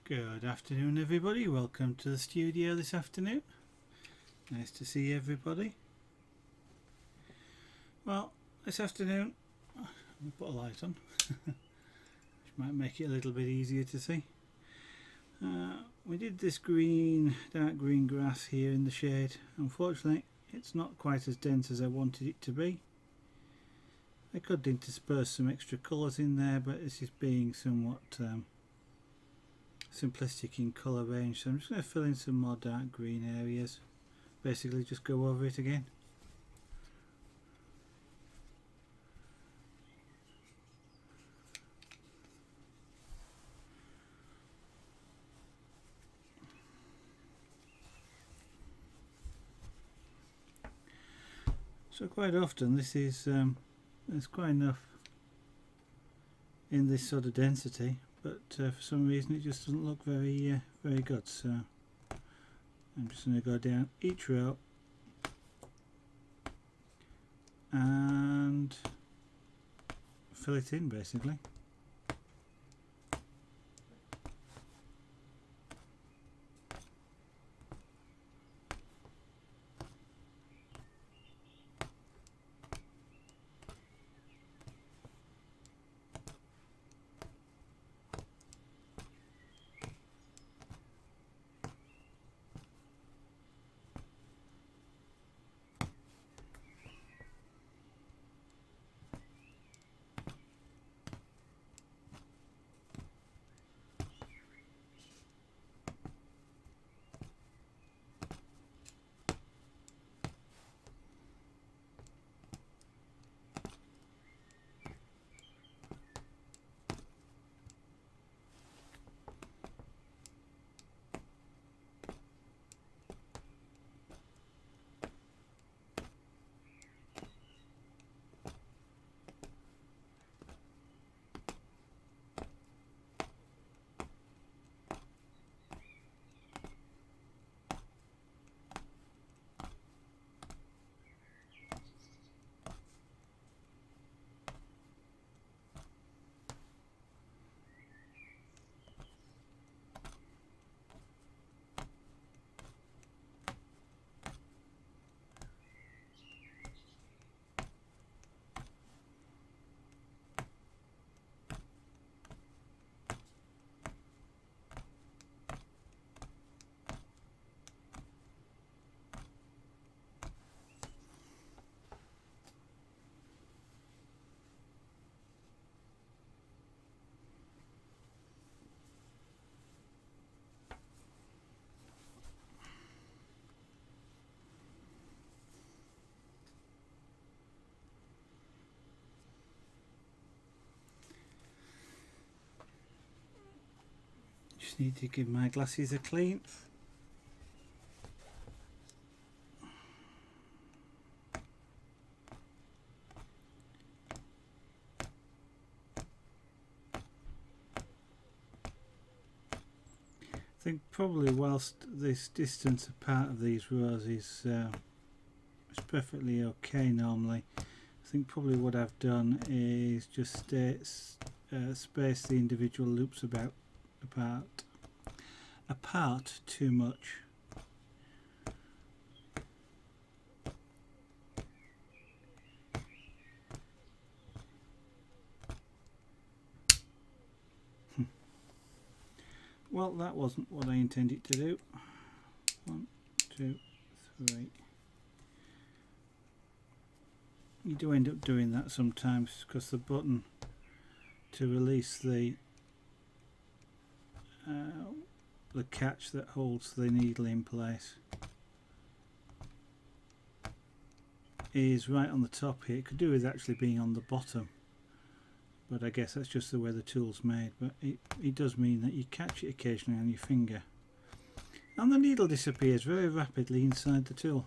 Good afternoon, everybody. Welcome to the studio this afternoon. Nice to see everybody. Well, this afternoon, I'll put a light on, which might make it a little bit easier to see. We did this dark green grass here in the shade. Unfortunately, it's not quite as dense as I wanted it to be. I could intersperse some extra colours in there, but this is being somewhat simplistic in colour range, so I'm just going to fill in some more dark green areas. Basically just go over it again. So quite often this is there's quite enough in this sort of density, but for some reason it just doesn't look very good. So I'm just going to go down each row and fill it in basically. Just need to give my glasses a clean. I think probably whilst this distance apart of these rows is perfectly okay normally, I think probably what I've done is just space the individual loops apart too much. Well, that wasn't what I intended to do. 1, 2, 3. You do end up doing that sometimes because the button to release the catch that holds the needle in place is right on the top here. It could do with actually being on the bottom, but I guess that's just the way the tool's made. But it does mean that you catch it occasionally on your finger and the needle disappears very rapidly inside the tool.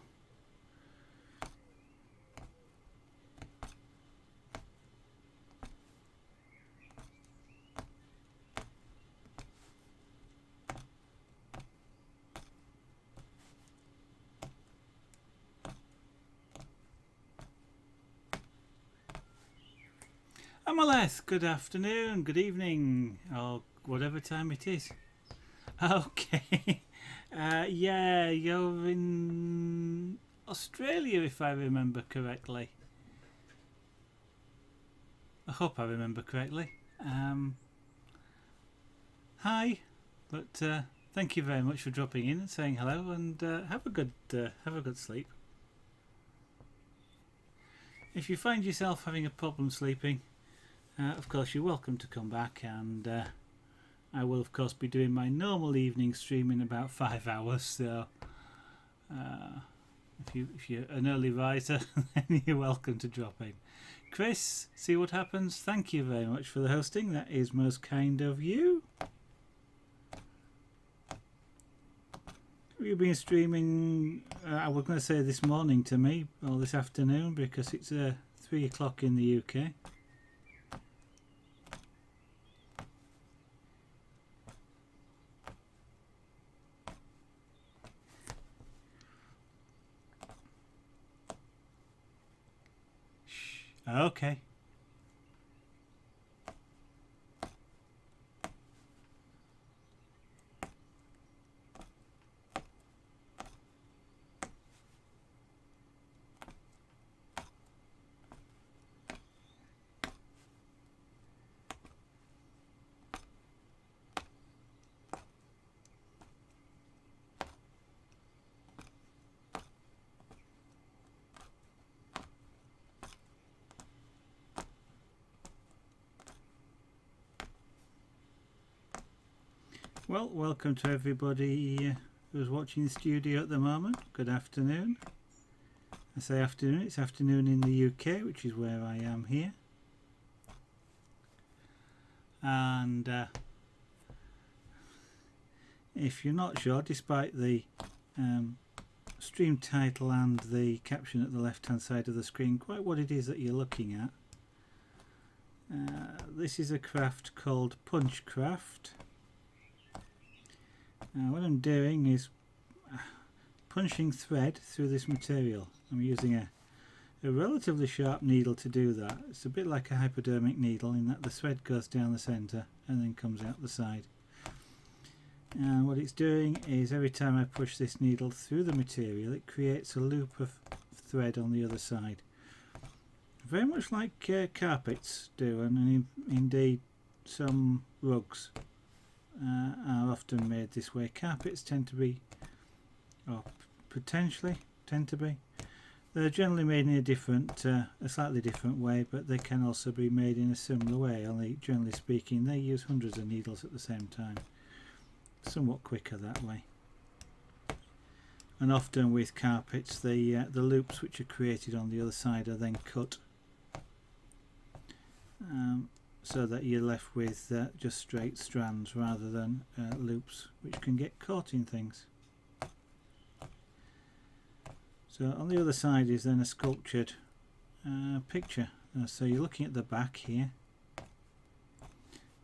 Amaleth, good afternoon, good evening, or whatever time it is. Okay. Yeah, you're in Australia, if I remember correctly. I hope I remember correctly. Hi, but thank you very much for dropping in and saying hello, and have a good sleep. If you find yourself having a problem sleeping, of course you're welcome to come back, and I will of course be doing my normal evening stream in about 5 hours. So if you're an early riser, then you're welcome to drop in. Chris, see what happens. Thank you very much for the hosting. That is most kind of you. Have you been streaming? I was going to say this morning to me, or this afternoon, because it's 3 o'clock in the UK. Okay. Well, welcome to everybody who's watching the studio at the moment. Good afternoon. I say afternoon, it's afternoon in the UK, which is where I am here. And if you're not sure, despite the stream title and the caption at the left hand side of the screen, quite what it is that you're looking at. This is a craft called Punchcraft. What I'm doing is punching thread through this material. I'm using a relatively sharp needle to do that. It's a bit like a hypodermic needle in that the thread goes down the centre and then comes out the side. And what it's doing is every time I push this needle through the material, it creates a loop of thread on the other side. Very much like carpets do, and indeed some rugs are often made this way. Carpets tend to be, or potentially tend to be. They're generally made in a slightly different way, but they can also be made in a similar way. Only generally speaking, they use hundreds of needles at the same time. Somewhat quicker that way. And often with carpets, the loops which are created on the other side are then cut, so that you're left with just straight strands rather than loops which can get caught in things. So on the other side is then a sculptured picture. So you're looking at the back here,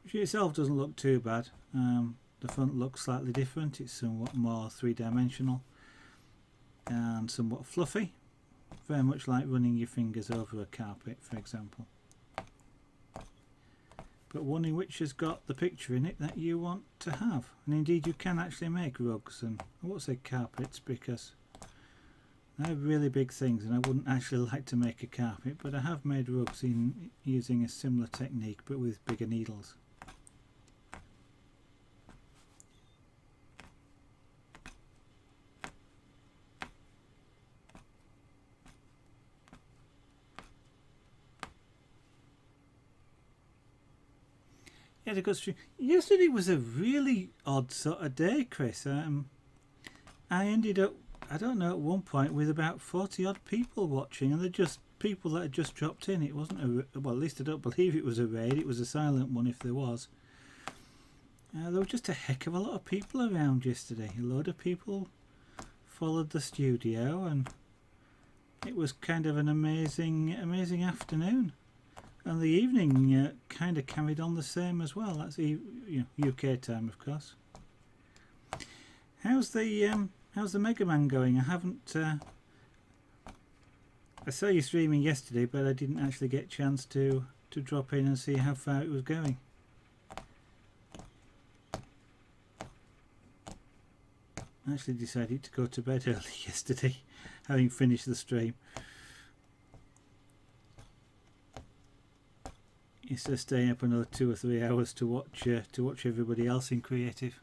which itself doesn't look too bad. The front looks slightly different. It's somewhat more three-dimensional and somewhat fluffy, very much like running your fingers over a carpet, for example, but one in which has got the picture in it that you want to have. And indeed you can actually make rugs, and I won't say carpets because they're really big things and I wouldn't actually like to make a carpet, but I have made rugs in using a similar technique but with bigger needles. Yeah, a good stream. Yesterday was a really odd sort of day, Chris. I ended up, I don't know, at one point with about 40 odd people watching, and they're just people that had just dropped in. It wasn't a, well, at least I don't believe it was a raid. It was a silent one if there was. There were just a heck of a lot of people around yesterday. A load of people followed the studio, and it was kind of an amazing afternoon. And the evening kind of carried on the same as well. That's UK time, of course. How's the Mega Man going? I haven't. I saw you streaming yesterday, but I didn't actually get a chance to drop in and see how far it was going. I actually decided to go to bed early yesterday, having finished the stream. Instead of staying up another 2 or 3 hours to watch everybody else in creative.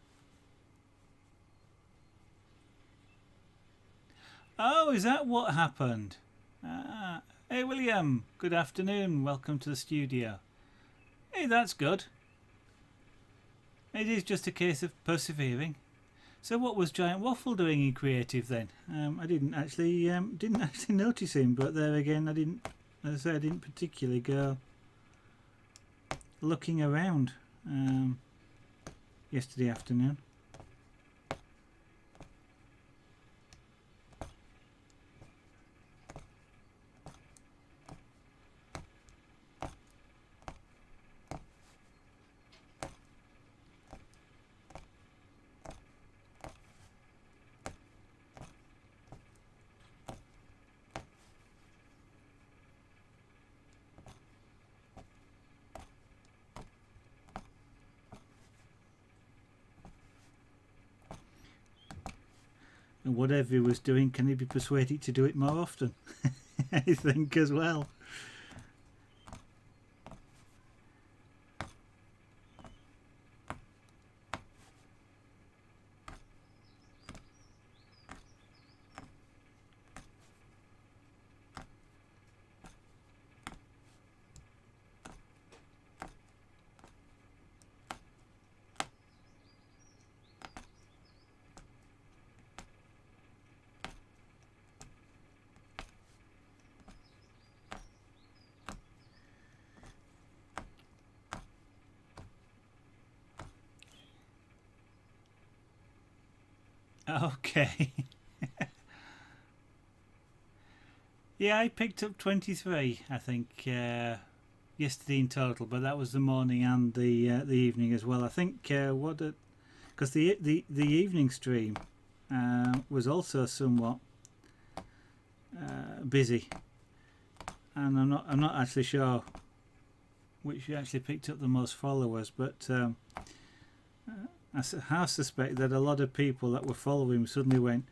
Oh, is that what happened? Ah, hey William, good afternoon. Welcome to the studio. Hey, that's good. It is just a case of persevering. So, what was Giant Waffle doing in creative then? I didn't actually notice him, but there again, I didn't. As I say, I didn't particularly go looking around yesterday afternoon. And whatever he was doing, can he be persuaded to do it more often? I think as well. Okay. Yeah, I picked up 23, I think, yesterday in total, but that was the morning and the evening as well. I think because the evening stream was also somewhat busy, and I'm not actually sure which actually picked up the most followers, but I half suspect that a lot of people that were following suddenly went,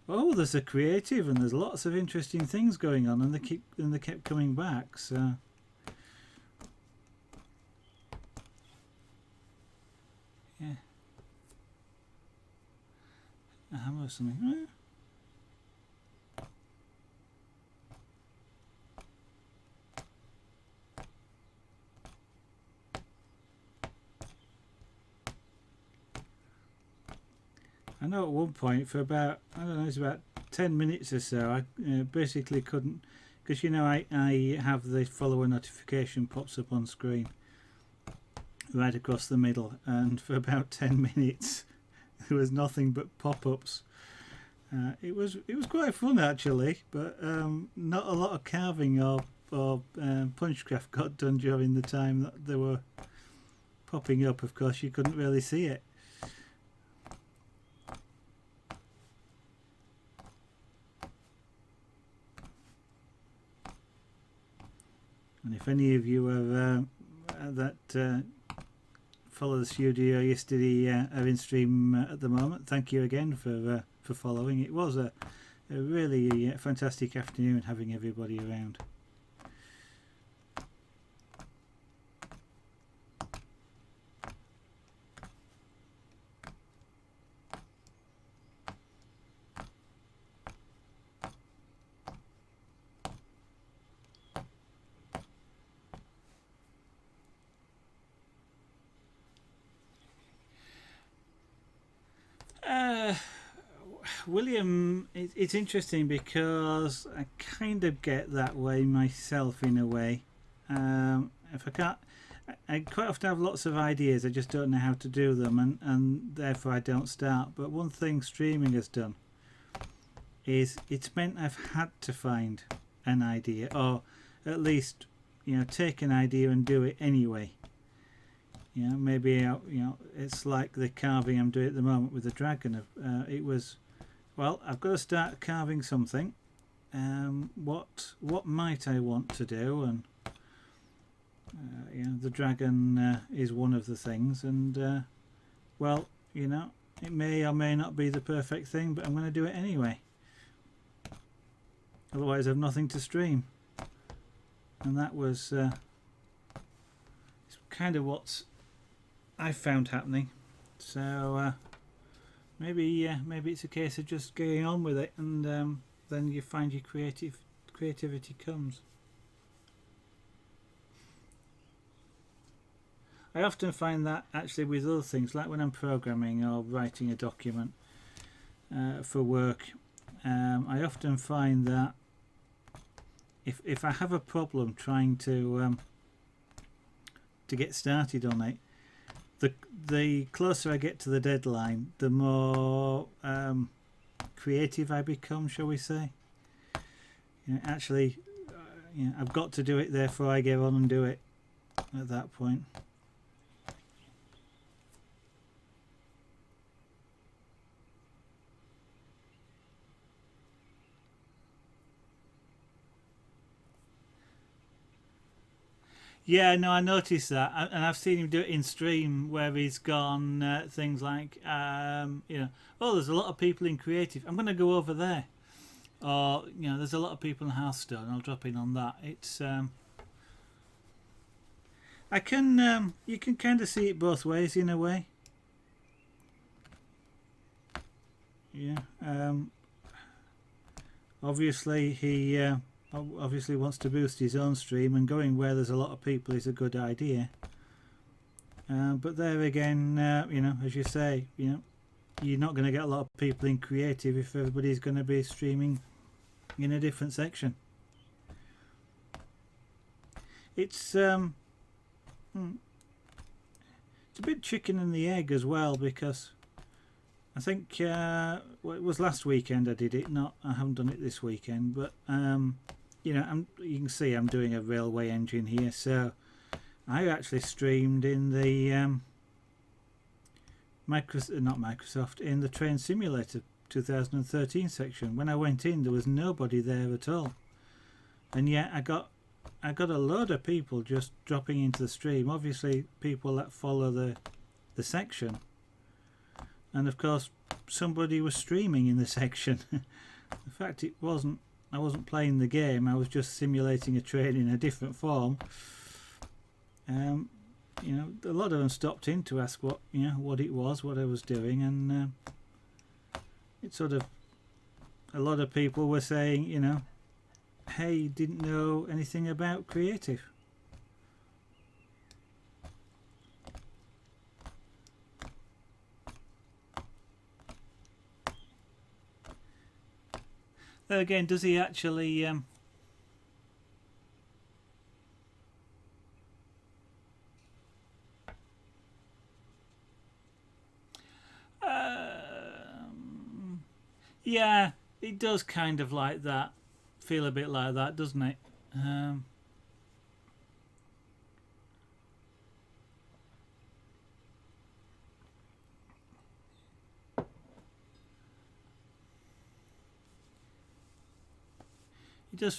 "Oh, there's a creative and there's lots of interesting things going on," and they kept coming back. So yeah, a hammer or something. I know at one point for about, I don't know, it's about 10 minutes or so, I basically couldn't, because you know I have the follower notification pops up on screen right across the middle, and for about 10 minutes there was nothing but pop-ups. It was quite fun actually, but not a lot of carving or Punchcraft got done during the time that they were popping up. Of course, you couldn't really see it. And if any of you are follow the studio yesterday are in stream at the moment, thank you again for following. It was a really fantastic afternoon having everybody around. William, it's interesting because I kind of get that way myself in a way. If I can't, I quite often have lots of ideas, I just don't know how to do them, and therefore I don't start. But one thing streaming has done is it's meant I've had to find an idea, or at least take an idea and do it anyway. Maybe it's like the carving I'm doing at the moment with the dragon. It was, well, I've got to start carving something. What might I want to do? And the dragon is one of the things. And well, It may or may not be the perfect thing, but I'm going to do it anyway. Otherwise I've nothing to stream. And that was it's kind of what I found happening. So maybe it's a case of just getting on with it, and then you find your creativity comes. I often find that actually with other things, like when I'm programming or writing a document for work, I often find that if I have a problem trying to get started on it, the closer I get to the deadline, the more creative I become, shall we say. Actually, I've got to do it, therefore I get on and do it at that point. Yeah, no, I noticed that, and I've seen him do it in stream where he's gone things like, oh, there's a lot of people in creative. I'm going to go over there, or there's a lot of people in Hearthstone. I'll drop in on that. It's I can you can kind of see it both ways in a way. Yeah. Obviously he obviously wants to boost his own stream, and going where there's a lot of people is a good idea. But there again, as you say, you're not going to get a lot of people in creative if everybody's going to be streaming in a different section. It's a bit chicken and the egg as well, because I think it was last weekend I did it. I haven't done it this weekend, but you can see I'm doing a railway engine here, so I actually streamed in the in the Train Simulator 2013 section. When I went in, there was nobody there at all, and yet I got a load of people just dropping into the stream. Obviously, people that follow the section, and of course, somebody was streaming in the section. In fact, I wasn't playing the game. I was just simulating a train in a different form. A lot of them stopped in to ask what it was, what I was doing, and it's sort of, a lot of people were saying, hey, didn't know anything about creative. Again, does he actually yeah, it does kind of like that, feel a bit like that, doesn't it?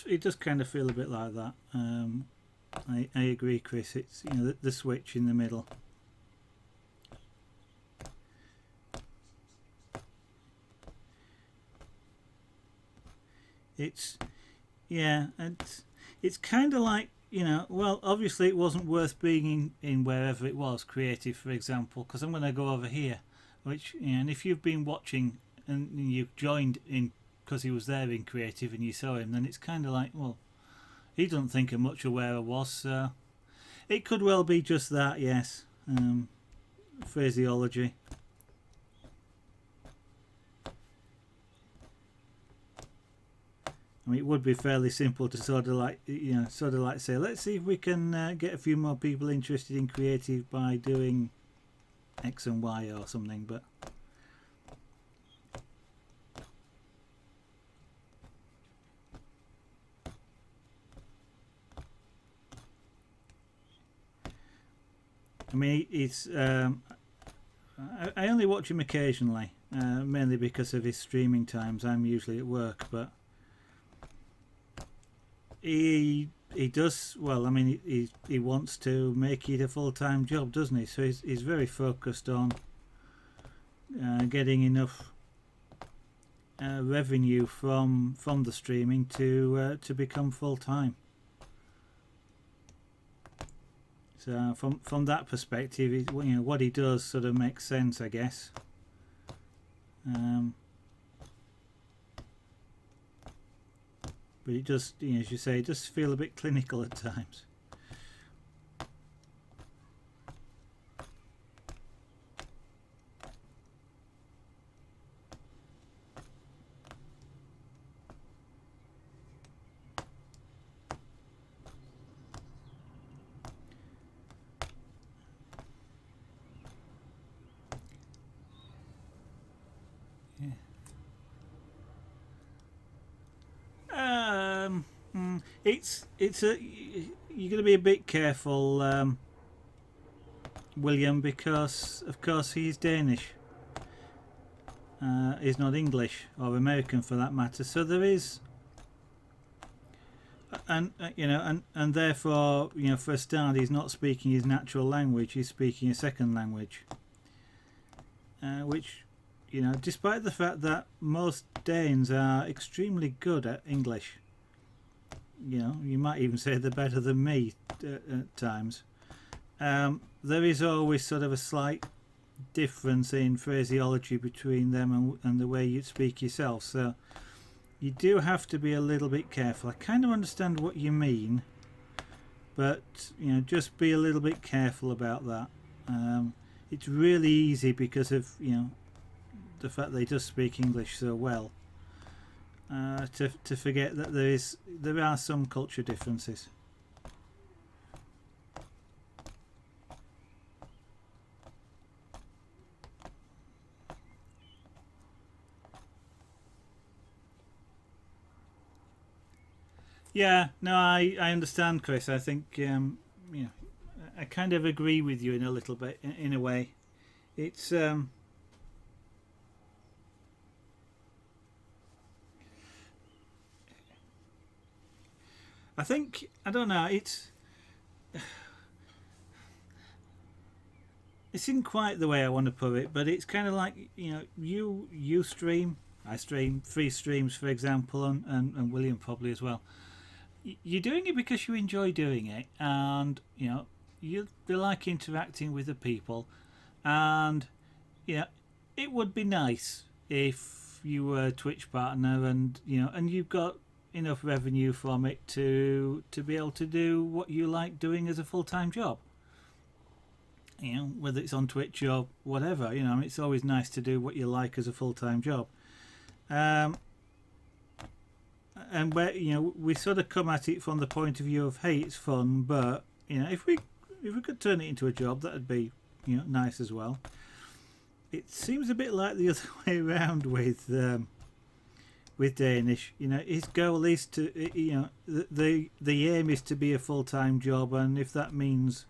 It does kind of feel a bit like that. I agree, Chris. It's the switch in the middle. It's kind of like, well, obviously it wasn't worth being in wherever it was, creative, for example, because I'm going to go over here, which, and if you've been watching and you've joined in because he was there in creative and you saw him, then it's kind of like, well, he doesn't think of much of where I was, so it could well be just that, yes. Phraseology. I mean, it would be fairly simple to sort of like say, let's see if we can get a few more people interested in creative by doing X and Y or something, but I mean, it's I only watch him occasionally, mainly because of his streaming times. I'm usually at work, but he does well. I mean, he wants to make it a full-time job, doesn't he? So he's very focused on getting enough revenue from the streaming to become full time. So from that perspective, what he does sort of makes sense, I guess. But it does, as you say, it does feel a bit clinical at times. It's a you're going to be a bit careful, William, because of course he's Danish. He's not English or American for that matter. So there is, and and therefore, for a start, he's not speaking his natural language. He's speaking a second language, which, despite the fact that most Danes are extremely good at English. You might even say they're better than me at times. There is always sort of a slight difference in phraseology between them and the way you speak yourself. So you do have to be a little bit careful. I kind of understand what you mean, but just be a little bit careful about that. It's really easy because of the fact they just speak English so well. To forget that there are some culture differences. Yeah, no, I understand, Chris. I think I kind of agree with you in a little bit, in a way. It's I think, I don't know, it's isn't quite the way I want to put it, but it's kind of like, you stream, I stream 3 streams, for example, and William probably as well. You're doing it because you enjoy doing it, and you like interacting with the people, and it would be nice if you were a Twitch partner and you've got enough revenue from it to be able to do what you like doing as a full-time job. Whether it's on Twitch or whatever, it's always nice to do what you like as a full-time job. And where we sort of come at it from the point of view of, hey, it's fun, but if we could turn it into a job, that'd be nice as well. It seems a bit like the other way around with Danish. His goal is to the aim is to be a full-time job, and if that means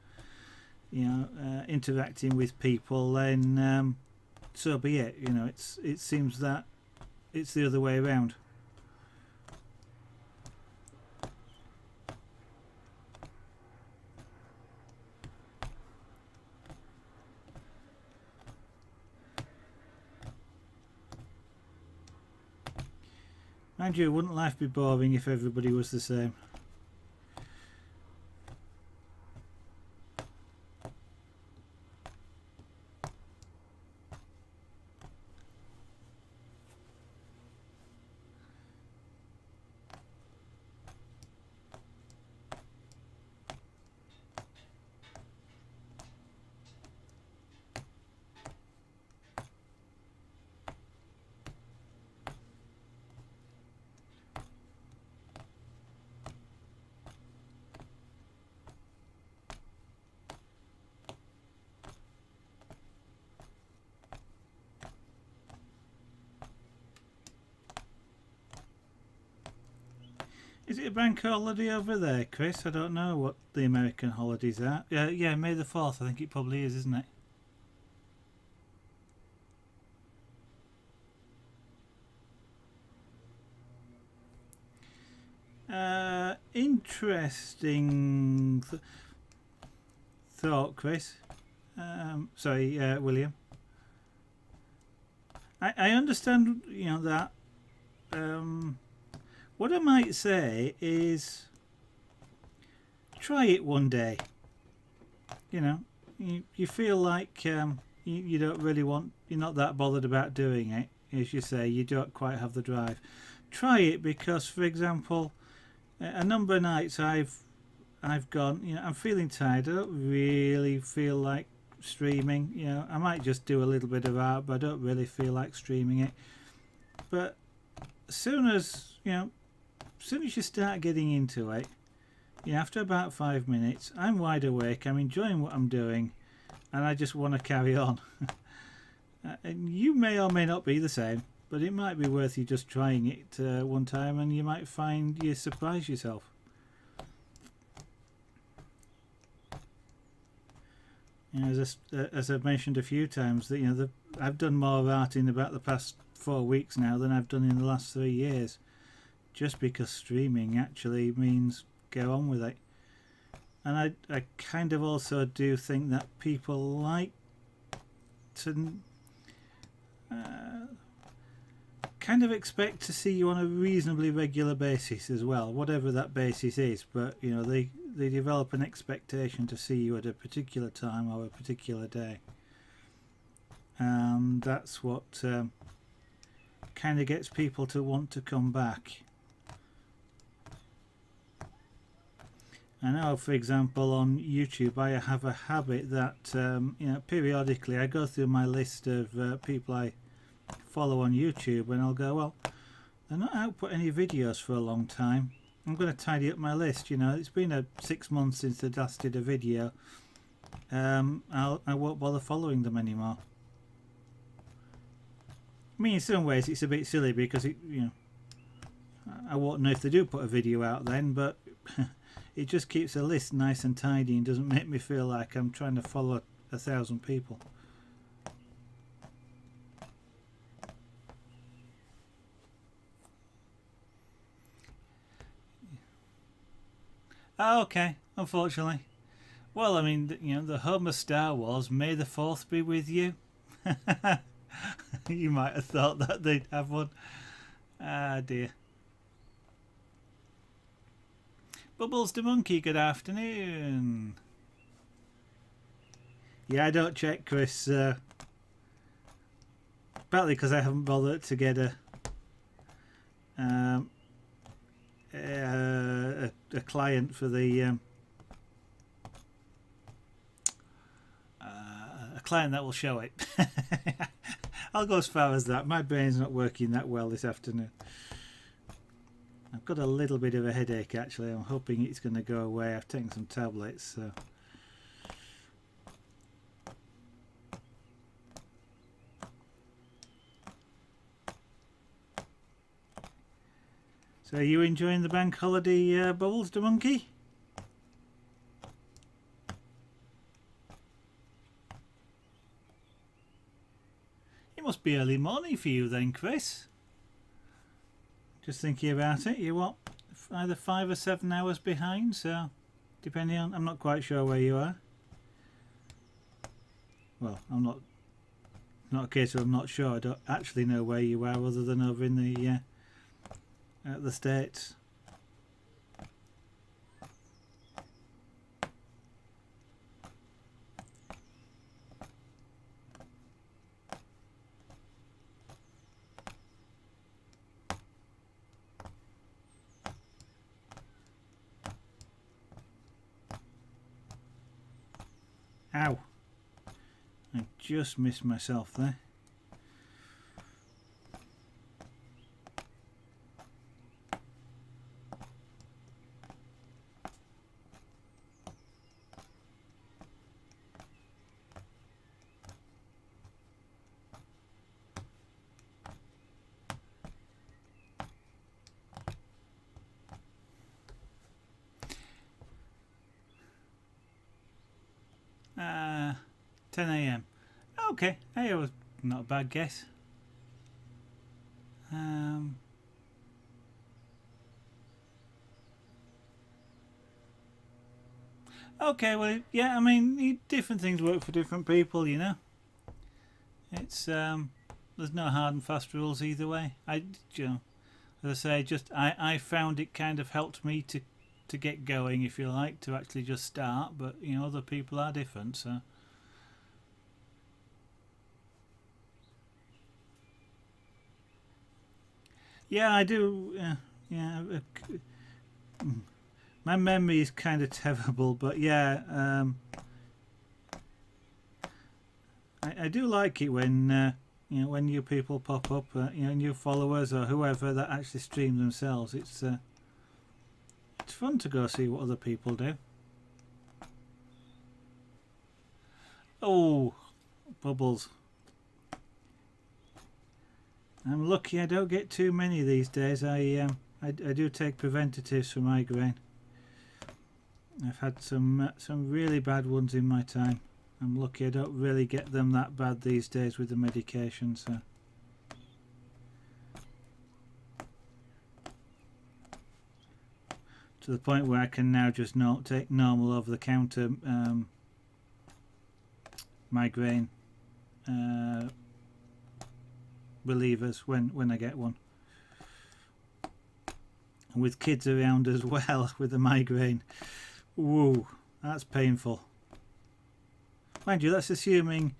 interacting with people, then so be it. It seems that it's the other way around. Mind you, wouldn't life be boring if everybody was the same? Is it a bank holiday over there, Chris? I don't know what the American holidays are. Yeah, May the 4th, I think it probably is, isn't it? Interesting thought, Chris. Sorry, William. I understand, you know, that. What I might say is try it one day. You know, you feel like you don't really want, you're not that bothered about doing it. As you say, you don't quite have the drive. Try it because, for example, a number of nights I've gone, you know, I'm feeling tired. I don't really feel like streaming. You know, I might just do a little bit of art, but I don't really feel like streaming it. But as soon as you start getting into it, you know, after about 5 minutes, I'm wide awake. I'm enjoying what I'm doing, and I just want to carry on. And you may or may not be the same, but it might be worth you just trying it one time, and you might find you surprise yourself. You know, as I've mentioned a few times, that, you know, I've done more art in about the past 4 weeks now than I've done in the last 3 years, just because streaming actually means go on with it. And I kind of also do think that people like to kind of expect to see you on a reasonably regular basis as well, whatever that basis is. But you know, they develop an expectation to see you at a particular time or a particular day, and that's what kind of gets people to want to come back. I know, for example, on YouTube, I have a habit that you know, periodically I go through my list of people I follow on YouTube, and I'll go, well, they're not output any videos for a long time. I'm going to tidy up my list. You know, it's been 6 months since they last did a video. I won't bother following them anymore. I mean, in some ways it's a bit silly because you know, I won't know if they do put a video out then, but it just keeps the list nice and tidy and doesn't make me feel like I'm trying to follow 1,000 people. Oh, okay, unfortunately. Well, I mean, you know, the Homer Star was "May the 4th be with you." You might have thought that they'd have one. Ah, dear. Bubbles the Monkey, good afternoon. Yeah, I don't check, Chris. Partly because I haven't bothered to get a client for the a client that will show it. I'll go as far as that. My brain's not working that well this afternoon. I've got a little bit of a headache actually. I'm hoping it's going to go away. I've taken some tablets, so. So are you enjoying the bank holiday, Bubbles the Monkey? It must be early morning for you then, Chris. Just thinking about it, you're what, either 5 or 7 hours behind, so depending on, I'm not quite sure where you are. Well, I'm not a case of I'm not sure, I don't actually know where you are other than over in the States. Ow! I just missed myself there. Uh, 10 AM. Okay, hey, it was not a bad guess. Okay, well, yeah, I mean, different things work for different people, you know. It's there's there's no hard and fast rules either way. You know, as I say, just I found it kind of helped me to get going, if you like, to actually just start. But you know, other people are different, so. Yeah, I do. Yeah. My memory is kind of terrible, but yeah, I do like it when you know, when new people pop up, you know, new followers or whoever that actually stream themselves. It's fun to go see what other people do. Oh, bubbles! I'm lucky I don't get too many these days. I do take preventatives for migraine. I've had some really bad ones in my time. I'm lucky I don't really get them that bad these days with the medication. So. To the point where I can now just not take normal over-the-counter migraine relievers when I get one. And with kids around as well with the migraine. Whoa, that's painful. Mind you, that's assuming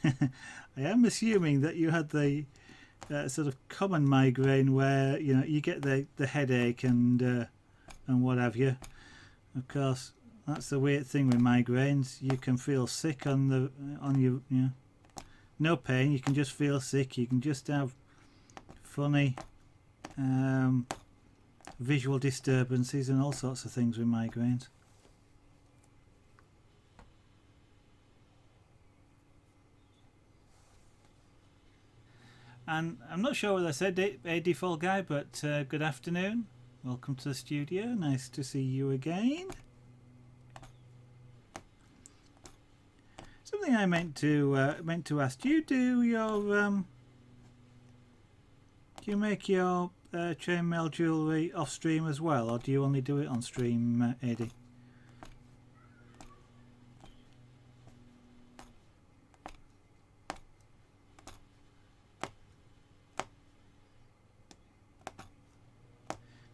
I am assuming that you had the sort of common migraine where you know you get the headache and what have you. Of course, that's the weird thing with migraines. You can feel sick on your, you know, no pain. You can just feel sick. You can just have funny visual disturbances and all sorts of things with migraines. And I'm not sure what I said, AD Fall Guy, but good afternoon. Welcome to the studio. Nice to see you again. Something I meant to ask. Do you make your chainmail jewellery off stream as well, or do you only do it on stream, AD?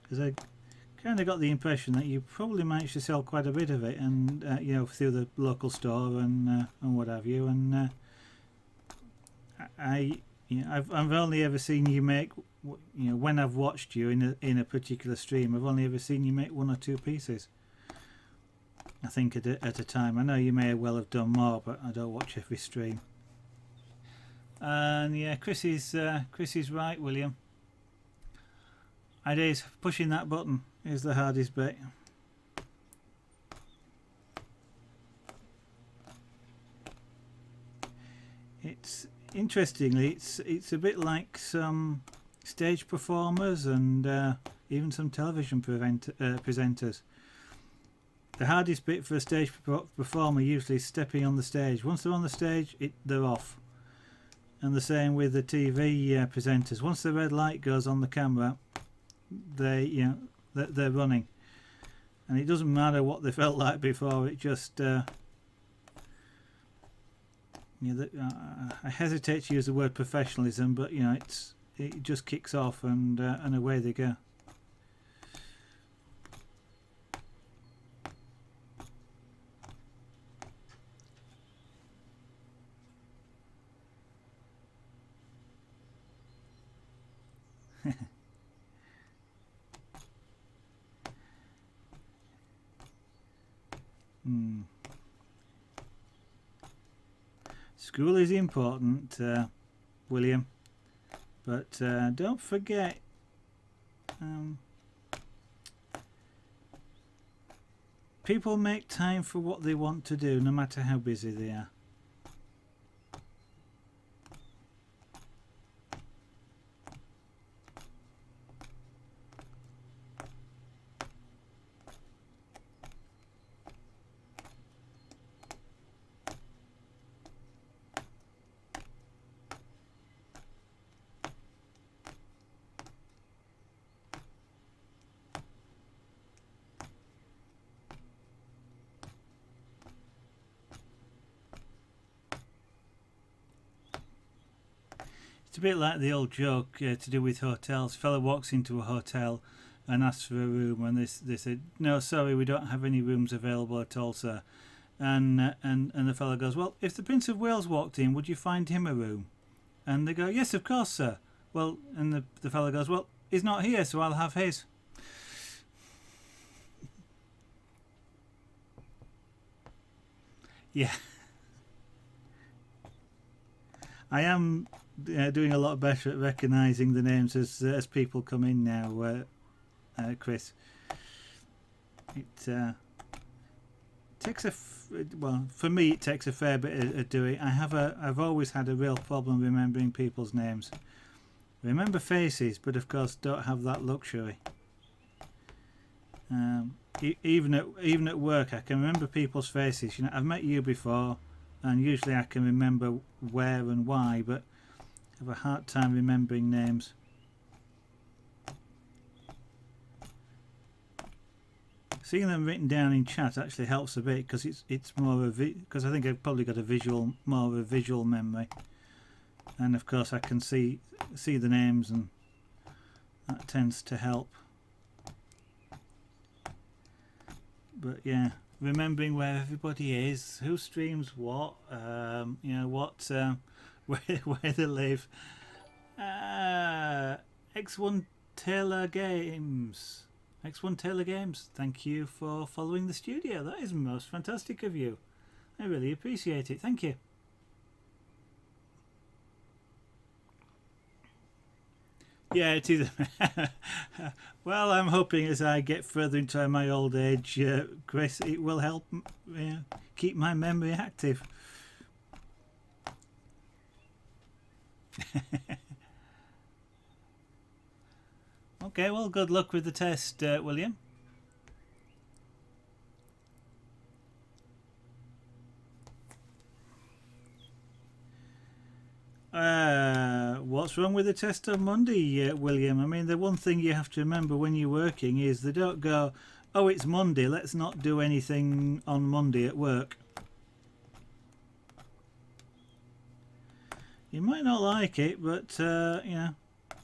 Because I kind of got the impression that you probably managed to sell quite a bit of it, and you know, through the local store and what have you. And I've only ever seen you make, you know, when I've watched you in a particular stream, I've only ever seen you make one or two pieces. I think at a time. I know you may well have done more, but I don't watch every stream. And yeah, Chris is right, William. It is pushing that button is the hardest bit. It's interestingly, it's a bit like some stage performers and even some television presenters. The hardest bit for a stage performer usually is stepping on the stage. Once they're on the stage, they're off. And the same with the TV presenters. Once the red light goes on the camera, they're running, and it doesn't matter what they felt like before. It just I hesitate to use the word professionalism, but you know, it just kicks off and away they go. School is important, William, but don't forget people make time for what they want to do, no matter how busy they are. It's a bit like the old joke to do with hotels. A fellow walks into a hotel and asks for a room, and they said, "No, sorry, we don't have any rooms available at all, sir." And the fellow goes, "Well, if the Prince of Wales walked in, would you find him a room?" And they go, "Yes, of course, sir." Well, and the fellow goes, "Well, he's not here, so I'll have his." Yeah. I am doing a lot better at recognising the names as people come in now, Chris. It takes well, for me it takes a fair bit of doing. I've always had a real problem remembering people's names. Remember faces, but of course don't have that luxury. Even at work, I can remember people's faces. You know, I've met you before, and usually I can remember where and why, but I have a hard time remembering names. Seeing them written down in chat actually helps a bit because it's more of because I think I've probably got more of a visual memory, and of course I can see the names, and that tends to help. But yeah, remembering where everybody is, who streams what, you know, what, where they live. X1 Taylor Games. X1 Taylor Games, thank you for following the studio. That is most fantastic of you. I really appreciate it. Thank you. Yeah, it is. Well, I'm hoping as I get further into my old age, Chris, it will help keep my memory active. Okay, well, good luck with the test, William. What's wrong with the test on Monday, William? I mean, the one thing you have to remember when you're working is they don't go, "Oh, it's Monday, let's not do anything on Monday at work." You might not like it, but you know,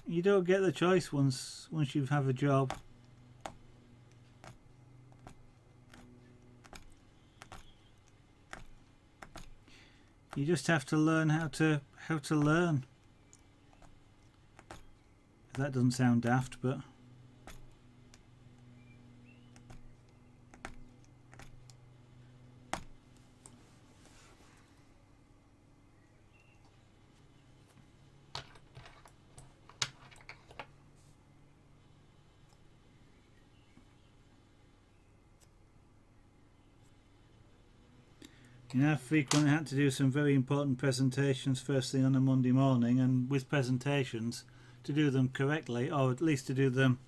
you don't get the choice once you have a job. You just have to learn how to learn. That doesn't sound daft, but you know, I've frequently had to do some very important presentations first thing on a Monday morning, and with presentations, to do them correctly, or at least to do them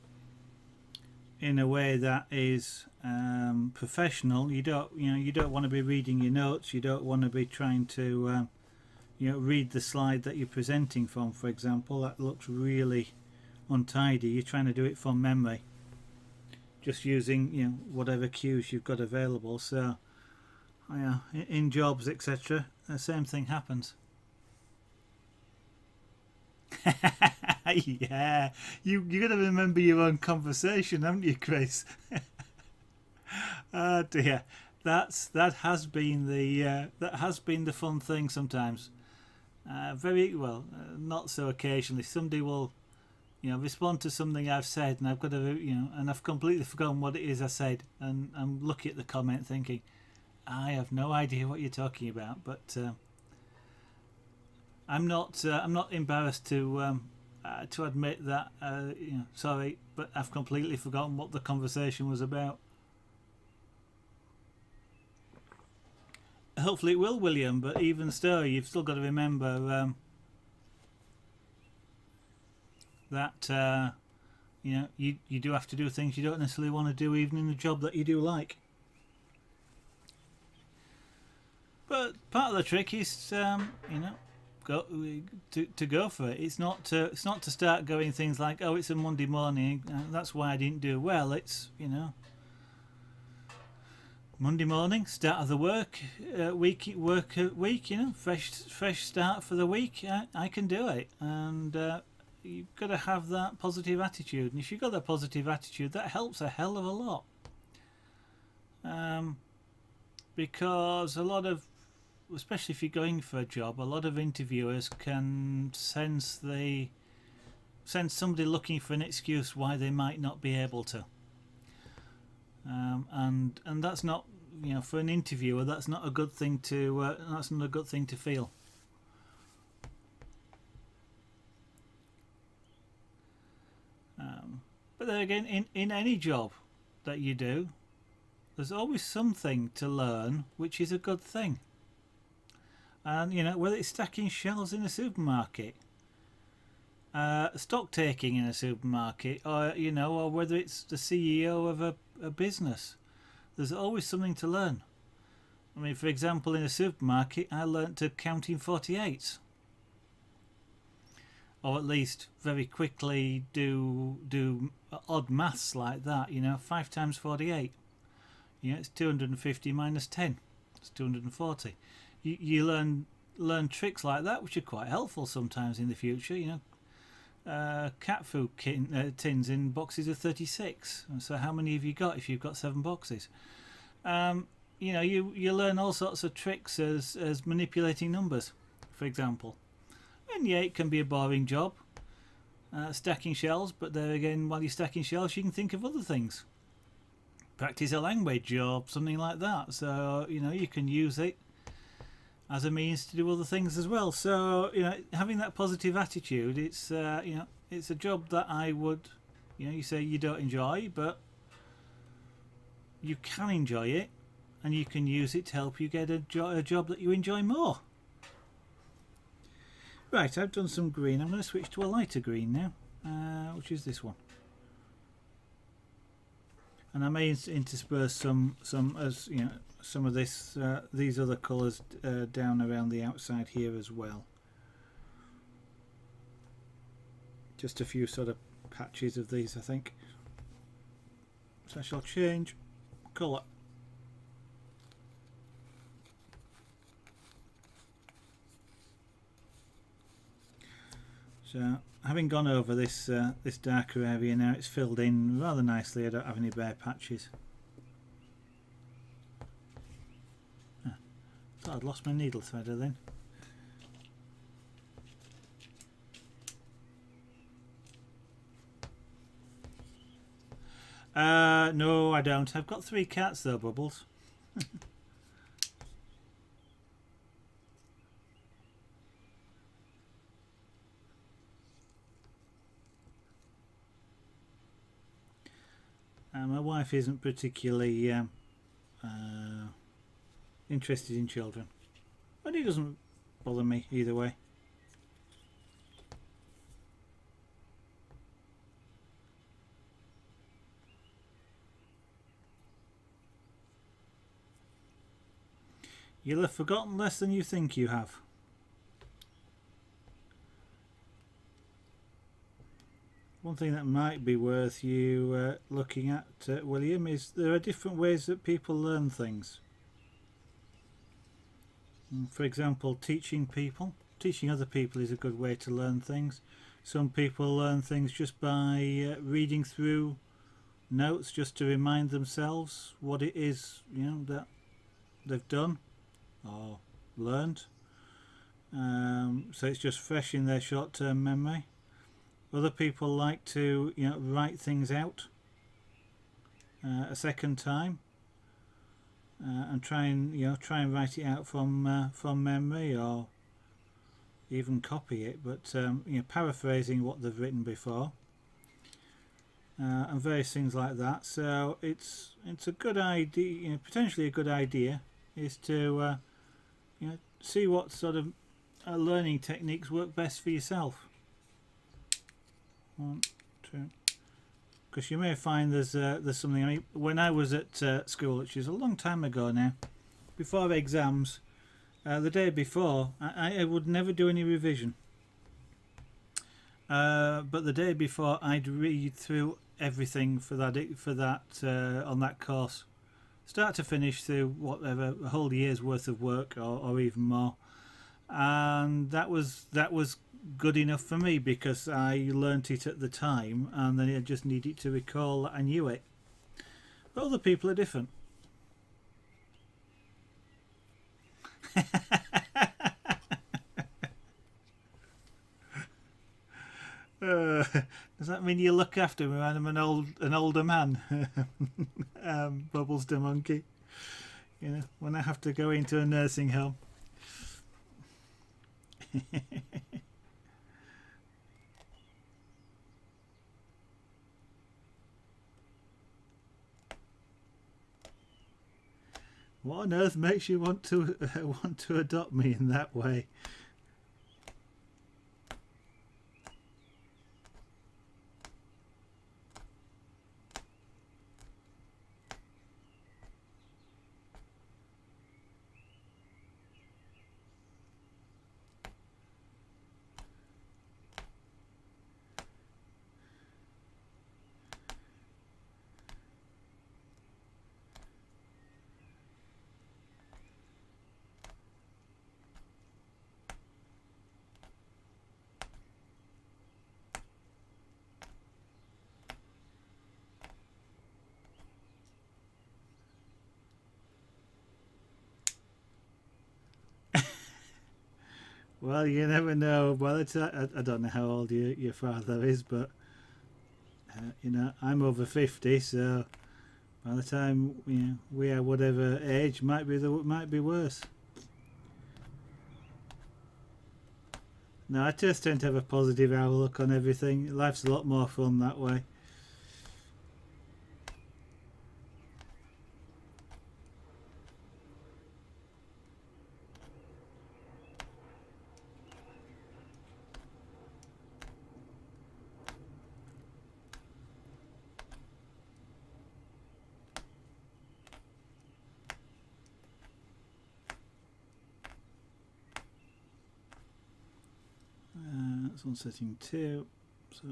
in a way that is professional, you don't want to be reading your notes. You don't want to be trying to read the slide that you're presenting from, for example. That looks really untidy. You're trying to do it from memory, just using whatever cues you've got available. So in jobs, etc., the same thing happens. Yeah, you got to remember your own conversation, haven't you, Chris? Oh dear, that has been the fun thing sometimes. Very well, not so occasionally. Somebody will, respond to something I've said, and I've got to, and I've completely forgotten what it is I said, and I'm looking at the comment thinking, I have no idea what you're talking about, but I'm not embarrassed to admit that. Sorry, but I've completely forgotten what the conversation was about. Hopefully it will, William, but even so, you've still got to remember that you do have to do things you don't necessarily want to do, even in a job that you do like. But part of the trick is, go for it. It's not to start going things like, oh, it's a Monday morning, that's why I didn't do well. It's Monday morning, start of the work week. You know, fresh start for the week. I can do it, and you've got to have that positive attitude. And if you've got that positive attitude, that helps a hell of a lot. Because a lot of, especially if you're going for a job, a lot of interviewers can sense somebody looking for an excuse why they might not be able to. And that's not, you know, for an interviewer, that's not a good thing to feel. But then again, in any job that you do, there's always something to learn, which is a good thing. And you know, whether it's stacking shelves in a supermarket, stock taking in a supermarket, or you know, or whether it's the CEO of a business, there's always something to learn. I mean, for example, in a supermarket, I learnt to count in 48s, or at least very quickly do odd maths like that. You know, 5 times 48. You know, it's 250 minus 10. It's 240. You learn tricks like that, which are quite helpful sometimes in the future. You know, cat food tins in boxes of 36. So how many have you got if you've got 7 boxes? You know, you learn all sorts of tricks as manipulating numbers, for example. And yeah, it can be a boring job, stacking shelves, but there again, while you're stacking shelves, you can think of other things. Practice a language or something like that. So, you know, you can use it as a means to do other things as well. So, you know, having that positive attitude, it's, you know, it's a job that I would, you know, you say you don't enjoy, but you can enjoy it, and you can use it to help you get a job that you enjoy more. Right, I've done some green. I'm going to switch to a lighter green now, which is this one. And I may intersperse some as you know, some of these other colours down around the outside here as well. Just a few sort of patches of these, I think. So I shall change colour. So, having gone over this this darker area now, it's filled in rather nicely. I don't have any bare patches. Thought I'd lost my needle threader then. No, I don't. I've got 3 cats though, Bubbles. My wife isn't particularly interested in children, but it doesn't bother me either way. You'll have forgotten less than you think you have. One thing that might be worth you looking at, William, is there are different ways that people learn things. For example, teaching other people is a good way to learn things. Some people learn things just by reading through notes, just to remind themselves what it is, you know, that they've done or learned. So it's just fresh in their short-term memory. Other people like to, you know, write things out a second time and try and write it out from memory, or even copy it, but you know, paraphrasing what they've written before, and various things like that. So it's a good idea, you know, potentially a good idea, is to you know, see what sort of learning techniques work best for yourself. 1, 2, because you may find there's something. I mean, when I was at school, which is a long time ago now, before exams, the day before, I would never do any revision. But the day before, I'd read through everything for that on that course. start to finish through whatever, a whole year's worth of work, or even more. And that was good enough for me because I learnt it at the time, and then I just needed to recall that I knew it. But other people are different. Does that mean you look after me when I'm an older man? Bubbles the monkey. You know, when I have to go into a nursing home. What on earth makes you want to adopt me in that way? Well, you never know. Well, I don't know how old your father is, but you know, I'm over 50, so by the time we are whatever age, might be worse. No, I just tend to have a positive outlook on everything. Life's a lot more fun that way. That's on setting 2, so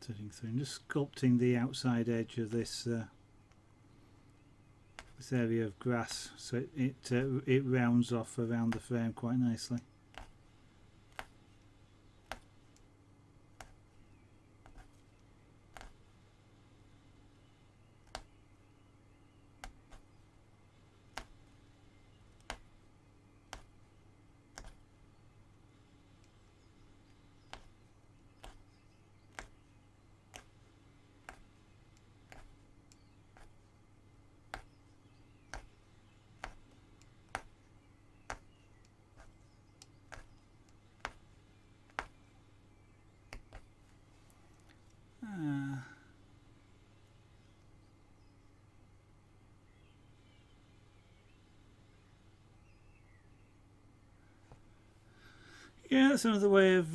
setting 3. I'm just sculpting the outside edge of this this area of grass, so it rounds off around the frame quite nicely. Yeah, that's another way of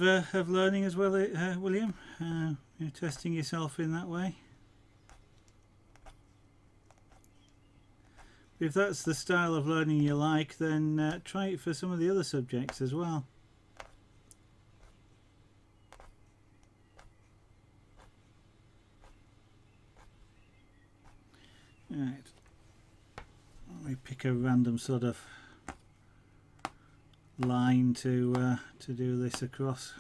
learning as well, William. You're testing yourself in that way. If that's the style of learning you like, then try it for some of the other subjects as well. Right. Let me pick a random sort of line to do this across.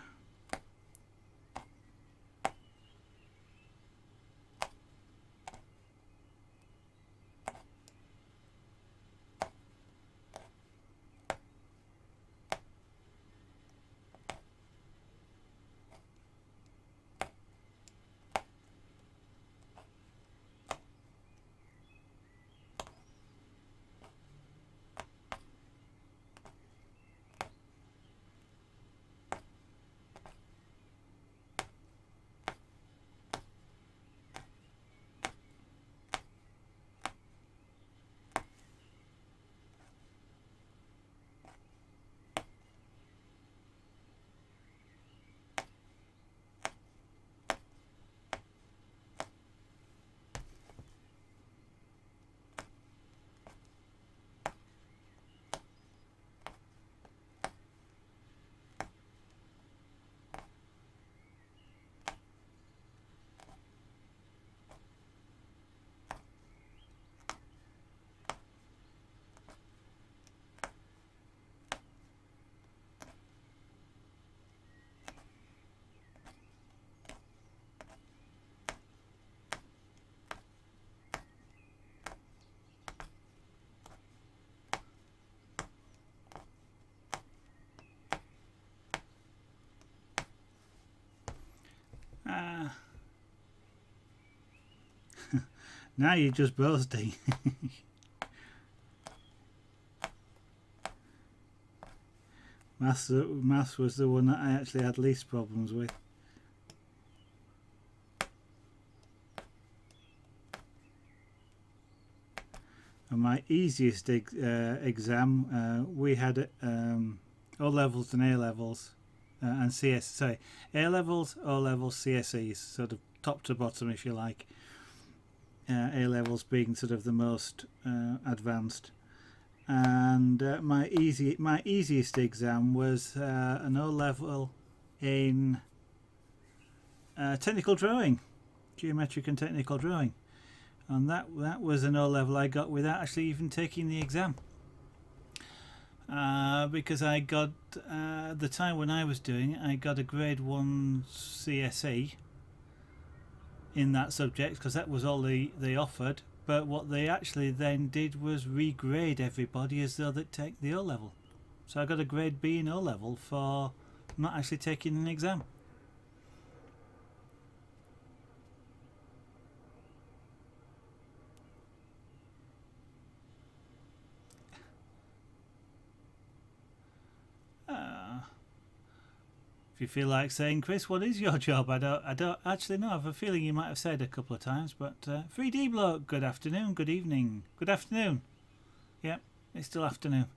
Now you're just boasting. Maths was the one that I actually had least problems with. And my easiest exam, we had O levels and A levels and A levels, O levels, CSEs, sort of top to bottom, if you like. A levels being sort of the most advanced. And my easiest exam was an O level in technical drawing, geometric and technical drawing, and that was an O level I got without actually even taking the exam, because I got the time when I was doing it, I got a grade 1 CSE in that subject because that was all they offered. But what they actually then did was regrade everybody as though they'd take the O level. So I got a grade B in O level for not actually taking an exam. If you feel like saying, Chris, what is your job? I don't actually know. I have a feeling you might have said a couple of times, but 3D bloke, good afternoon, good evening, good afternoon. Yep, it's still afternoon.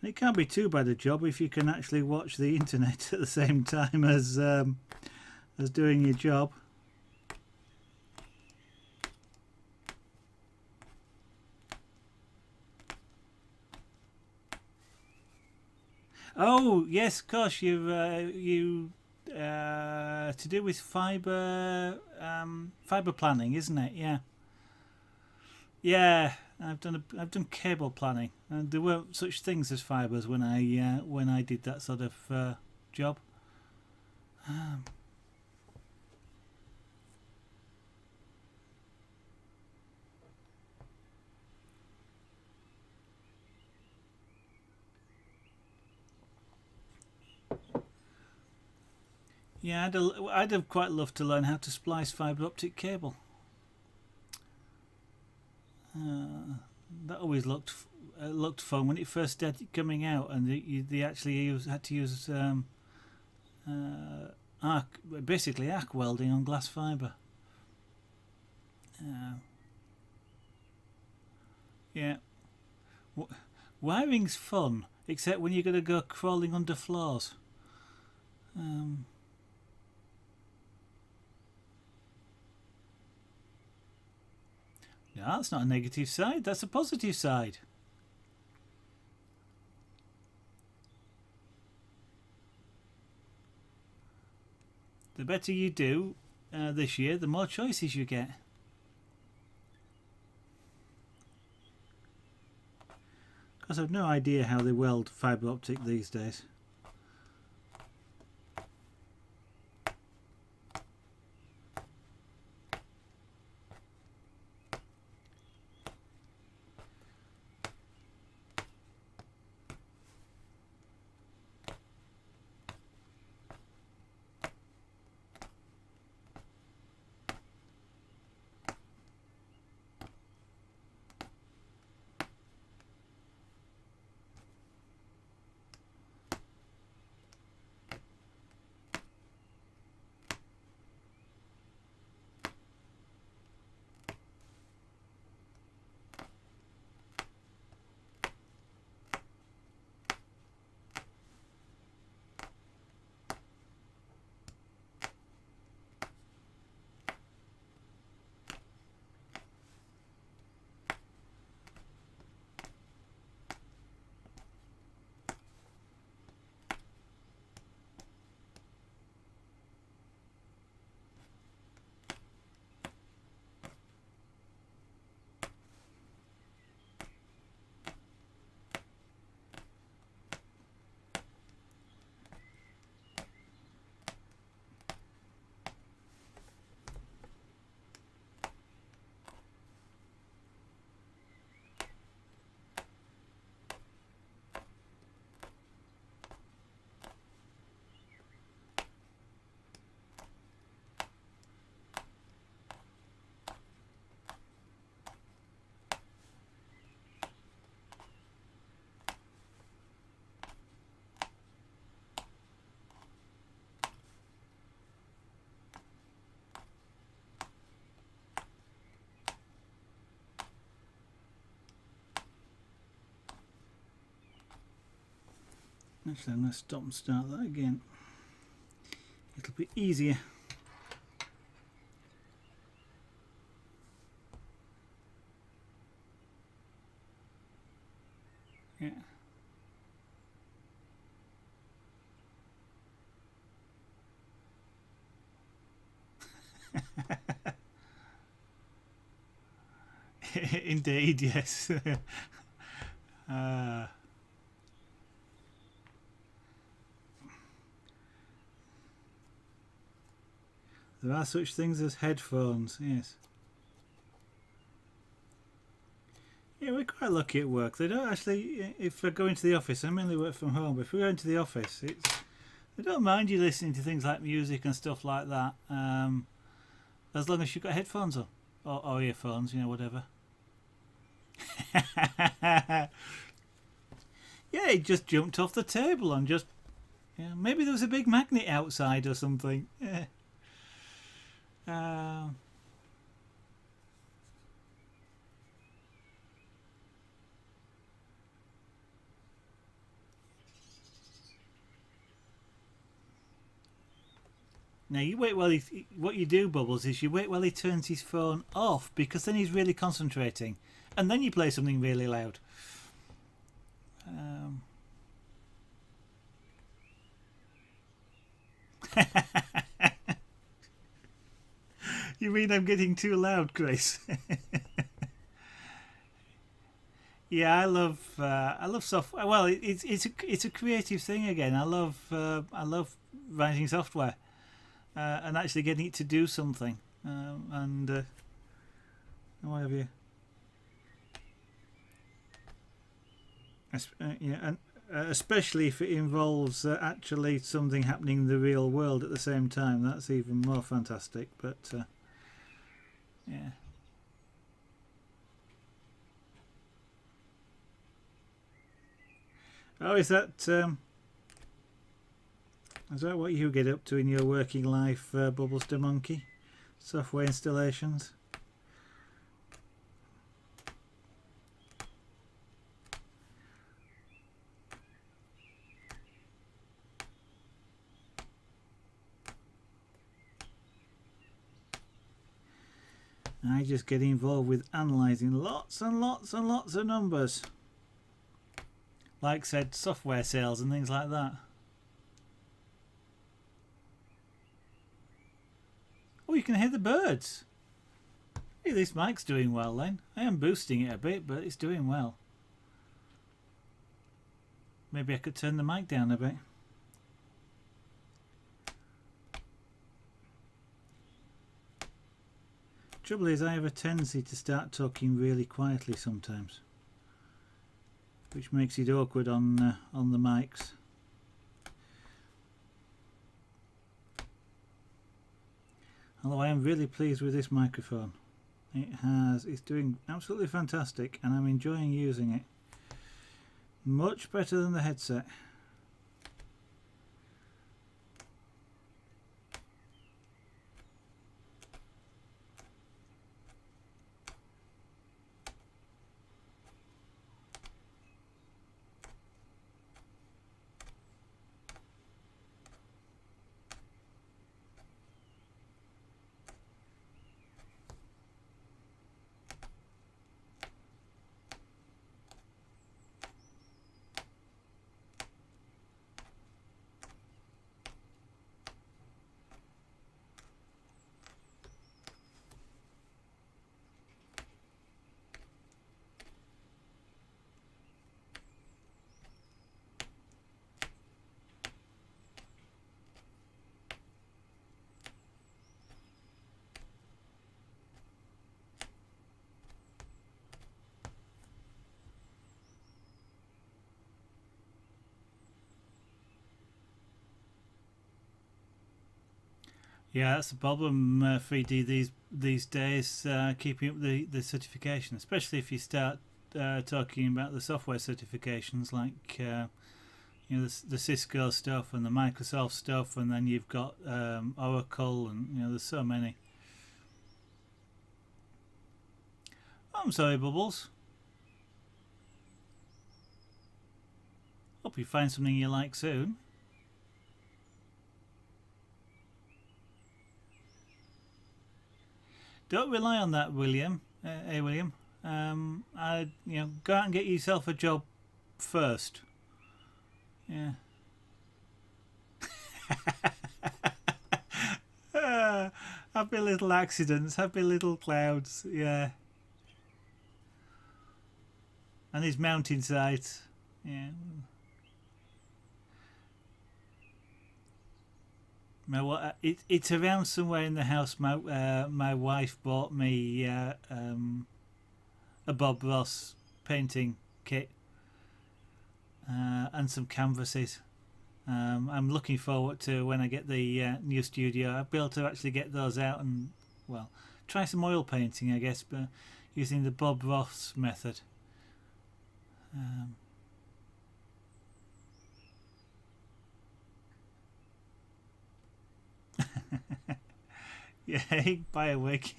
And it can't be too bad a job if you can actually watch the internet at the same time as doing your job. Oh yes, of course. You to do with fibre planning, isn't it? Yeah. Yeah, I've done cable planning, and there weren't such things as fibres when I did that sort of job. Yeah, I'd have quite loved to learn how to splice fibre optic cable. That always looked fun when it first started coming out, and they actually had to use basically arc welding on glass fibre. Yeah, wiring's fun, except when you're going to go crawling under floors. No, that's not a negative side. That's a positive side. The better you do this year, the more choices you get. Because I've no idea how they weld fibre optic these days. Actually, I'm going to stop and start that again. It'll be easier. Yeah. Indeed, yes. There are such things as headphones, yes. Yeah, we're quite lucky at work. They don't actually, if we're going to the office, I mainly work from home, but if we're going to the office, they don't mind you listening to things like music and stuff like that, as long as you've got headphones on, or earphones, you know, whatever. Yeah, it just jumped off the table and just, yeah, maybe there was a big magnet outside or something. Yeah. Now you wait while what you do, Bubbles, is you wait while he turns his phone off, because then he's really concentrating, and then you play something really loud. You mean I'm getting too loud, Chris? Yeah, I love software. Well, it's a creative thing again. I love writing software and actually getting it to do something, and what have you. Yeah, and especially if it involves actually something happening in the real world at the same time, that's even more fantastic. But yeah. Oh, is that what you get up to in your working life, Bubbles the Monkey? Software installations? I just get involved with analysing lots and lots and lots of numbers. Like said, software sales and things like that. Oh, you can hear the birds. Hey, this mic's doing well then. I am boosting it a bit, but it's doing well. Maybe I could turn the mic down a bit. Trouble is, I have a tendency to start talking really quietly sometimes, which makes it awkward on the mics. Although I am really pleased with this microphone. It's doing absolutely fantastic, and I'm enjoying using it. Much better than the headset. Yeah, that's the problem, 3D these days, keeping up the certification, especially if you start talking about the software certifications, like you know, the Cisco stuff and the Microsoft stuff, and then you've got Oracle, and you know, there's so many. I'm sorry, Bubbles. Oh, Hope you find something you like soon. Don't rely on that, William. Hey, William. Go out and get yourself a job first. Yeah. Happy little accidents, happy little clouds. Yeah. And these mountain sites. Yeah. It's around somewhere in the house. My wife bought me a Bob Ross painting kit and some canvases. I'm looking forward to when I get the new studio. I'll be able to actually get those out and, well, try some oil painting, I guess, but using the Bob Ross method. Yeah, buy a wig.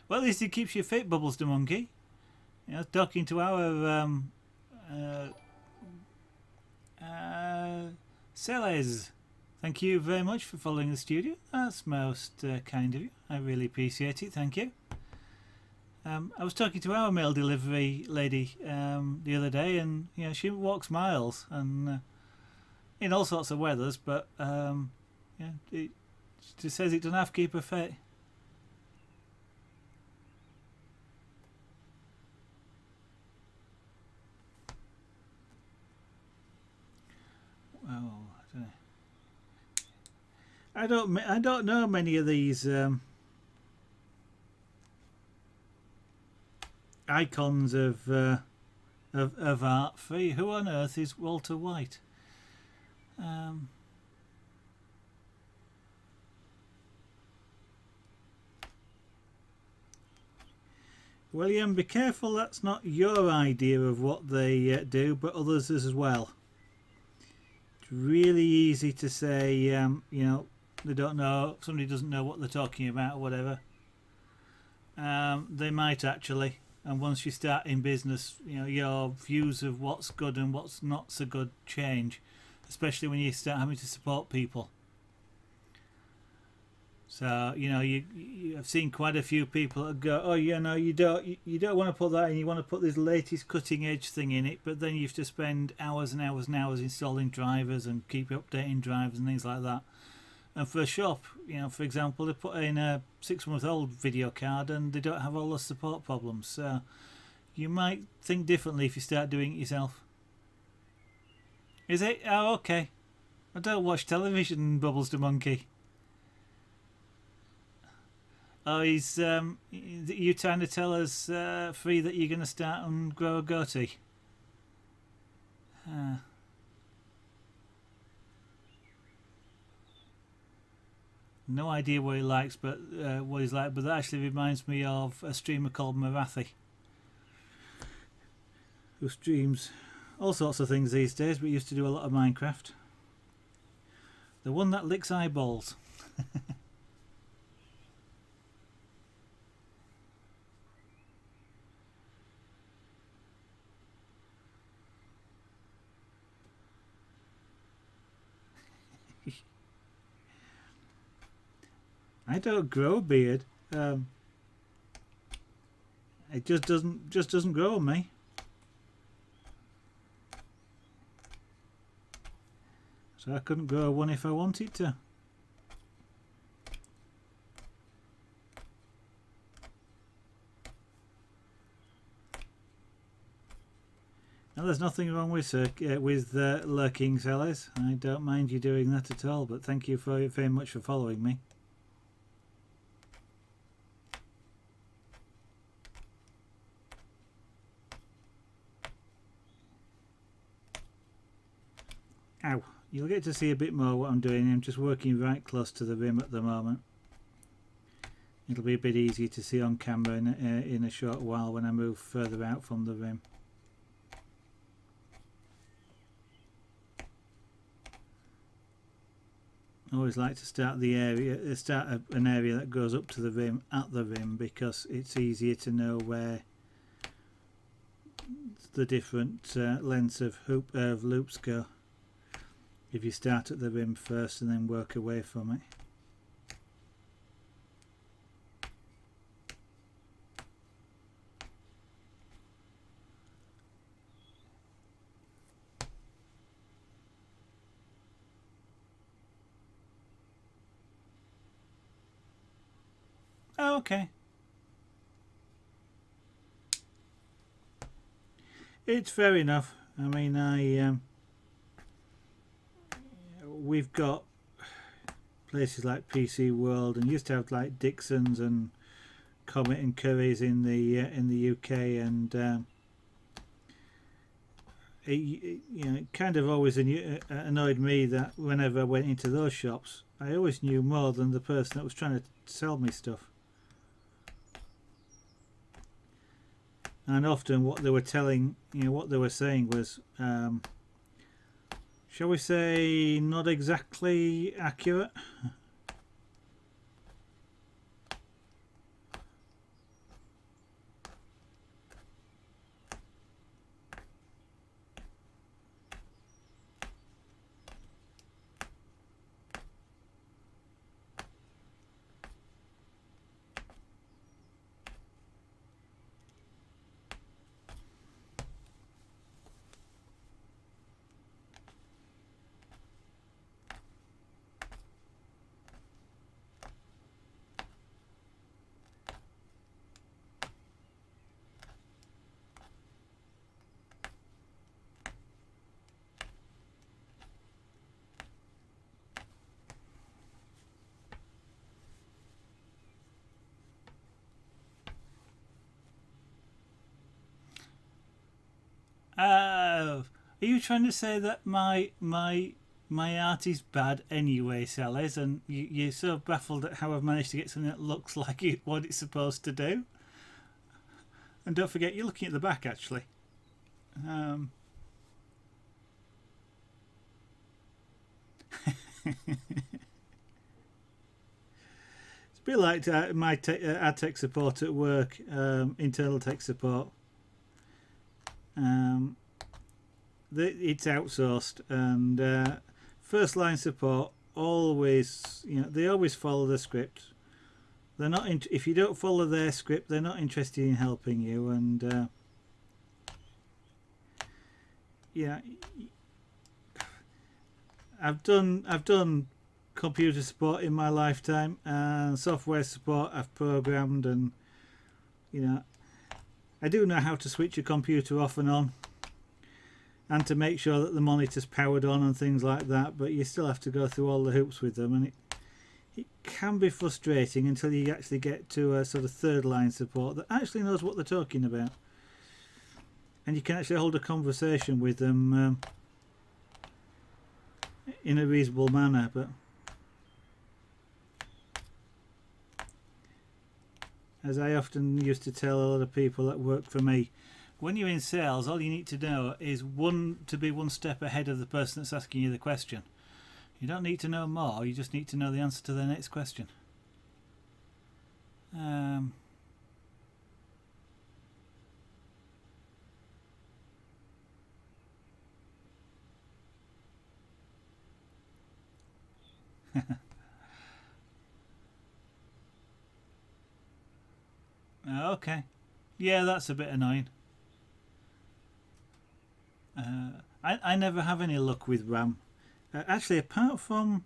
Well, at least it keeps you fit, Bubbles the Monkey. You know, talking to our Celes. Thank you very much for following the studio. That's most kind of you. I really appreciate it. Thank you. I was talking to our mail delivery lady the other day, and you know, she walks miles and in all sorts of weathers, but she says it doesn't have to keep her fit. Oh, I don't know many of these icons of art. Who on earth is Walter White? William, be careful. That's not your idea of what they do, but others as well. It's really easy to say, you know, they don't know. Somebody doesn't know what they're talking about or whatever. They might actually. And once you start in business, you know, your views of what's good and what's not so good change, especially when you start having to support people. So you know, I've seen quite a few people that go, oh, you know, you don't want to put that in. You want to put this latest cutting edge thing in it, but then you have to spend hours and hours and hours installing drivers and keep updating drivers and things like that. And for a shop, you know, for example, they put in a 6-month-old video card and they don't have all the support problems. So you might think differently if you start doing it yourself. Is it? Oh, okay. I don't watch television, Bubbles the Monkey. Oh, he's you trying to tell us, Free, that you're going to start and grow a goatee? No idea what he likes, but what he's like. But that actually reminds me of a streamer called Marathi, who streams all sorts of things these days, but used to do a lot of Minecraft. The one that licks eyeballs. I don't grow a beard. It just doesn't grow on me. So I couldn't grow one if I wanted to. Now, there's nothing wrong with lurking, Celes. I don't mind you doing that at all, but thank you very much for following me. Ow. You'll get to see a bit more what I'm doing. I'm just working right close to the rim at the moment. It'll be a bit easier to see on camera in a short while when I move further out from the rim. I always like to start an area that goes up to the rim at the rim, because it's easier to know where the different lengths of loops go if you start at the rim first and then work away from it. Oh, okay. It's fair enough. I mean, we've got places like PC World, and used to have like Dixon's and Comet and Curry's in the UK, and it kind of always annoyed me that whenever I went into those shops, I always knew more than the person that was trying to sell me stuff. And often what they were what they were saying was, shall we say, not exactly accurate. Are you trying to say that my art is bad anyway, Sellers, and you're so baffled at how I've managed to get something that looks like what it's supposed to do? And don't forget, you're looking at the back, actually. It's a bit like my ad tech support at work, internal tech support. It's outsourced, and first line support always, they always follow the script. They're not if you don't follow their script, they're not interested in helping you. And yeah, I've done computer support in my lifetime, and software support I've programmed, and I do know how to switch a computer off and on, and to make sure that the monitor's powered on and things like that, but you still have to go through all the hoops with them, and it can be frustrating until you actually get to a sort of third line support that actually knows what they're talking about, and you can actually hold a conversation with them in a reasonable manner. But as I often used to tell a lot of people that work for me, when you're in sales, all you need to know is to be one step ahead of the person that's asking you the question. You don't need to know more, you just need to know the answer to the next question. Okay. Yeah, that's a bit annoying. I never have any luck with RAM. Actually, apart from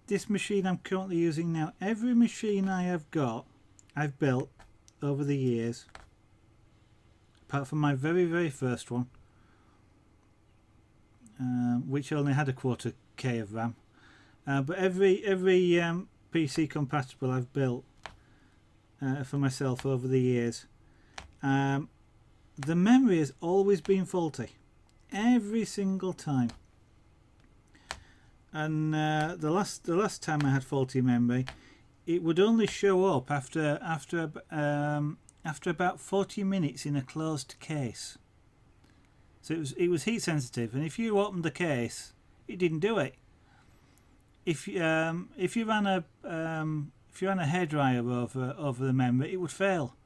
this machine I'm currently using now, every machine I have got, I've built over the years, apart from my very, very first one, which only had a 1/4 K of RAM. But every PC compatible I've built for myself over the years, the memory has always been faulty, every single time. And the last time I had faulty memory, it would only show up after about 40 minutes in a closed case. So it was heat sensitive, and if you opened the case, it didn't do it. If you ran a hairdryer over the memory, it would fail.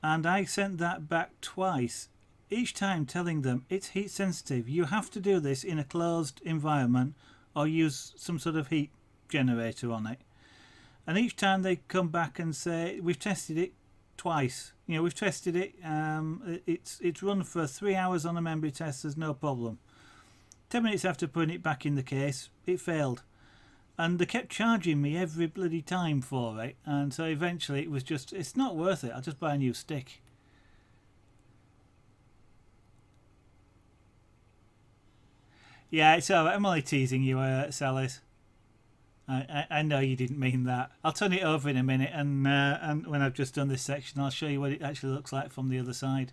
And I sent that back twice, each time telling them it's heat sensitive. You have to do this in a closed environment or use some sort of heat generator on it. And each time they come back and say, we've tested it twice. You know, we've tested it. It's run for 3 hours on a memory test. There's no problem. 10 minutes after putting it back in the case, it failed. And they kept charging me every bloody time for it. And so eventually it was just, it's not worth it. I'll just buy a new stick. Yeah, it's alright. I'm only teasing you, Sally's. I know you didn't mean that. I'll turn it over in a minute, and when I've just done this section, I'll show you what it actually looks like from the other side.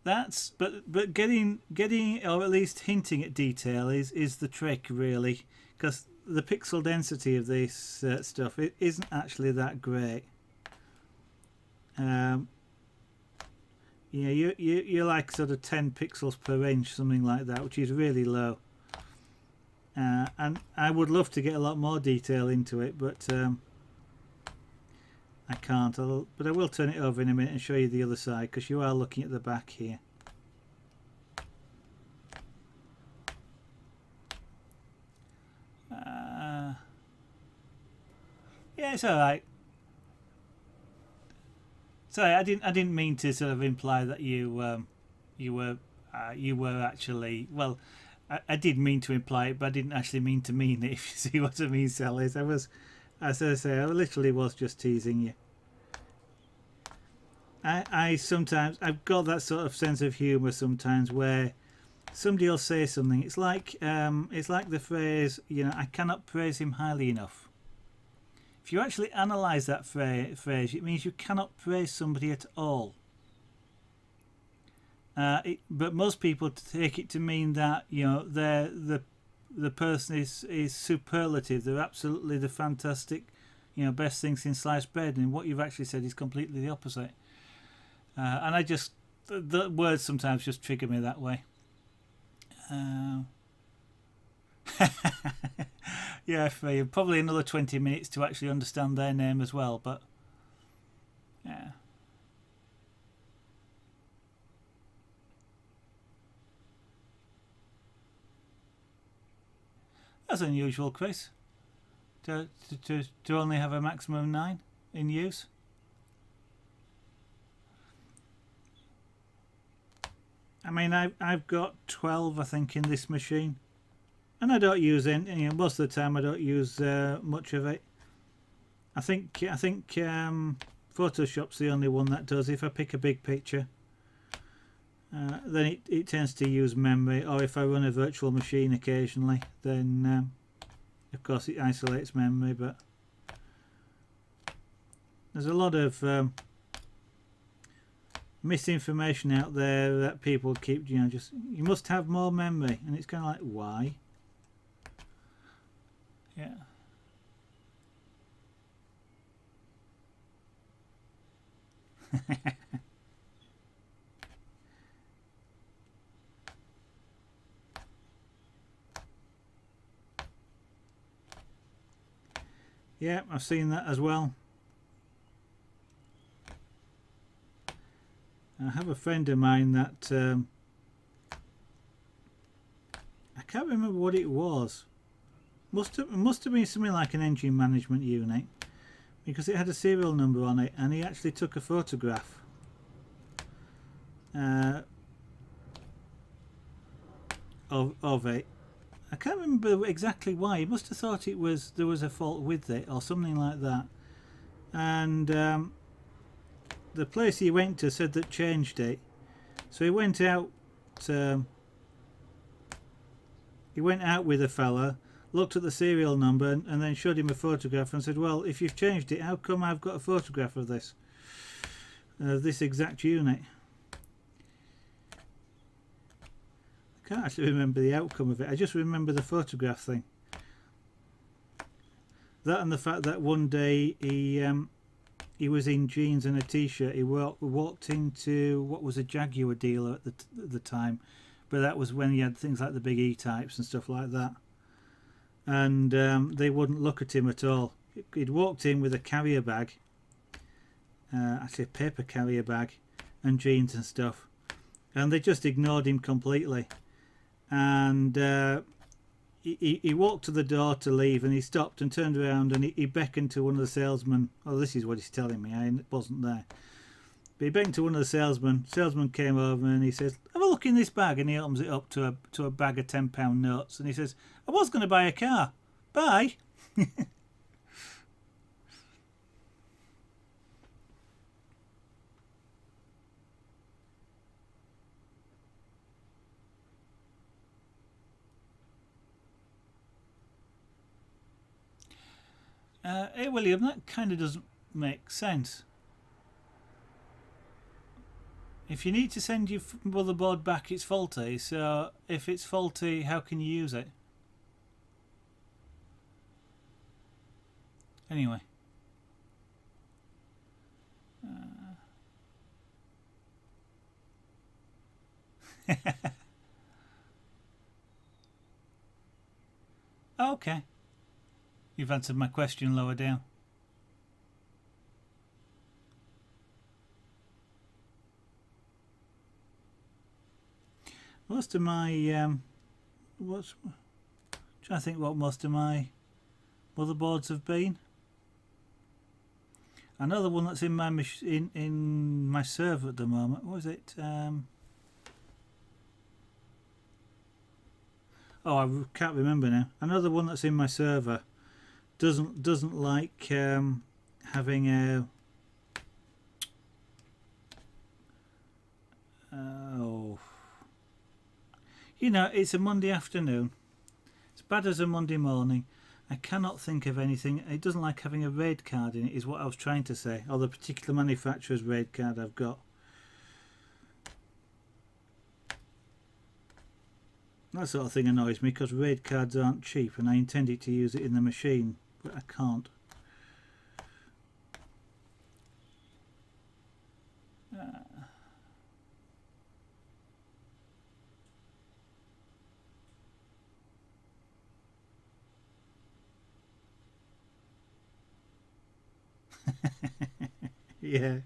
But getting or at least hinting at detail is the trick, really, because the pixel density of this stuff, it isn't actually that great. Yeah, you're like sort of 10 pixels per inch, something like that, which is really low. And I would love to get a lot more detail into it, but I can't. But I will turn it over in a minute and show you the other side, because you are looking at the back here. Yeah, it's all right. Sorry, I didn't mean to sort of imply that you were actually, well, I did mean to imply it, but I didn't actually mean to mean it, if you see what I mean, Sally. I was, as I say, I literally was just teasing you. I sometimes, I've got that sort of sense of humour sometimes where somebody will say something. It's like the phrase, you know, I cannot praise him highly enough. If you actually analyse that phrase, it means you cannot praise somebody at all. But most people take it to mean that, you know, the person is superlative. They're absolutely the fantastic, you know, best thing since sliced bread. And what you've actually said is completely the opposite. And I just, the words sometimes just trigger me that way. Yeah, for probably another 20 minutes to actually understand their name as well. But yeah. That's unusual, Chris. To only have a maximum of 9 in use. I mean, I've got 12, I think, in this machine, and I don't use any. You know, most of the time, I don't use much of it. I think Photoshop's the only one that does. If I pick a big picture, then it tends to use memory, or if I run a virtual machine occasionally, then of course it isolates memory. But there's a lot of misinformation out there that people keep, you know, just, you must have more memory, and it's kind of like, why? Yeah. Yeah, I've seen that as well. I have a friend of mine that I can't remember what it was. Must have been something like an engine management unit, because it had a serial number on it, and he actually took a photograph of it. I can't remember exactly why. He must have thought there was a fault with it or something like that, and the place he went to said that changed it. So he went out with a fella, looked at the serial number, and then showed him a photograph and said, well, if you've changed it, how come I've got a photograph of this exact unit? I can't actually remember the outcome of it. I just remember the photograph thing. That, and the fact that one day he was in jeans and a t-shirt. He walked into what was a Jaguar dealer at the time, but that was when he had things like the big E-types and stuff like that. And they wouldn't look at him at all. He'd walked in with a carrier bag, actually a paper carrier bag, and jeans and stuff, and they just ignored him completely. And he walked to the door to leave, and he stopped and turned around, and he beckoned to one of the salesmen. Oh, this is what he's telling me. I wasn't there. But he beckoned to one of the salesmen. Salesman came over and he says, "Have a look in this bag." And he opens it up to a bag of £10 notes. And he says, "I was going to buy a car. Bye." Hey William, that kind of doesn't make sense. If you need to send your motherboard back, it's faulty. So if it's faulty, how can you use it? Anyway. Okay. You've answered my question lower down. Most of my trying to think what most of my motherboards have been. I know the one that's in my in my server at the moment. What was it? Oh, I can't remember now. I know the one that's in my server doesn't like having a you know, it's a Monday afternoon. It's bad as a Monday morning. I cannot think of anything. It doesn't like having a RAID card in it, is what I was trying to say. Or the particular manufacturer's RAID card I've got. That sort of thing annoys me because RAID cards aren't cheap and I intended to use it in the machine, but I can't. Yeah.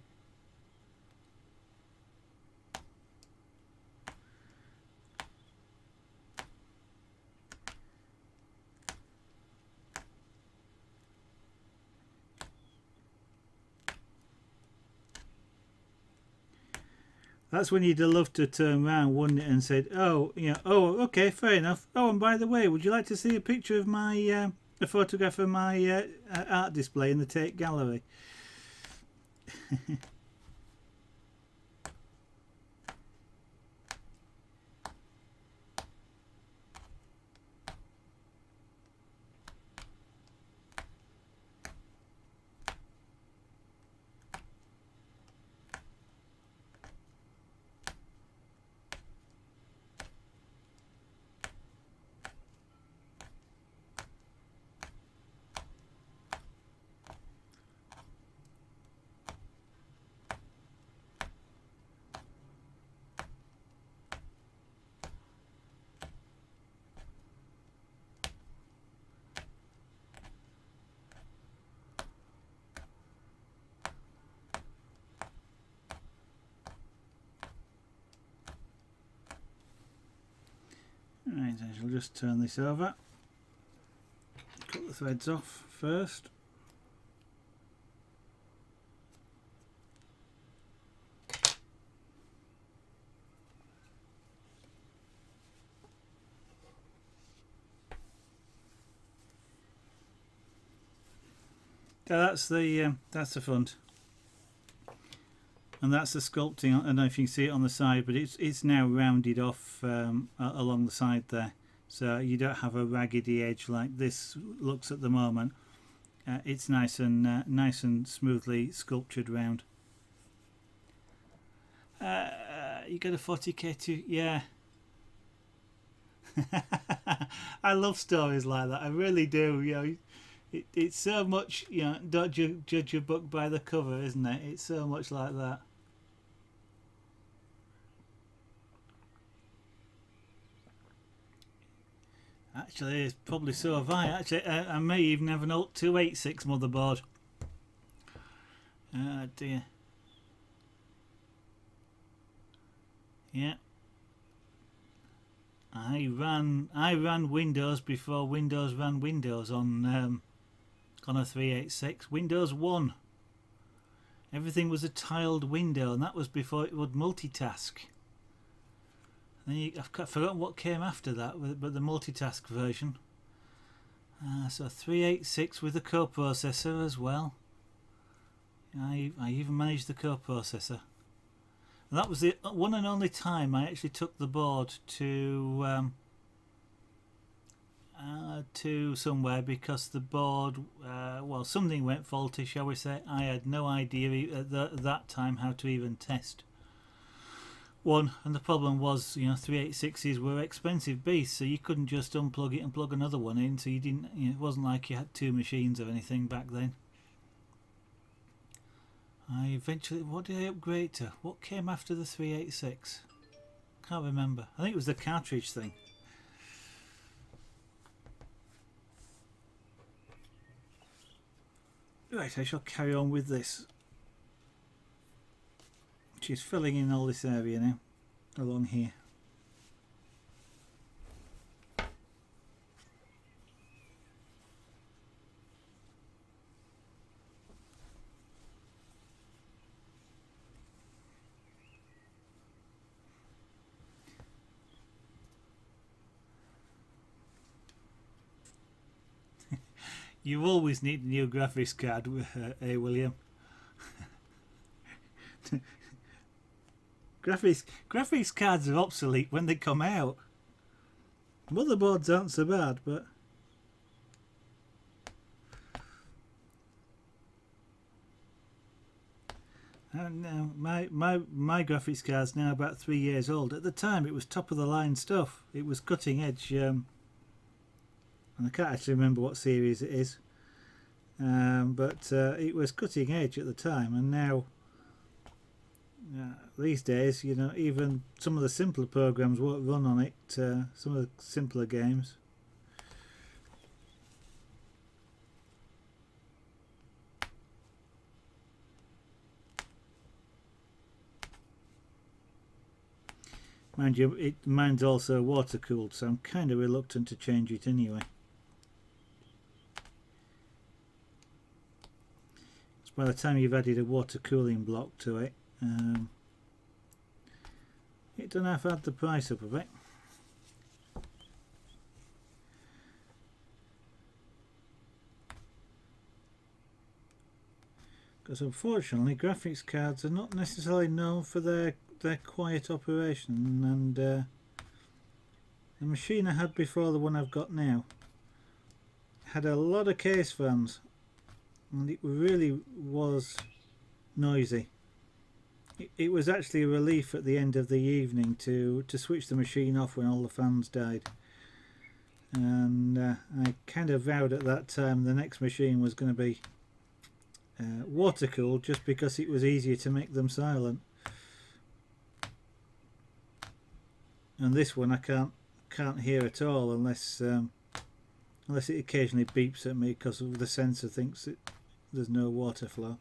That's when you'd have loved to turn around, wouldn't it, and said, "Oh, yeah, oh, okay, fair enough. Oh, and by the way, would you like to see a picture of my, a photograph of my art display in the Tate Gallery?" Right, I shall just turn this over. Cut the threads off first. That's the front, and that's the sculpting. I don't know if you can see it on the side, but it's now rounded off along the side there, so you don't have a raggedy edge like this looks at the moment. It's nice and smoothly sculptured round. You got a 40k too, yeah. I love stories like that. I really do. You know, it's so much. You know, don't judge a book by the cover, isn't it? It's so much like that. Actually, it's probably so have I. Actually, I may even have an old 286 motherboard. Oh dear. Yeah. I ran Windows before Windows ran Windows on a 386. Windows 1. Everything was a tiled window, and that was before it would multitask. And then I've forgotten what came after that, but the multitask version. So 386 with a coprocessor as well. I even managed the coprocessor. And that was the one and only time I actually took the board to somewhere, because the board, well, something went faulty, shall we say. I had no idea at that time how to even test one, and the problem was, 386s were expensive beasts, so you couldn't just unplug it and plug another one in, so you didn't, it wasn't like you had two machines or anything back then. I eventually, what did I upgrade to? What came after the 386? Can't remember. I think it was the cartridge thing. Right, I shall carry on with this, which is filling in all this area now, along here. You always need a new graphics card, William. Graphics cards are obsolete when they come out. Motherboards aren't so bad, but now my graphics card's now about 3 years old. At the time, it was top of the line stuff. It was cutting edge. And I can't actually remember what series it is, but it was cutting edge at the time, and now these days, even some of the simpler programs won't run on it, some of the simpler games. Mind you, mine's also water cooled, so I'm kind of reluctant to change it anyway. By the time you've added a water cooling block to it, it doesn't have to add the price up a bit. Because unfortunately, graphics cards are not necessarily known for their quiet operation, and the machine I had before the one I've got now had a lot of case fans. And it really was noisy. It was actually a relief at the end of the evening to switch the machine off when all the fans died. And I kind of vowed at that time the next machine was going to be water cooled, just because it was easier to make them silent. And this one I can't hear at all unless it occasionally beeps at me because of the sensor thinks there's no water flow.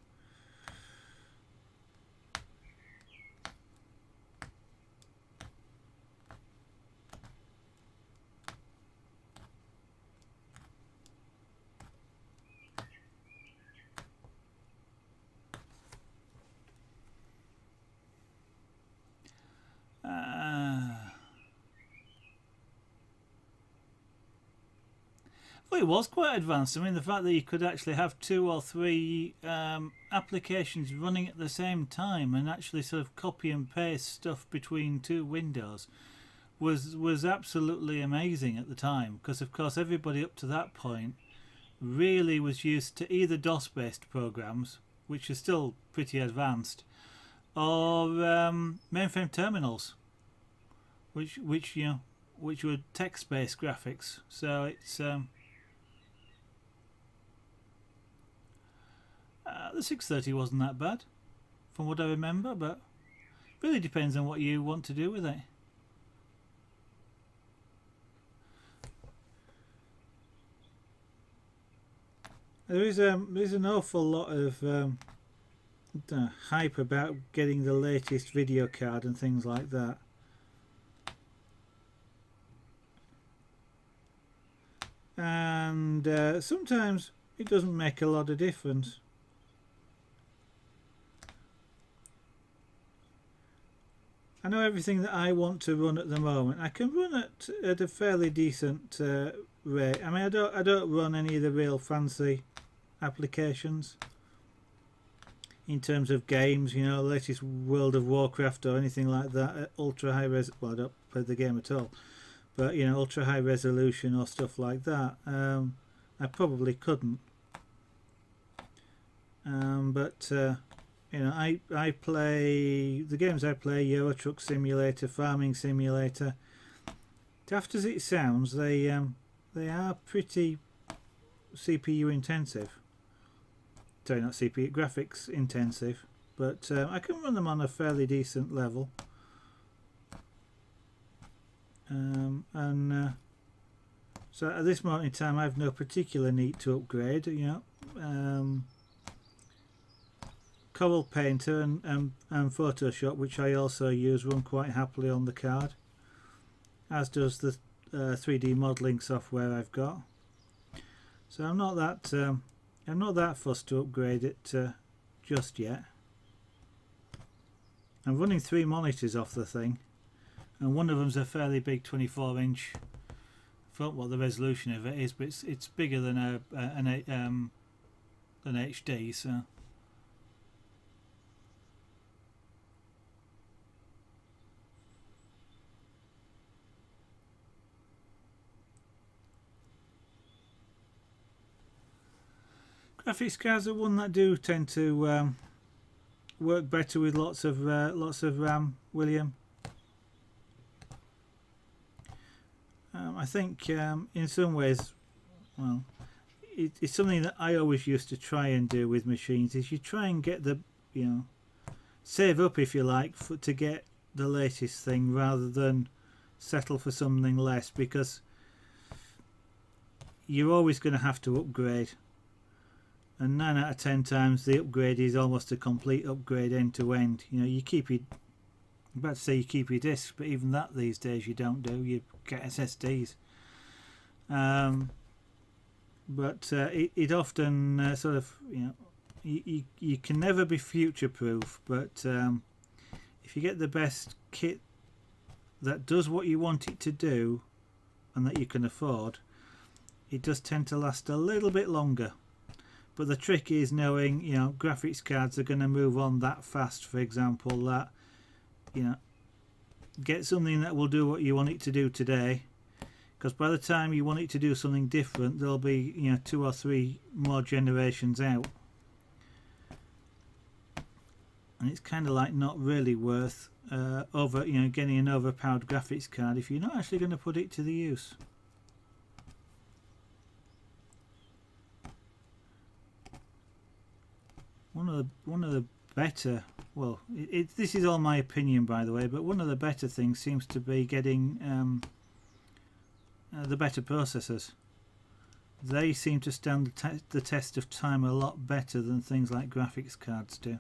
Well, it was quite advanced. I mean, the fact that you could actually have 2 or 3 applications running at the same time and actually sort of copy and paste stuff between 2 windows was absolutely amazing at the time, because of course everybody up to that point really was used to either DOS-based programs, which are still pretty advanced, or mainframe terminals, which were text-based graphics. So it's the 630 wasn't that bad, from what I remember, but it really depends on what you want to do with it. There's an awful lot of hype about getting the latest video card and things like that. and sometimes it doesn't make a lot of difference. I know everything that I want to run at the moment I can run at a fairly decent rate. I mean, I don't run any of the real fancy applications in terms of games, you know, latest World of Warcraft or anything like that at ultra high res. Well, I don't play the game at all, but you know, ultra high resolution or stuff like that. I probably couldn't. But you know, I play the games I play: Euro Truck Simulator, Farming Simulator. Daft as it sounds, they are pretty CPU intensive. Sorry, not CPU, graphics intensive, but I can run them on a fairly decent level. So at this moment in time, I have no particular need to upgrade. You know, Coral Painter and Photoshop, which I also use, run quite happily on the card, as does the 3D modelling software I've got. So I'm not that fussed to upgrade it just yet. I'm running 3 monitors off the thing, and one of them's a fairly big 24-inch. I forgot what the resolution of it is, but it's bigger than an HD. So graphics cards are one that do tend to work better with lots of RAM, William. I think in some ways, well, it's something that I always used to try and do with machines. Is you try and get the, you know, save up if you like to get the latest thing rather than settle for something less, because you're always going to have to upgrade. And 9 out of 10 times the upgrade is almost a complete upgrade end to end. You know, you keep your, I'm about to say you keep your discs, but even that these days you don't do. You get SSDs. But it often sort of, you know, you can never be future proof, but if you get the best kit that does what you want it to do and that you can afford, it does tend to last a little bit longer. But the trick is knowing, you know, graphics cards are going to move on that fast, for example, that, you know, get something that will do what you want it to do today, because by the time you want it to do something different, there'll be, you know, 2 or 3 more generations out. And it's kind of like not really worth getting an overpowered graphics card if you're not actually going to put it to the use. One of the better, well, this is all my opinion, by the way, but one of the better things seems to be getting the better processors. They seem to stand the test of time a lot better than things like graphics cards do.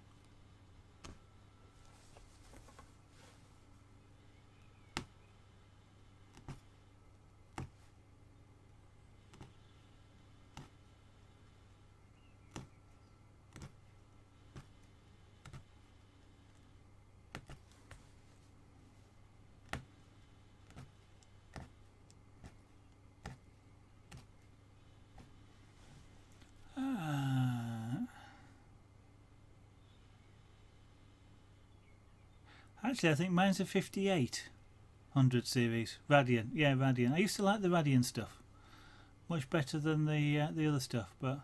Actually, I think mine's a 5800 series. Radeon. Yeah, Radeon. I used to like the Radeon stuff. Much better than the other stuff, but...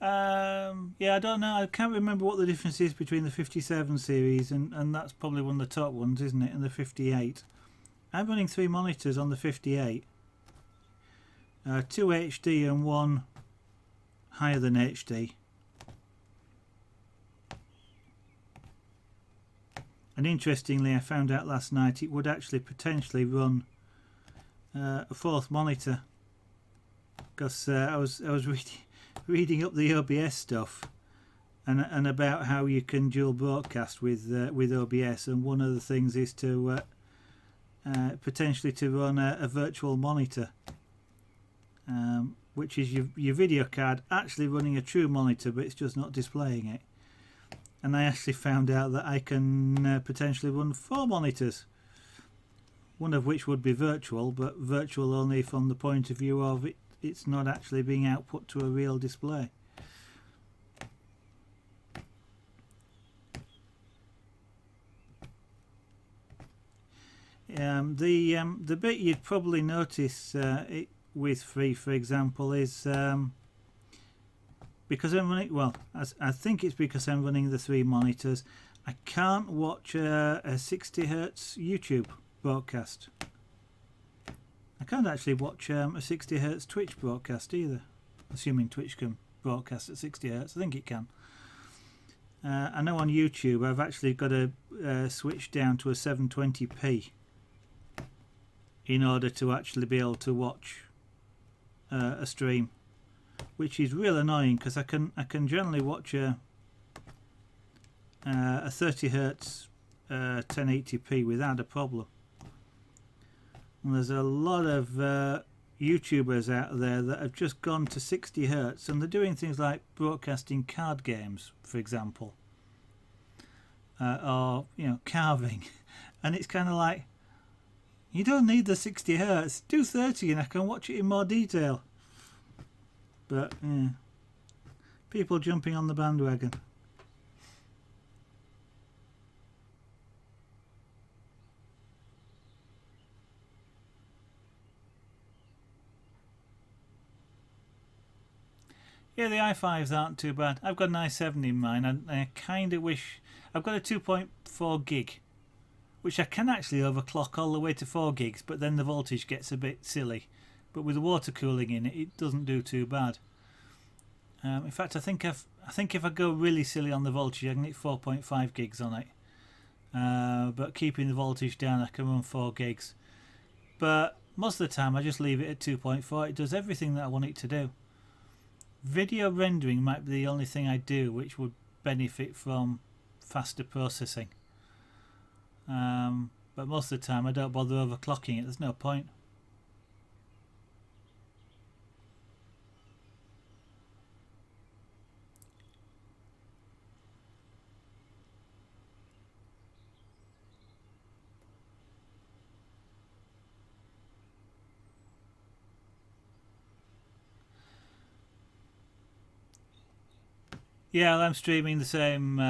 yeah, I don't know. I can't remember what the difference is between the 57 series and that's probably one of the top ones, isn't it? And the 58. I'm running 3 monitors on the 58. 2 HD and 1 higher than HD. And interestingly, I found out last night it would actually potentially run a 4th monitor, because I was reading up the OBS stuff and about how you can dual broadcast with OBS, and one of the things is to potentially to run a virtual monitor, which is your video card actually running a true monitor, but it's just not displaying it. And I actually found out that I can potentially run 4 monitors, one of which would be virtual, but virtual only from the point of view of it's not actually being output to a real display. The bit you'd probably notice it with 3, for example, is because I'm running, well, I think it's because I'm running the 3 monitors, I can't watch a 60 Hz YouTube broadcast. I can't actually watch a 60 Hz Twitch broadcast either, assuming Twitch can broadcast at 60 Hz. I think it can. I know on YouTube I've actually got to switch down to a 720p in order to actually be able to watch a stream, which is real annoying because I can generally watch a 30 Hz 1080p without a problem. And there's a lot of YouTubers out there that have just gone to 60 Hz and they're doing things like broadcasting card games, for example, or carving, and it's kind of like, you don't need the 60 Hz, do 30 and I can watch it in more detail. But yeah, people jumping on the bandwagon. Yeah, the i5s aren't too bad. I've got an i7 in mine, and I kind of wish... I've got a 2.4 gig, which I can actually overclock all the way to 4 gigs, but then the voltage gets a bit silly. But with the water cooling in it, it doesn't do too bad. In fact, I think if I go really silly on the voltage, I can hit 4.5 gigs on it. But keeping the voltage down, I can run 4 gigs. But most of the time, I just leave it at 2.4. It does everything that I want it to do. Video rendering might be the only thing I do which would benefit from faster processing. But most of the time I don't bother overclocking it, there's no point. Yeah, I'm streaming the same,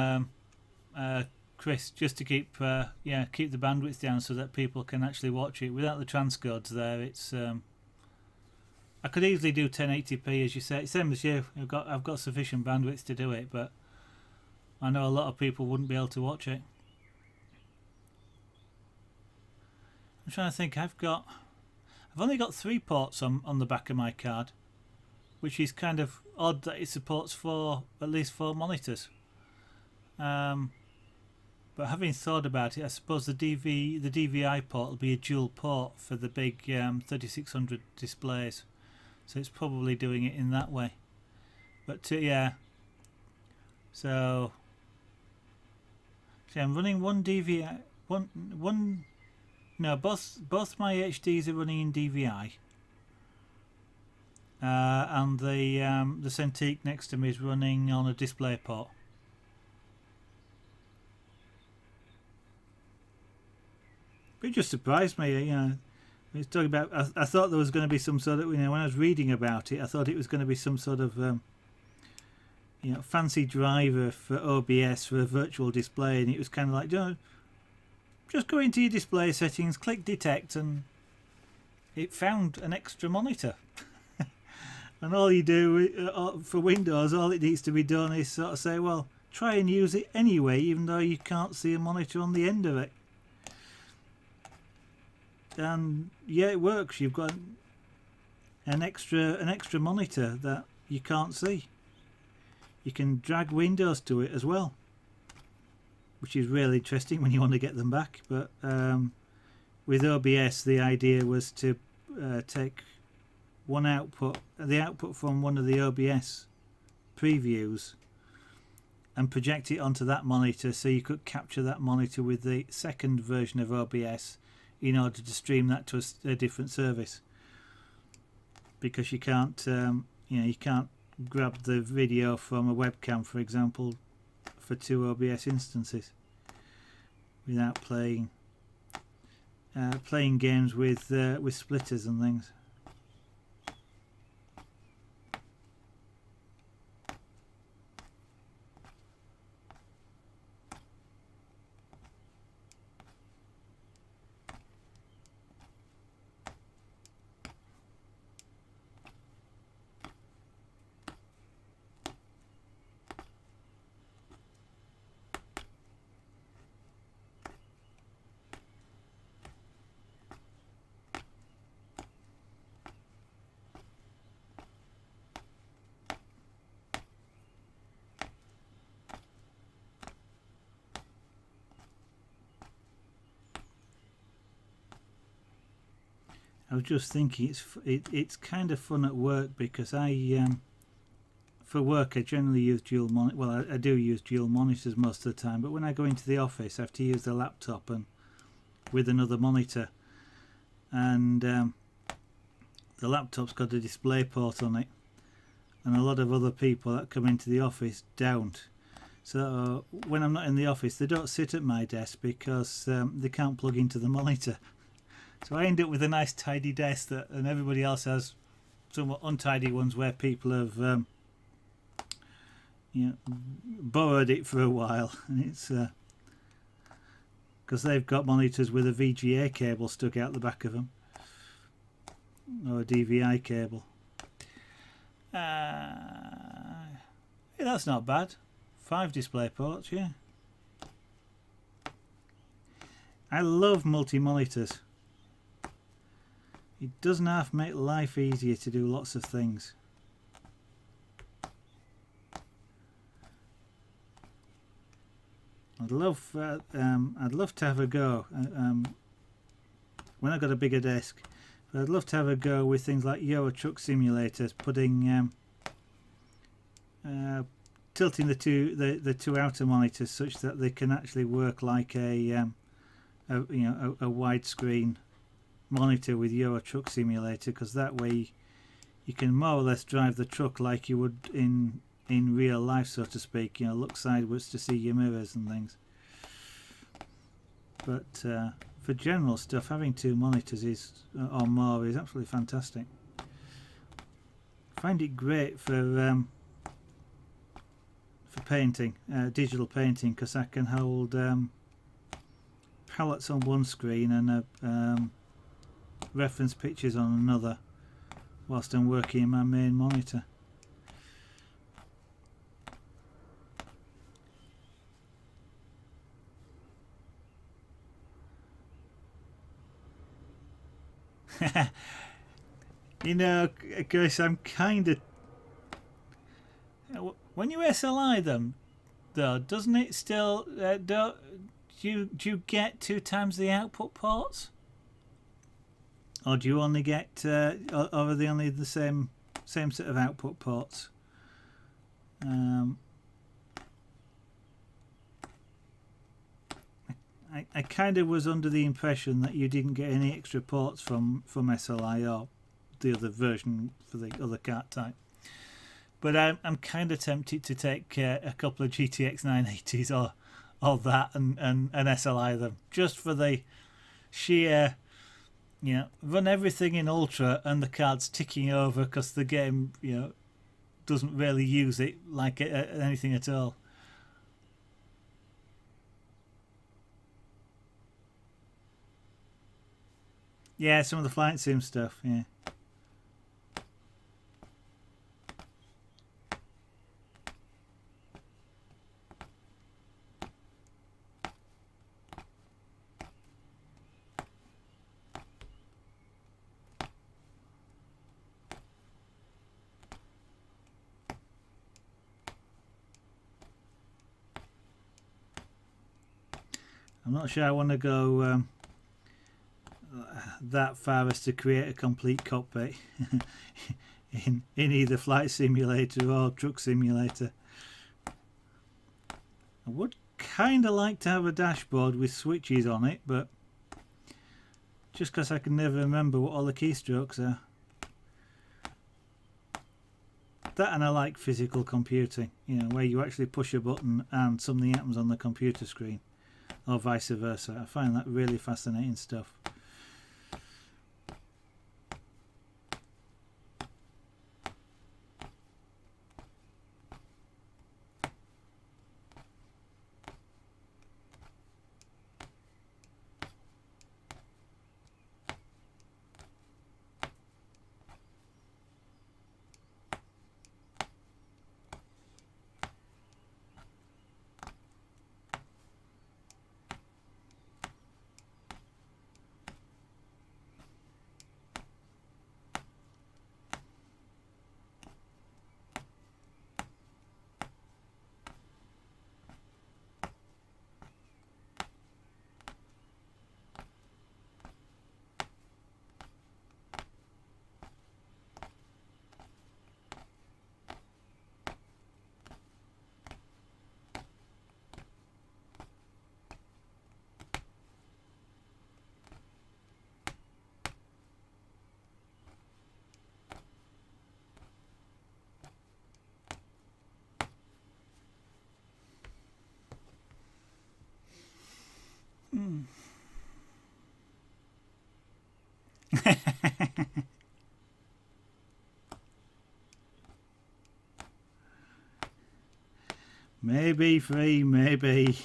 Chris, just to keep the bandwidth down so that people can actually watch it. Without the transcodes there, it's I could easily do 1080p, as you say, same as you. I've got sufficient bandwidth to do it, but I know a lot of people wouldn't be able to watch it. I'm trying to think. I've only got 3 ports on the back of my card, which is kind of odd that it supports at least 4 monitors. But having thought about it, I suppose the DVI port will be a dual port for the big 3600 displays, so it's probably doing it in that way. But yeah, so I'm running one DVI, no, both my HDs are running in DVI. And the Cintiq next to me is running on a display port. But it just surprised me, It's talking about. I thought there was going to be some sort of, when I was reading about it, I thought it was going to be some sort of, fancy driver for OBS for a virtual display, and it was kind of like, just go into your display settings, click detect, and it found an extra monitor. And all you do for Windows, all it needs to be done is sort of say, well, try and use it anyway, even though you can't see a monitor on the end of it. And yeah, it works. You've got an extra monitor that you can't see. You can drag windows to it as well, which is really interesting when you want to get them back. But with OBS, the idea was to take the output from one of the OBS previews and project it onto that monitor, so you could capture that monitor with the second version of OBS in order to stream that to a different service, because you can't you can't grab the video from a webcam, for example, for 2 OBS instances without playing games with splitters and things. I was just thinking it's kind of fun at work, because for work I generally use dual monitor. Well, I do use dual monitors most of the time, but when I go into the office I have to use the laptop and with another monitor, and the laptop's got a display port on it, and a lot of other people that come into the office don't. So when I'm not in the office, they don't sit at my desk because they can't plug into the monitor. So I end up with a nice tidy desk, and everybody else has somewhat untidy ones where people have borrowed it for a while, and it's because they've got monitors with a VGA cable stuck out the back of them, or a DVI cable. Yeah, that's not bad. 5 display ports, yeah. I love multi-monitors. It doesn't half make life easier to do lots of things. I'd love to have a go when I got a bigger desk. But I'd love to have a go with things like Euro Truck Simulators, putting tilting the two outer monitors such that they can actually work like a widescreen monitor with Euro Truck Simulator, because that way you can more or less drive the truck like you would in real life, so to speak. Look sideways to see your mirrors and things. But for general stuff, having 2 monitors or more is absolutely fantastic. I find it great for painting, digital painting, because I can hold palettes on one screen and reference pictures on another whilst I'm working in my main monitor. Chris, I'm kind of... When you SLI them, though, doesn't it still... do you get 2 times the output ports? Or do you only get... or are they only the same set of output ports? I kind of was under the impression that you didn't get any extra ports from SLI or the other version for the other card type. But I'm kind of tempted to take a couple of GTX 980s or that and SLI them, just for the sheer, run everything in Ultra and the card's ticking over because the game, doesn't really use it like anything at all. Yeah, some of the flight sim stuff, yeah. I'm not sure I want to go that far as to create a complete cockpit in either Flight Simulator or Truck Simulator. I would kind of like to have a dashboard with switches on it, but just because I can never remember what all the keystrokes are. That, and I like physical computing, you know, where you actually push a button and something happens on the computer screen, or vice versa. I find that really fascinating stuff. Maybe free, maybe.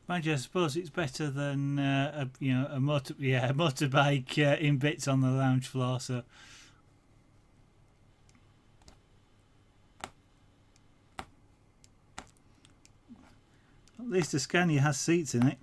Mind you, I suppose it's better than a motorbike in bits on the lounge floor. So at least the Scania has seats in it.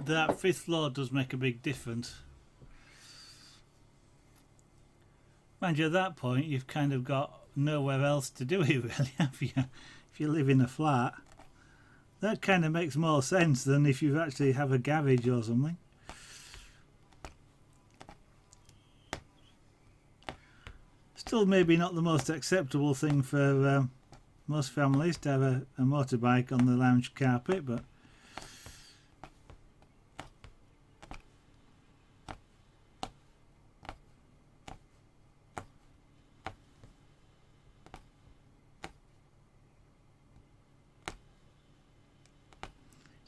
That fifth floor does make a big difference. Mind you, at that point you've kind of got nowhere else to do it, really, have you? If you live in a flat, that kind of makes more sense than if you actually have a garage or something. Still maybe not the most acceptable thing for most families to have a motorbike on the lounge carpet, but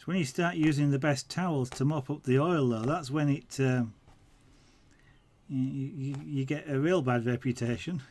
It's when you start using the best towels to mop up the oil, though, that's when it you get a real bad reputation.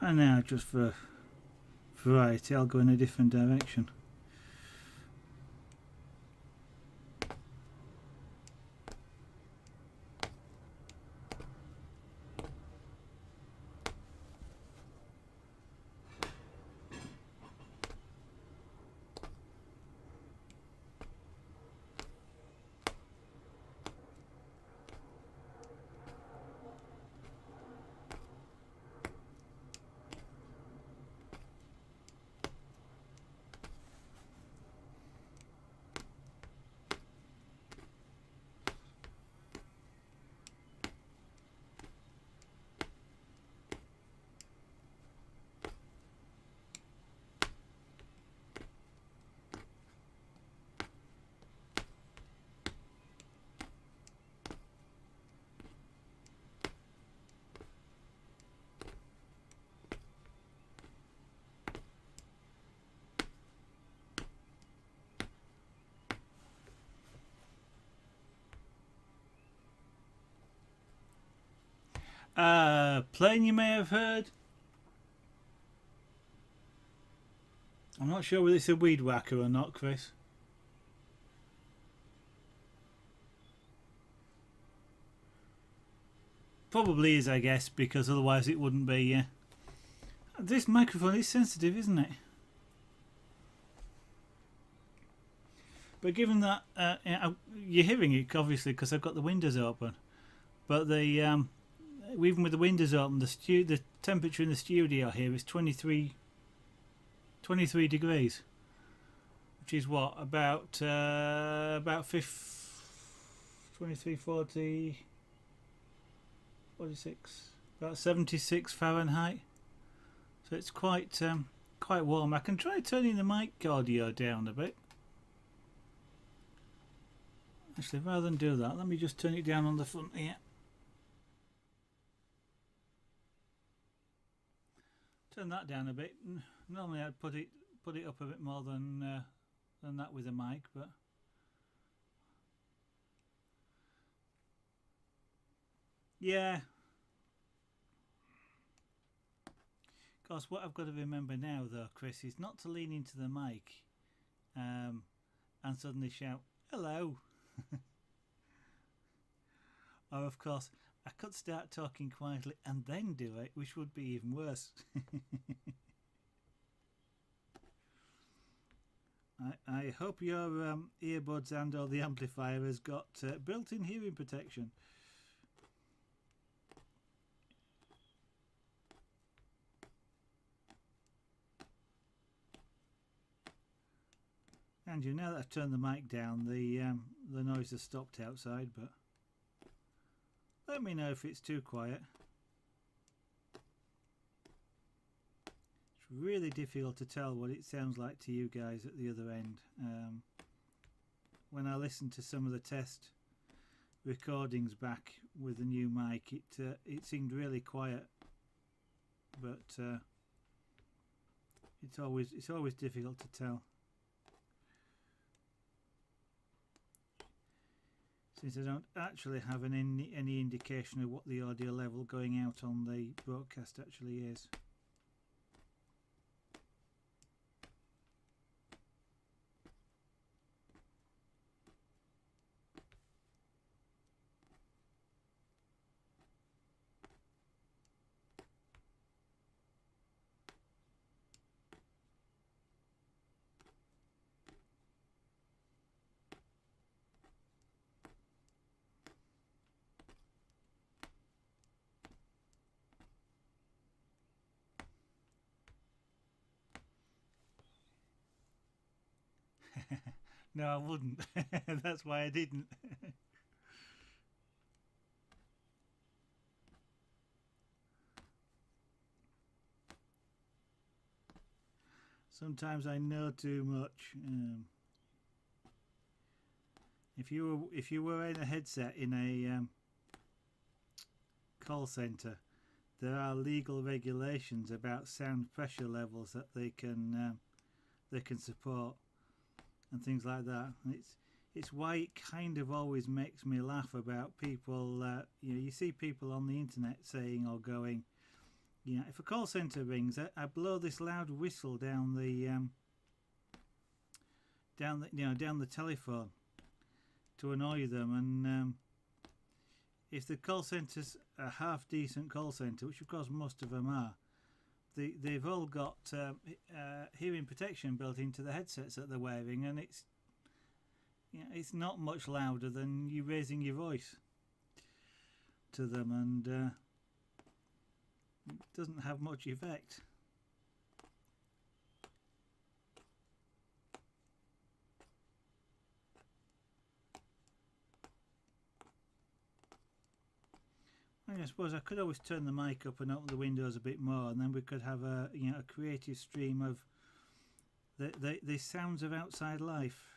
And now, just for variety, I'll go in a different direction. Plane you may have heard. I'm not sure whether it's a weed whacker or not, Chris. Probably is, I guess, because otherwise it wouldn't be. This microphone is sensitive, isn't it? But given that you're hearing it, obviously, because I've got the windows open. But the even with the windows open, the temperature in the studio here is 23 degrees, which is what, about 23, 40, 46, about 76 Fahrenheit. So it's quite warm. I can try turning the mic audio down a bit. Actually, rather than do that, let me just turn it down on the front here. Turn that down a bit. Normally I'd put it up a bit more than that with a mic, but yeah. Of course, what I've got to remember now, though, Chris, is not to lean into the mic and suddenly shout hello. Or, of course, I could start talking quietly and then do it, which would be even worse. I hope your earbuds and or the amplifier has got built-in hearing protection. And you know that I've turned the mic down, the noise has stopped outside, but let me know if it's too quiet. It's really difficult to tell what it sounds like to you guys at the other end. When I listened to some of the test recordings back with the new mic, it seemed really quiet, but it's always difficult to tell. Since I don't actually have any indication of what the audio level going out on the broadcast actually is. No, I wouldn't. That's why I didn't. Sometimes I know too much. If you were in a headset in a call center, there are legal regulations about sound pressure levels that they can support and things like that. And it's why it kind of always makes me laugh about people. You see people on the internet saying or going, if a call center rings, I blow this loud whistle down the telephone to annoy them, and if the call center's a half decent call center, which of course most of them are, they've all got hearing protection built into the headsets that they're wearing, and it's not much louder than you raising your voice to them, and it doesn't have much effect. I suppose I could always turn the mic up and open the windows a bit more, and then we could have a creative stream of the sounds of outside life.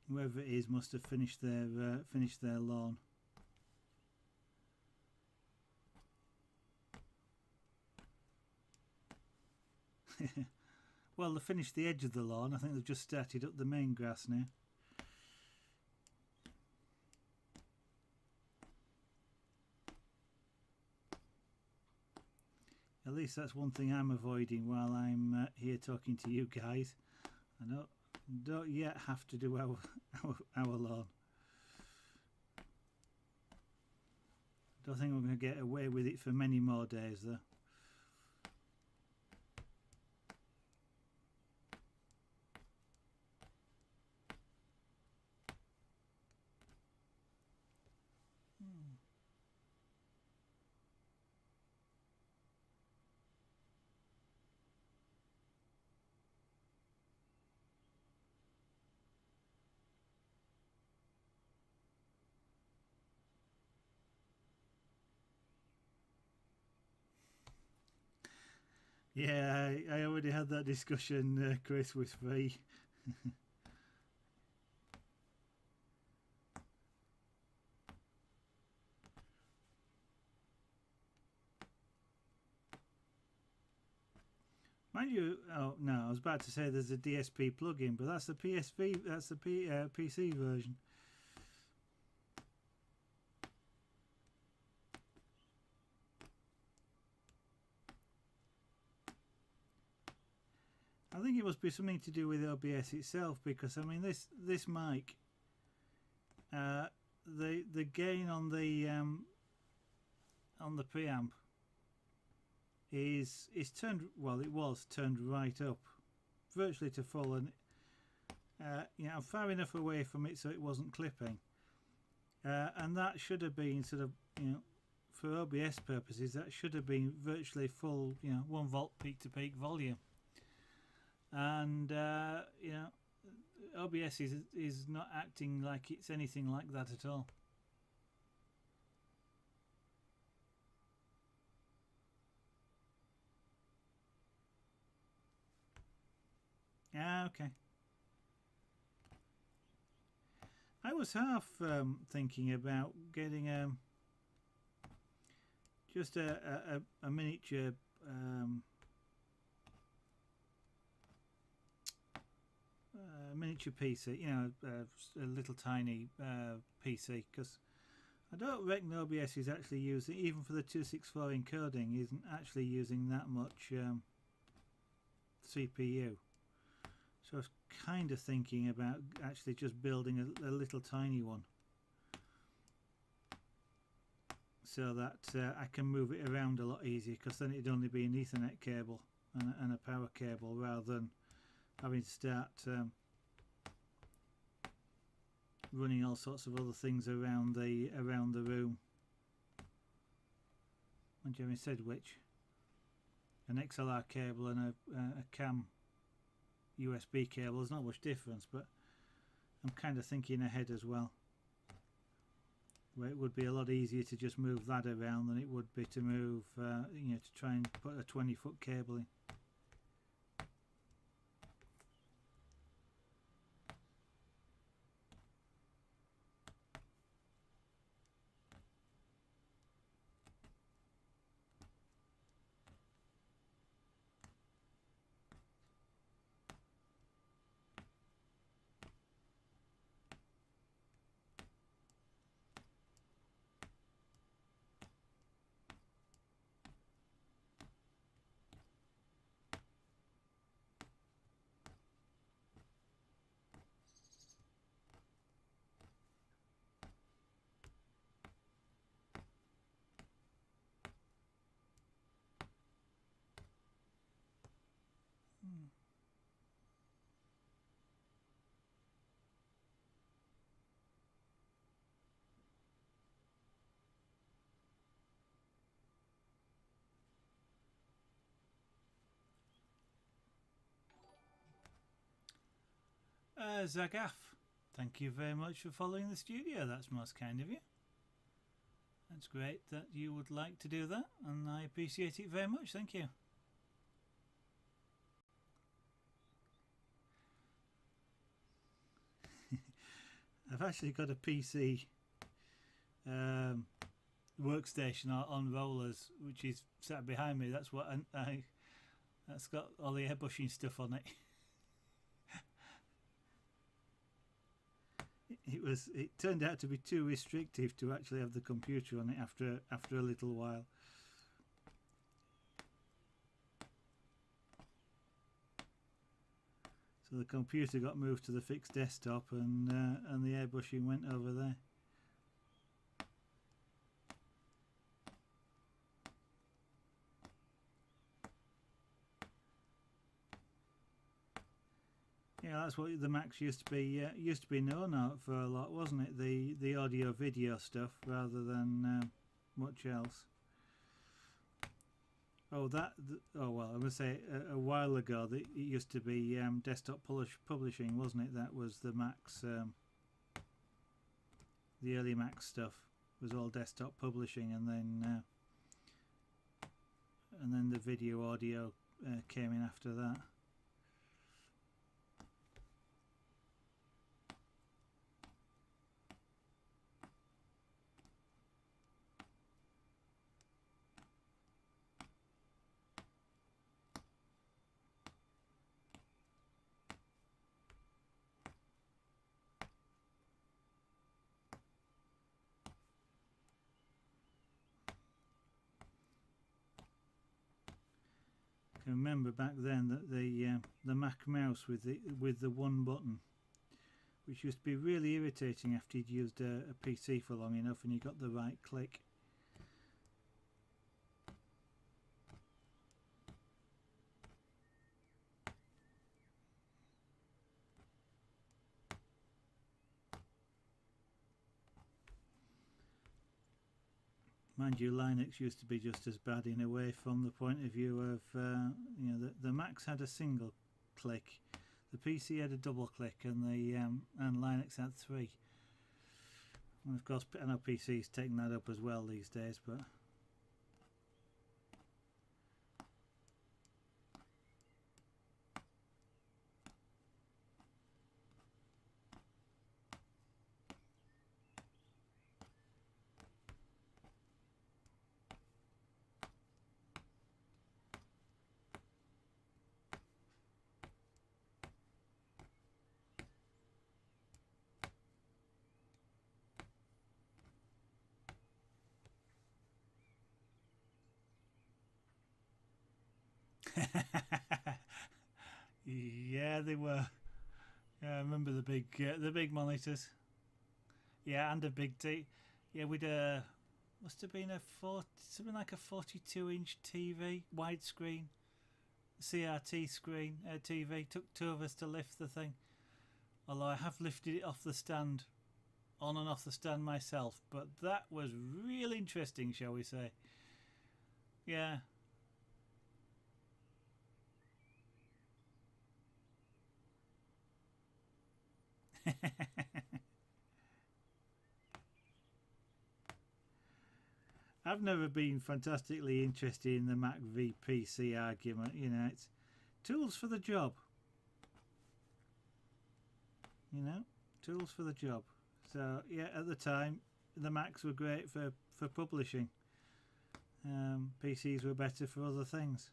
Whoever it is must have finished their lawn. Well, they finished the edge of the lawn. I think they've just started up the main grass now. At least that's one thing I'm avoiding while I'm here talking to you guys. I don't yet have to do our lawn. Don't think we're going to get away with it for many more days though. Yeah, I already had that discussion, Chris, with Free. Mind you, oh no, I was about to say there's a DSP plugin, but that's the PSV, that's the PC version. I think it must be something to do with OBS itself, because I mean this mic, the gain on the preamp is turned, well, it was turned right up, virtually to full, and I'm far enough away from it so it wasn't clipping, and that should have been sort of, for OBS purposes, that should have been virtually full, 1 volt peak to peak volume. And OBS is not acting like it's anything like that at all. Okay. I was half thinking about getting just a miniature miniature PC, a little tiny PC, because I don't reckon OBS is actually using, even for the 264 encoding, isn't actually using that much CPU. So I was kind of thinking about actually just building a little tiny one. so that I can move it around a lot easier, because then it'd only be an Ethernet cable and a power cable, rather than having to start running all sorts of other things around the room. And Jeremy said which, an XLR cable and a CAM USB cable. There's not much difference, but I'm kind of thinking ahead as well, where it would be a lot easier to just move that around than it would be to move, to try and put a 20-foot cable in. Zagaf, thank you very much for following the studio. That's most kind of you. That's great that you would like to do that, and I appreciate it very much. Thank you. I've actually got a PC workstation on rollers, which is sat behind me. That's what that's got all the airbushing stuff on it. It turned out to be too restrictive to actually have the computer on it after a little while. So the computer got moved to the fixed desktop, and the airbushing went over there. Yeah, that's what the Macs used to be known for a lot, wasn't it? The audio video stuff rather than much else. Oh, well, I'm gonna say a while ago that it used to be desktop publishing, wasn't it? That was the Macs. The early Mac stuff was all desktop publishing, and then the video audio came in after that. I can remember back then that the Mac mouse with the one button, which used to be really irritating after you'd used a PC for long enough and you got the right click. Mind you, Linux used to be just as bad in a way, from the point of view of the Macs had a single click, the PC had a double click, and Linux had 3. And of course, I know PC's taking that up as well these days, but. Yeah, they were. Yeah, I remember the big monitors. Yeah, and a big T. Yeah, we'd must have been something like a 42-inch TV, widescreen, CRT screen, TV. Took 2 of us to lift the thing. Although I have lifted it off the stand, on and off the stand myself. But that was real interesting, shall we say. Yeah. I've never been fantastically interested in the Mac v PC argument. You know, it's tools for the job. You know, tools for the job. So yeah, at the time, the Macs were great for publishing. PCs were better for other things.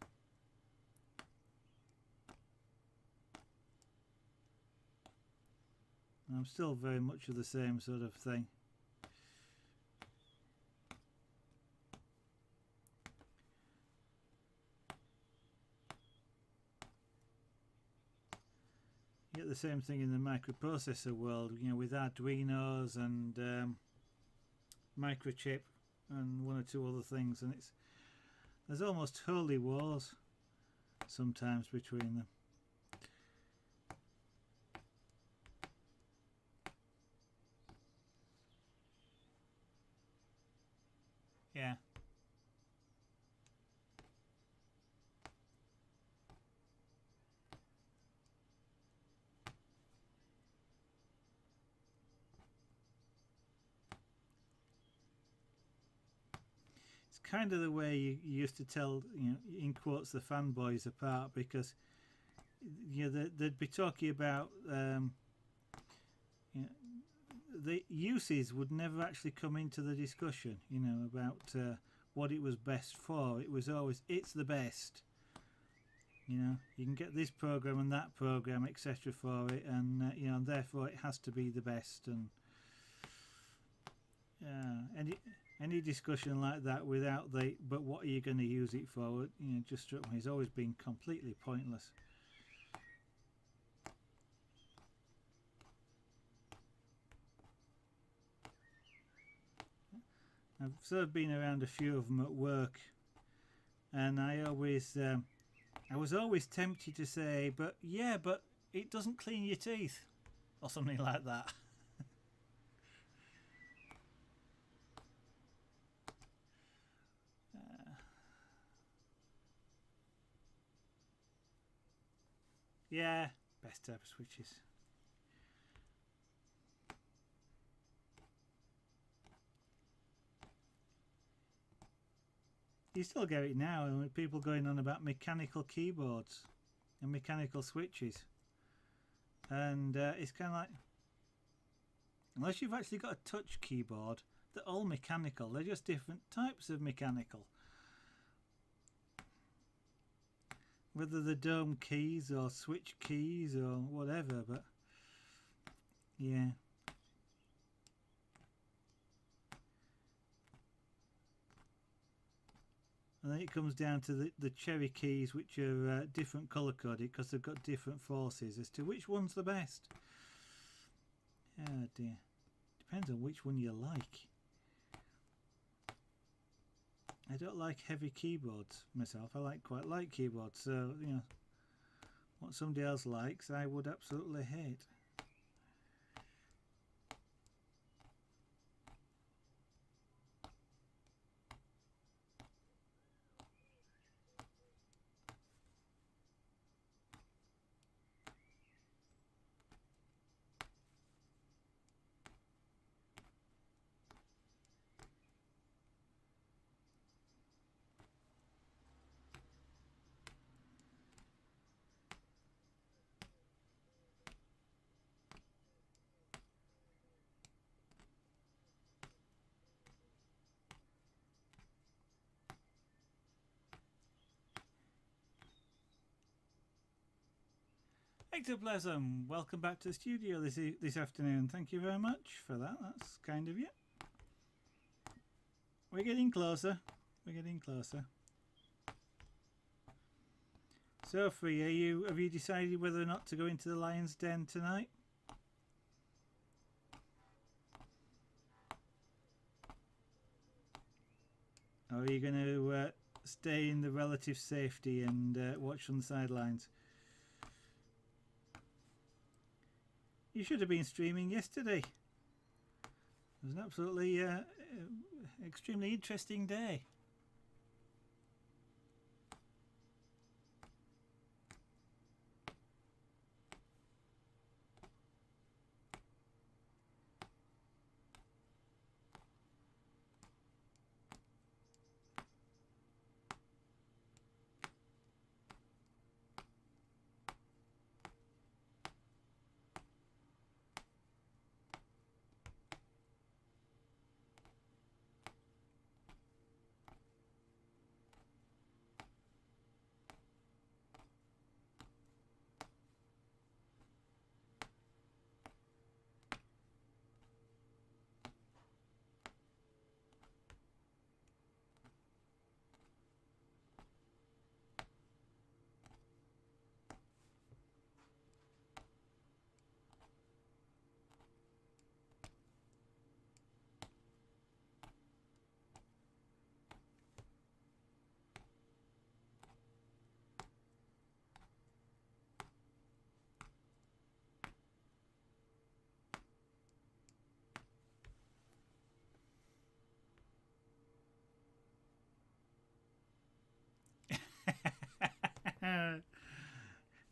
I'm still very much of the same sort of thing. You get the same thing in the microprocessor world, you know, with Arduinos and microchip and 1 or 2 other things, and there's almost holy wars sometimes between them. Yeah. It's kind of the way you used to tell, you know, in quotes, the fanboys apart, because you know they'd be talking about you know, the uses would never actually come into the discussion, you know, about what it was best for. It was always, it's the best. You know, you can get this program and that program, etc. for it, and you know, and therefore it has to be the best. And any discussion like that without but what are you going to use it for? You know, just struck me as always being completely pointless. I've sort of been around a few of them at work, and I was always tempted to say, but yeah, but it doesn't clean your teeth, or something like that. Yeah, best type of switches. You still get it now, and with people going on about mechanical keyboards and mechanical switches, and it's kind of like, unless you've actually got a touch keyboard, they're all mechanical. They're just different types of mechanical. Whether they're dome keys or switch keys or whatever, but yeah. And then it comes down to the cherry keys, which are different colour coded because they've got different forces as to which one's the best. Oh dear. Depends on which one you like. I don't like heavy keyboards myself. I like quite light keyboards, so you know, what somebody else likes I would absolutely hate. Ectoplasm, welcome back to the studio this afternoon. Thank you very much for that. That's kind of you. We're getting closer. We're getting closer. Sophie, have you decided whether or not to go into the lion's den tonight? Or are you going to stay in the relative safety and watch from the sidelines? You should have been streaming yesterday. It was an absolutely extremely interesting day.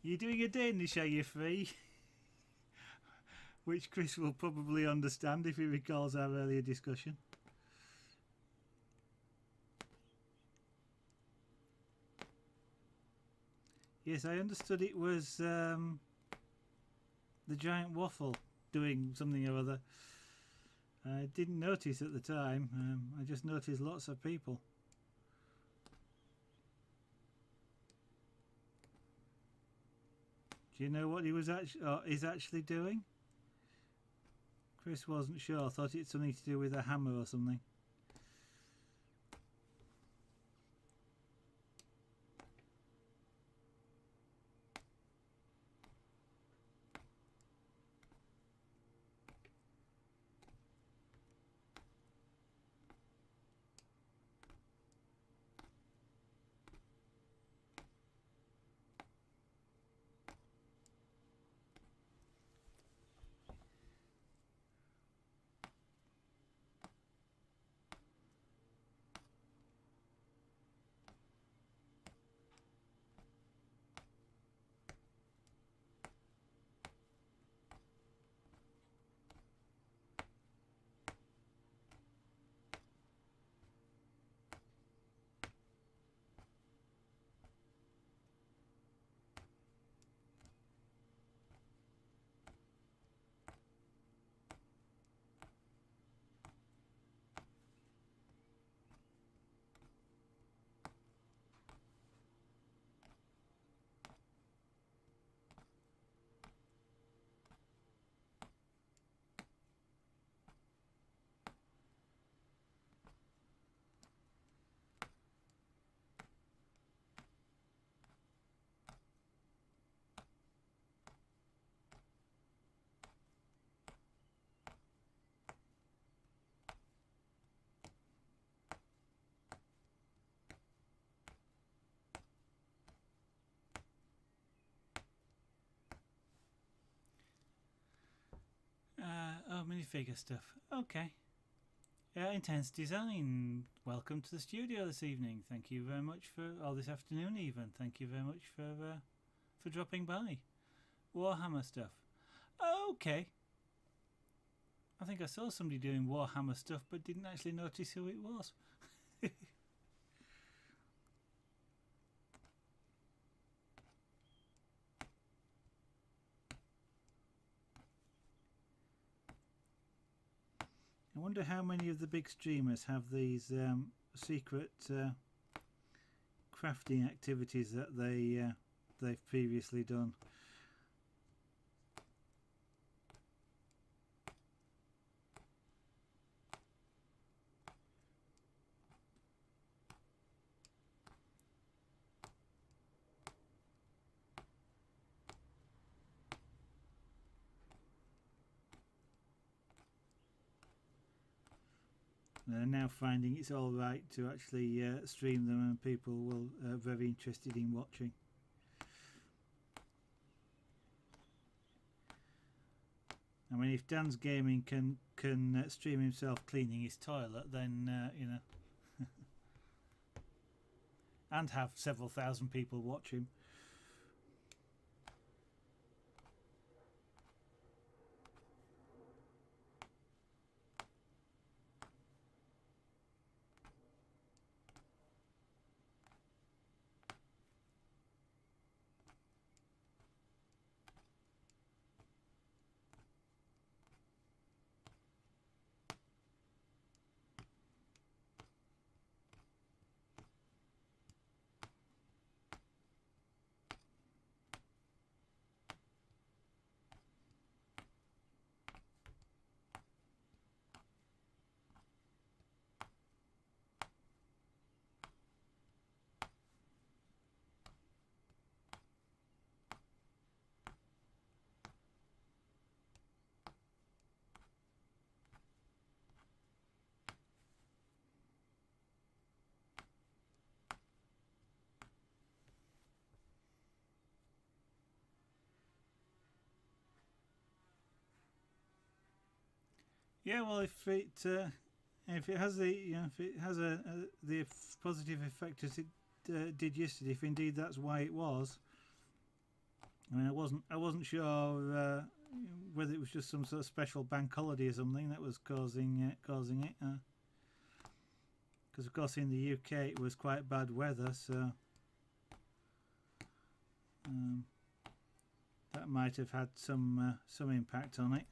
You're doing a Danish, are you, Free? Which Chris will probably understand if he recalls our earlier discussion. Yes, I understood it was the giant waffle doing something or other. I didn't notice at the time. I just noticed lots of people. Do you know what he was is actually doing? Chris wasn't sure. Thought it's something to do with a hammer or something. Oh, minifigure stuff. Okay. Intense Design, welcome to the studio this evening. Thank you very much or this afternoon even. Thank you very much for dropping by. Warhammer stuff. Okay. I think I saw somebody doing Warhammer stuff but didn't actually notice who it was. I wonder how many of the big streamers have these secret crafting activities that they've previously done. and I'm now finding it's all right to actually stream them, and people will very interested in watching. I mean, if Dan's Gaming can stream himself cleaning his toilet, then you know, and have several thousand people watch him. Yeah, well, if it has the, you know, if it has the positive effect as it did yesterday, if indeed that's why it was. I mean, I wasn't sure whether it was just some sort of special bank holiday or something that was causing it. Because of course in the UK it was quite bad weather, so that might have had some impact on it.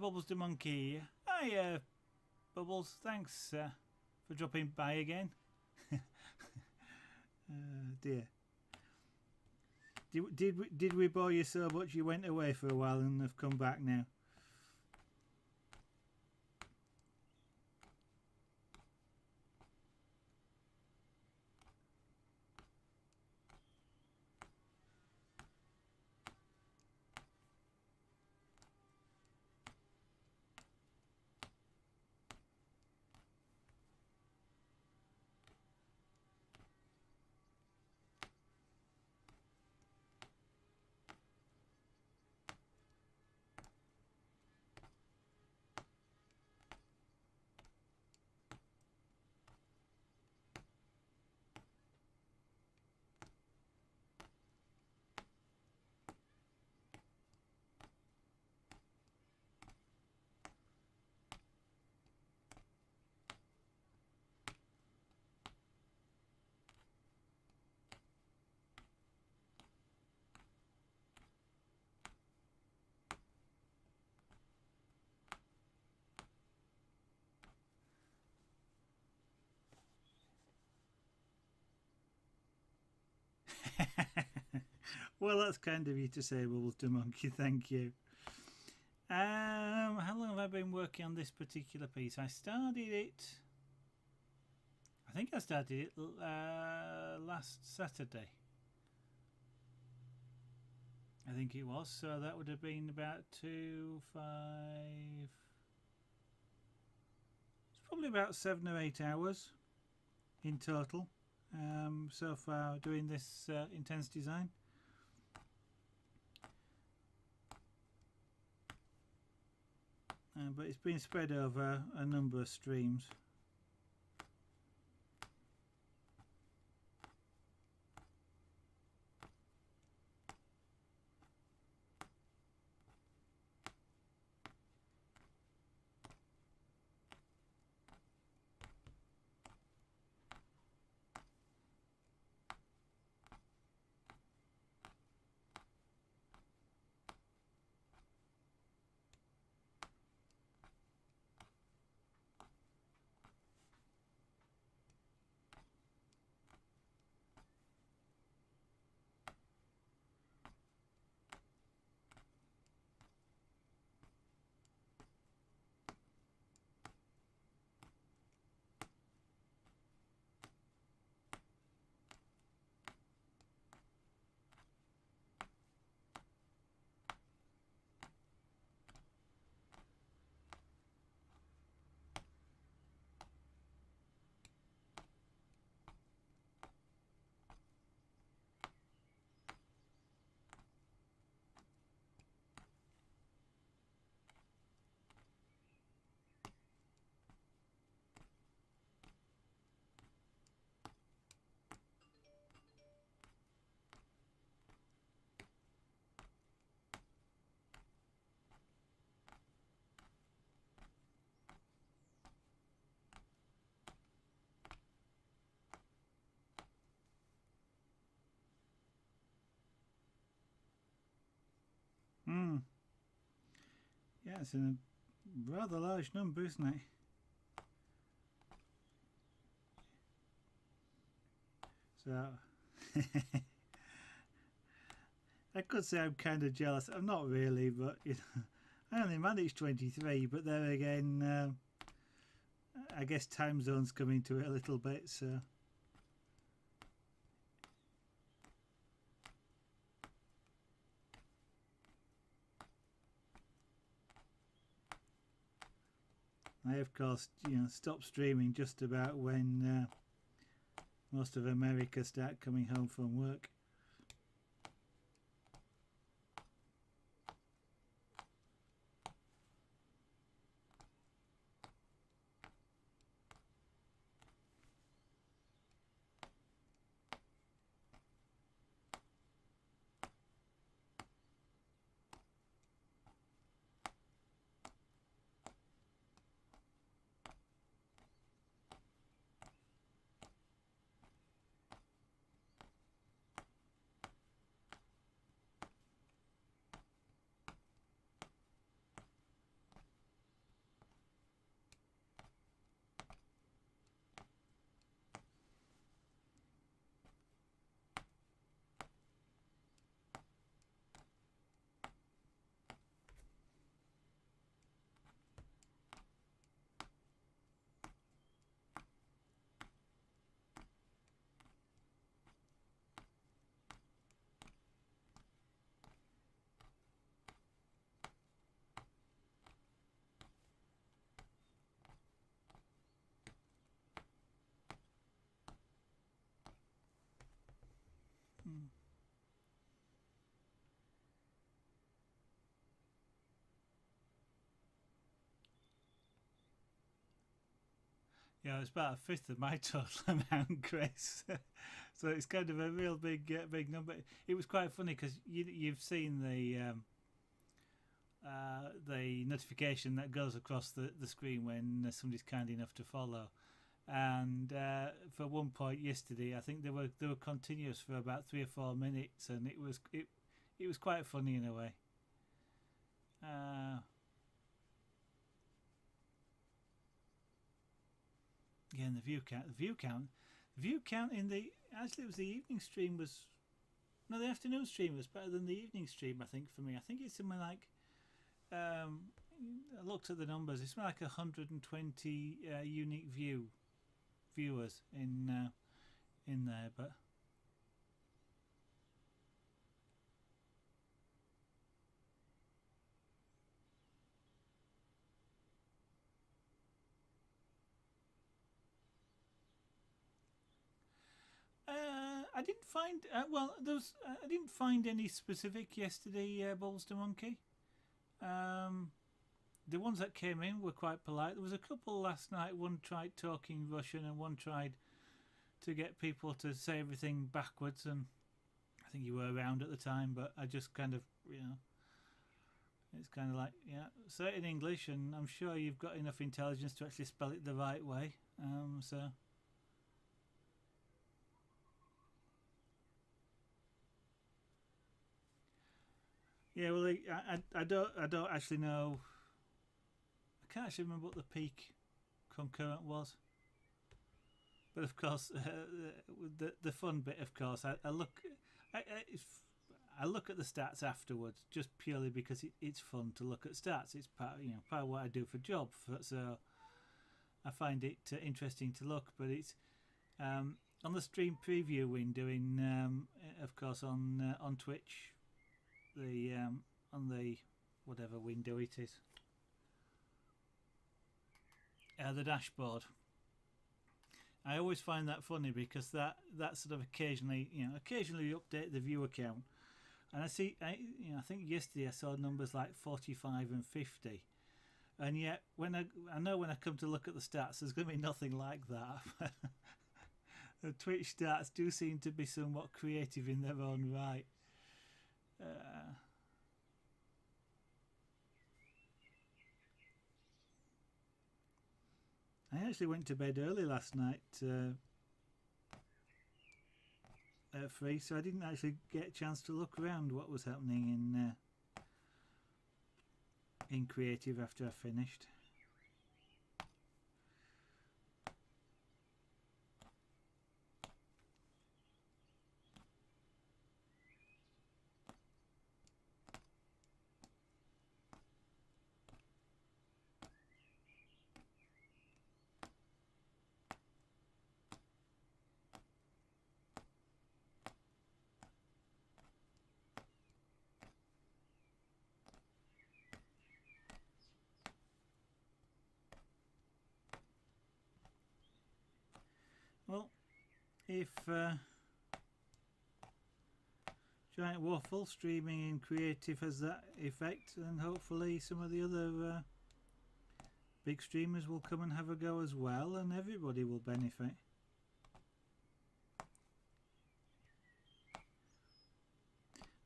Bubbles the Monkey. Hi, Bubbles. Thanks for dropping by again. Dear. Did we bore you so much you went away for a while and have come back now? Well, that's kind of you to say, Bubbles the Monkey. Thank you. How long have I been working on this particular piece? I started it. I think I started it last Saturday. I think it was. So that would have been about 2, 5. It's probably about 7 or 8 hours in total so far doing this intense design. But it's been spread over a number of streams. Yeah, it's a rather large number, isn't it? So I could say I'm kind of jealous. I'm not really, but you know, I only managed 23. But there again, I guess time zones come into it a little bit. So I, of course, stopped streaming just about when most of America start coming home from work. Yeah, it's about a fifth of my total amount, Chris. So it's kind of a real big number. It was quite funny because you've seen the notification that goes across the screen when somebody's kind enough to follow. And for one point yesterday, I think they were continuous for about 3 or 4 minutes, and it was quite funny in a way. Yeah, and the view count in the actually it was the evening stream was no the afternoon stream was better than the evening stream. I think for me, I think it's something like I looked at the numbers. It's something like 120 unique viewers in there, but. I didn't find I didn't find any specific yesterday. Balls to Monkey. The ones that came in were quite polite. There was a couple last night. One tried talking Russian, and one tried to get people to say everything backwards. And I think you were around at the time, but I just kind of it's kind of like say it in English, and I'm sure you've got enough intelligence to actually spell it the right way. So. Yeah, well, I don't actually know. I can't actually remember what the peak concurrent was. But of course, the fun bit, of course, I look I look at the stats afterwards just purely because it's fun to look at stats. It's part of what I do for job. So I find it interesting to look. But it's on the stream preview window of course, on Twitch. On the whatever window it is, the dashboard. I always find that funny because that sort of occasionally update the viewer count, and I think yesterday I saw numbers like 45 and 50, and yet when I know when I come to look at the stats, there's going to be nothing like that. The Twitch stats do seem to be somewhat creative in their own right. I actually went to bed early last night at 3, so I didn't actually get a chance to look around what was happening in creative after I finished. Well, if Giant Waffle streaming in creative has that effect, then hopefully some of the other big streamers will come and have a go as well, and everybody will benefit.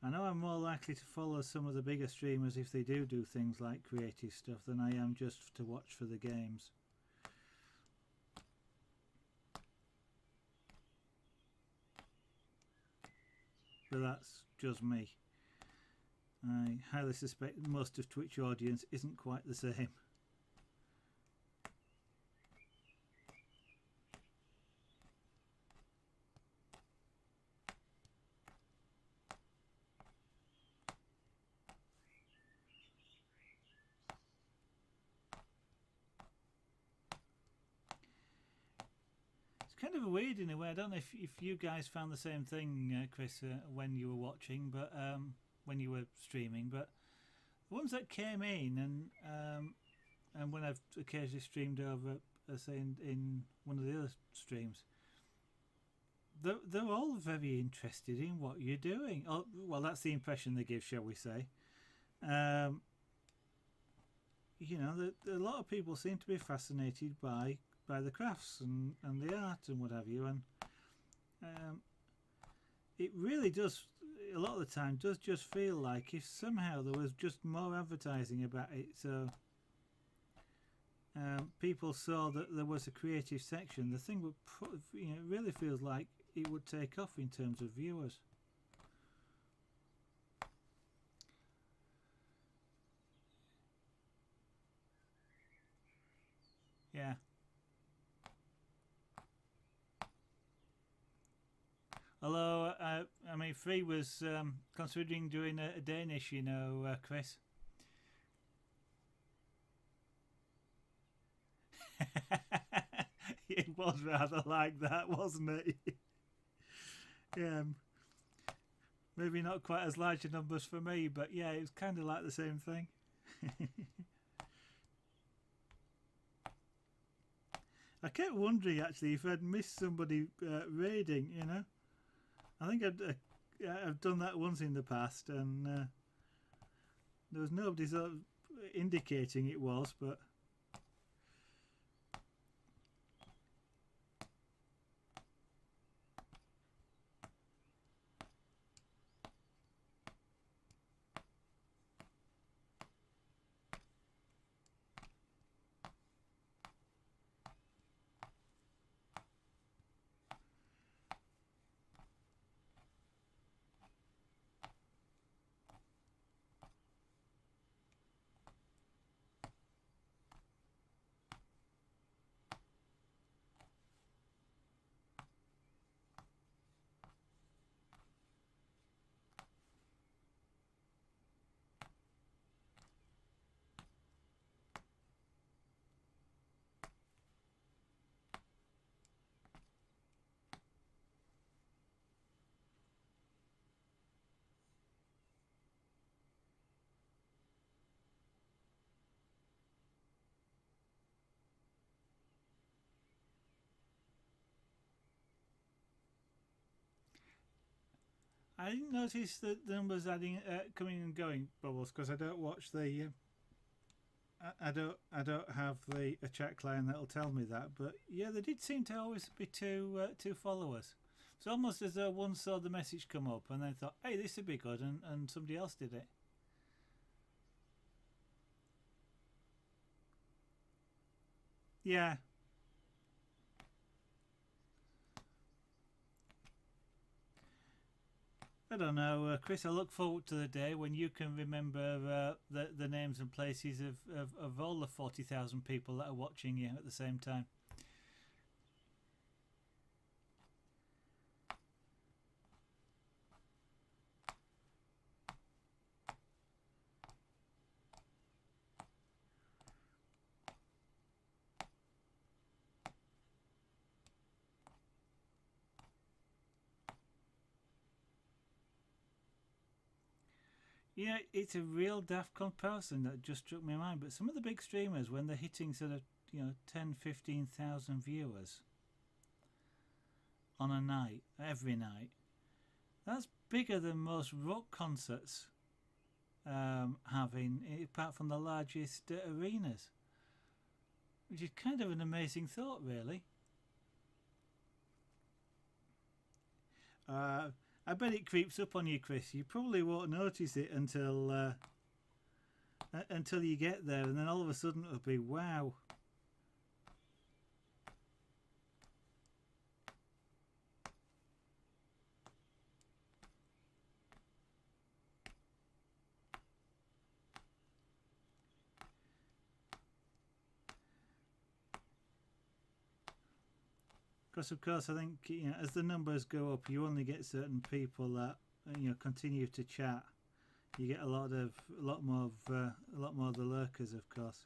I know I'm more likely to follow some of the bigger streamers if they do things like creative stuff than I am just to watch for the games. But that's just me. I highly suspect most of Twitch audience isn't quite the same. Kind of weird in a way. I don't know if you guys found the same thing, Chris, when you were watching, but when you were streaming. But the ones that came in, and when I've occasionally streamed over, say in one of the other streams, they're all very interested in what you're doing. Oh, well, that's the impression they give, shall we say? You know, a lot of people seem to be fascinated by the crafts and the art and what have you, and it really does a lot of the time does just feel like if somehow there was just more advertising about it, so people saw that there was a creative section, the thing would it really feels like it would take off in terms of viewers. Yeah. Although, I mean, Free was considering doing a Danish, you know, Chris. It was rather like that, wasn't it? Yeah. Maybe not quite as large a numbers for me, but yeah, it was kind of like the same thing. I kept wondering, actually, if I'd missed somebody raiding, you know. I think I've done that once in the past, and there was nobody sort of indicating it was, but I didn't notice that the numbers adding coming and going, Bubbles, because I don't watch the. I don't have a chat client that'll tell me that, but yeah, they did seem to always be two followers. It's almost as though one saw the message come up and then thought, "Hey, this would be good," and somebody else did it. Yeah. I don't know, Chris. I look forward to the day when you can remember the names and places of all the 40,000 people that are watching you at the same time. Yeah, it's a real daft comparison that just struck my mind. But some of the big streamers, when they're hitting sort of 10, 15,000 viewers on a night, every night, that's bigger than most rock concerts having, apart from the largest arenas, which is kind of an amazing thought, really. I bet it creeps up on you, Chris. You probably won't notice it until you get there, and then all of a sudden it'll be wow. Because of course, I think as the numbers go up, you only get certain people that continue to chat. You get a lot more of the lurkers, of course.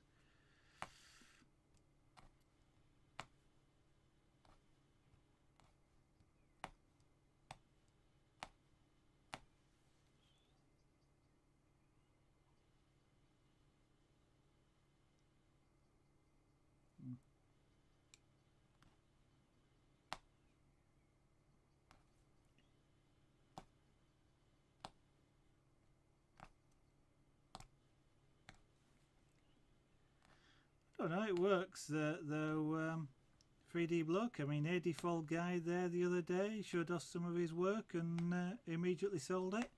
I don't know, it works though. 3D bloke. I mean, a default guy there the other day showed us some of his work and immediately sold it.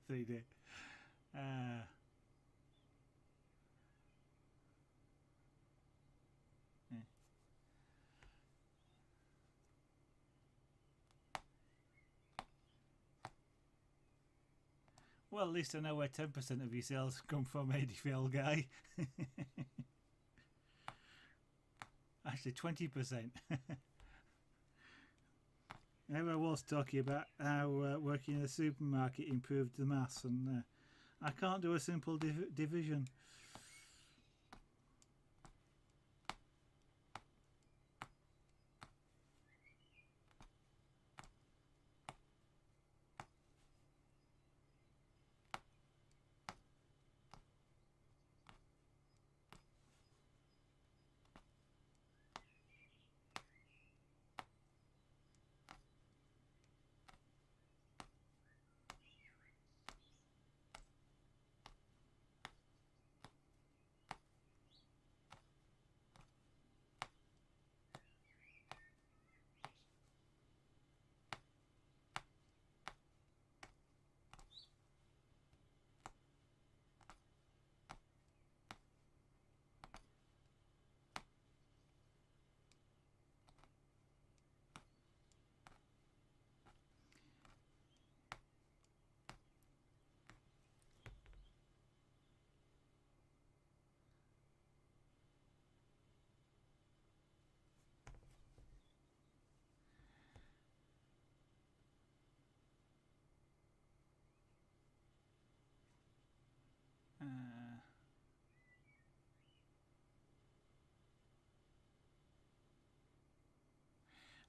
They did. Yeah. Well, at least I know where 10% of your sales come from, ADFL guy. Actually, 20%. I was talking about how working in a supermarket improved the maths, and I can't do a simple division.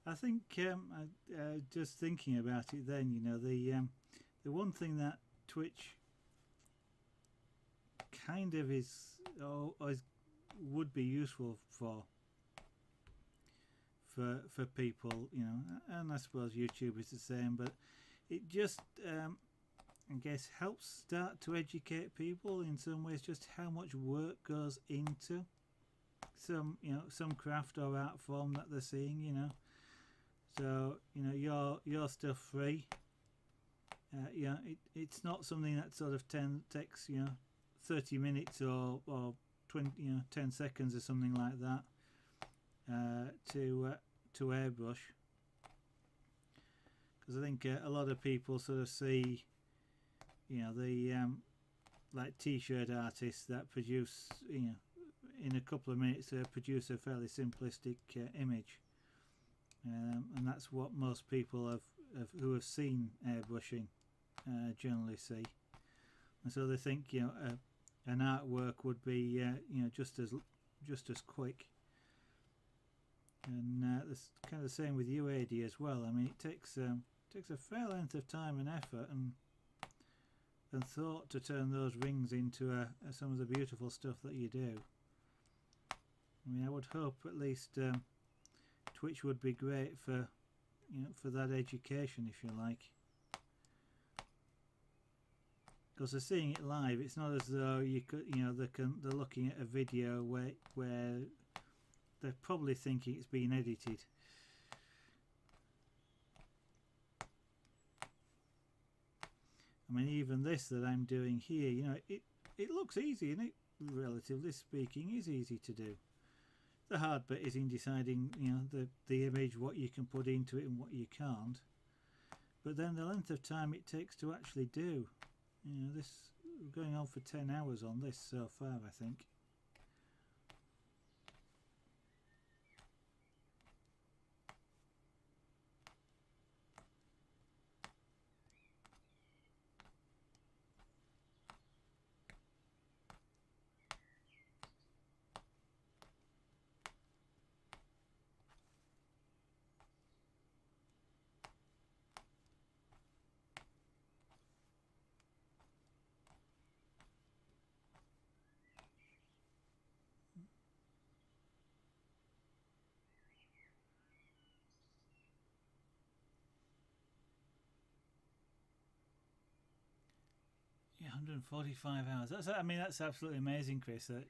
I think just thinking about it, then the one thing that Twitch kind of is would be useful for people, and I suppose YouTube is the same, but it just I guess helps start to educate people in some ways, just how much work goes into some craft or art form that they're seeing. So your stuff free, it's not something that sort of takes 30 minutes or 20 10 seconds or something like that to airbrush, because I think a lot of people sort of see the like t-shirt artists that produce in a couple of minutes produce a fairly simplistic image, and that's what most people who have seen airbrushing generally see, and so they think an artwork would be just as quick. And it's kind of the same with UAD as well. I mean, it takes a fair length of time and effort and thought to turn those rings into some of the beautiful stuff that you do. I mean, I would hope at least Twitch would be great for for that education, if you like, because they're seeing it live. It's not as though you could they're looking at a video where they're probably thinking it's been edited. I mean, even this that I'm doing here, it looks easy, and it, relatively speaking, is easy to do. The hard bit is in deciding, the image, what you can put into it and what you can't. But then the length of time it takes to actually do. This going on for 10 hours on this so far, I think. Yeah, 145 hours. That's absolutely amazing, Chris. That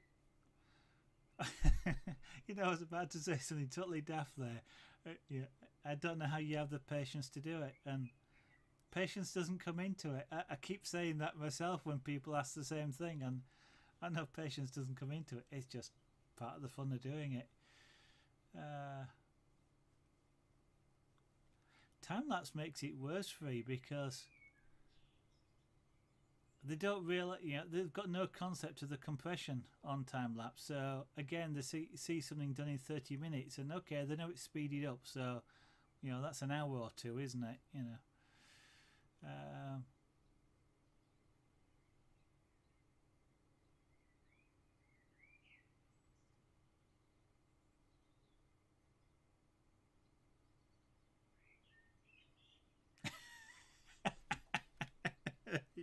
I was about to say something totally daft there. I don't know how you have the patience to do it, and patience doesn't come into it. I keep saying that myself when people ask the same thing, and I know patience doesn't come into it. It's just part of the fun of doing it. Time-lapse makes it worse for you because they don't really, they've got no concept of the compression on time-lapse. So again, they see something done in 30 minutes, and okay, they know it's speeded up. So, that's an hour or two, isn't it?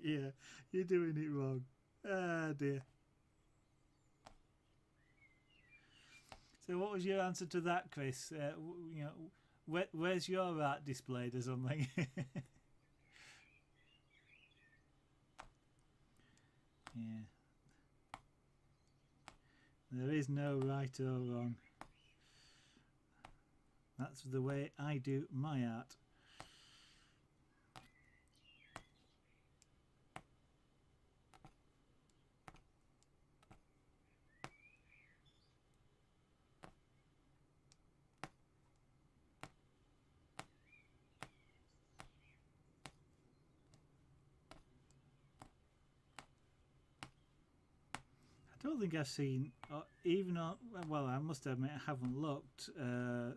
Yeah, you're doing it wrong. Ah, dear. So what was your answer to that, Chris? Where's your art displayed or something? Yeah. There is no right or wrong. That's the way I do my art. I don't think I've seen, even on, well, I must admit I haven't looked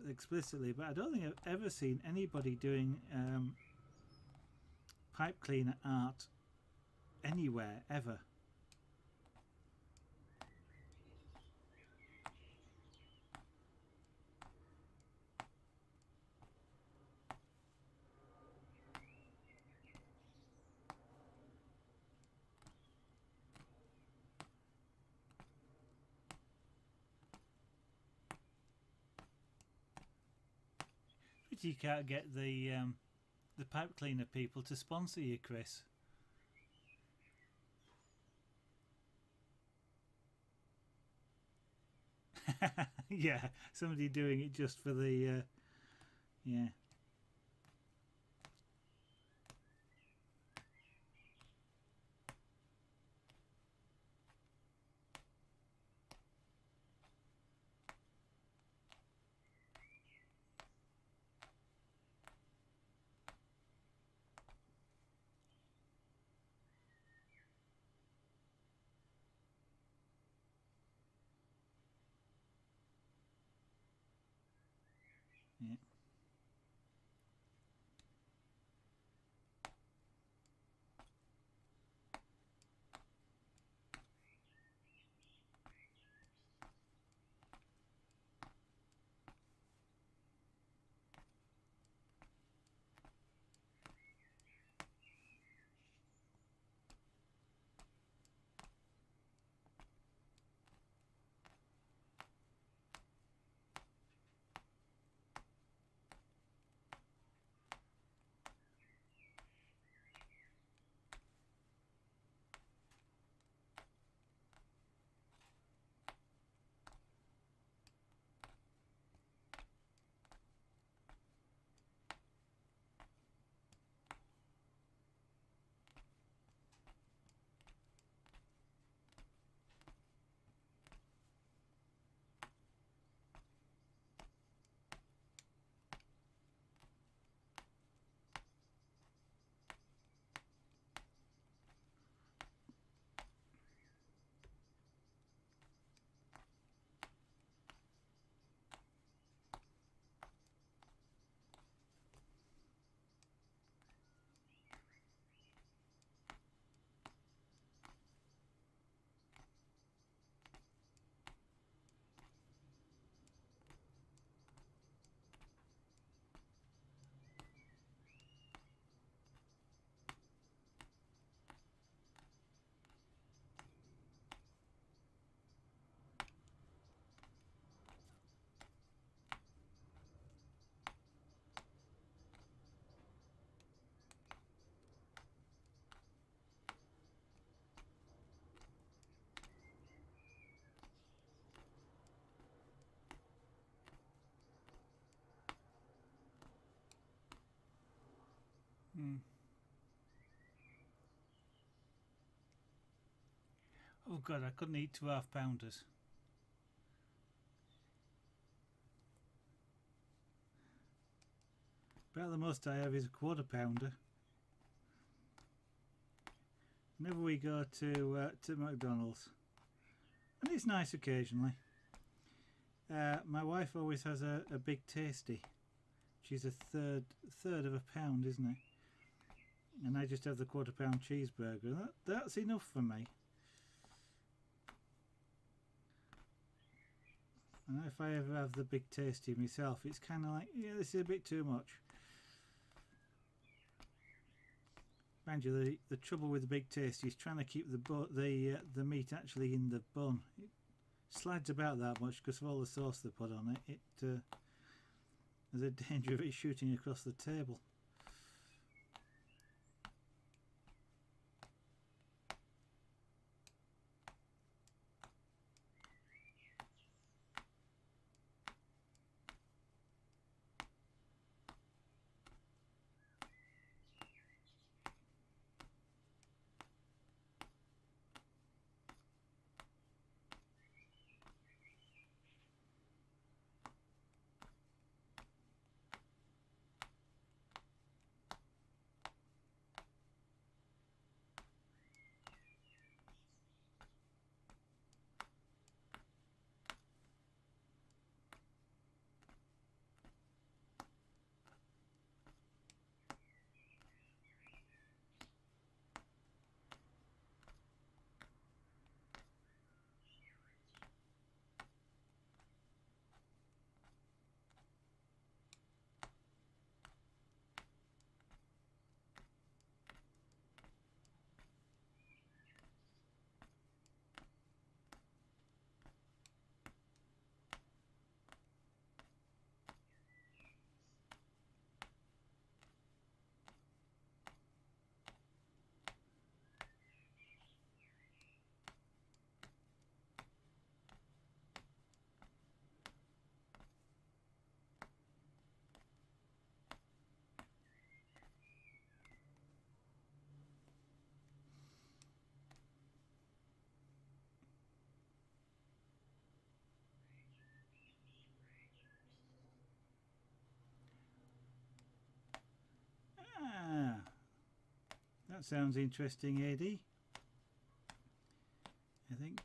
explicitly, but I don't think I've ever seen anybody doing pipe cleaner art anywhere, ever. Pity you can't get the pipe cleaner people to sponsor you, Chris. Yeah, somebody doing it just for the yeah. Yeah. Mm. Oh God, I couldn't eat 2.5 pounders. About the most I have is a 1/4 pounder. Whenever we go to McDonald's, and it's nice occasionally. My wife always has a big tasty. She's a third of a pound, isn't it? And I just have the 1/4 pound cheeseburger. That's enough for me. And if I ever have the big tasty myself, it's kind of like, yeah, this is a bit too much. Mind you, the trouble with the big tasty is trying to keep the meat actually in the bun. It slides about that much because of all the sauce they put on it. There's a danger of it shooting across the table. That sounds interesting, AD. I think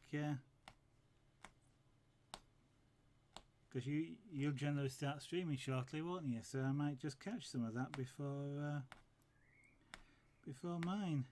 because you'll generally start streaming shortly, won't you? So I might just catch some of that before mine.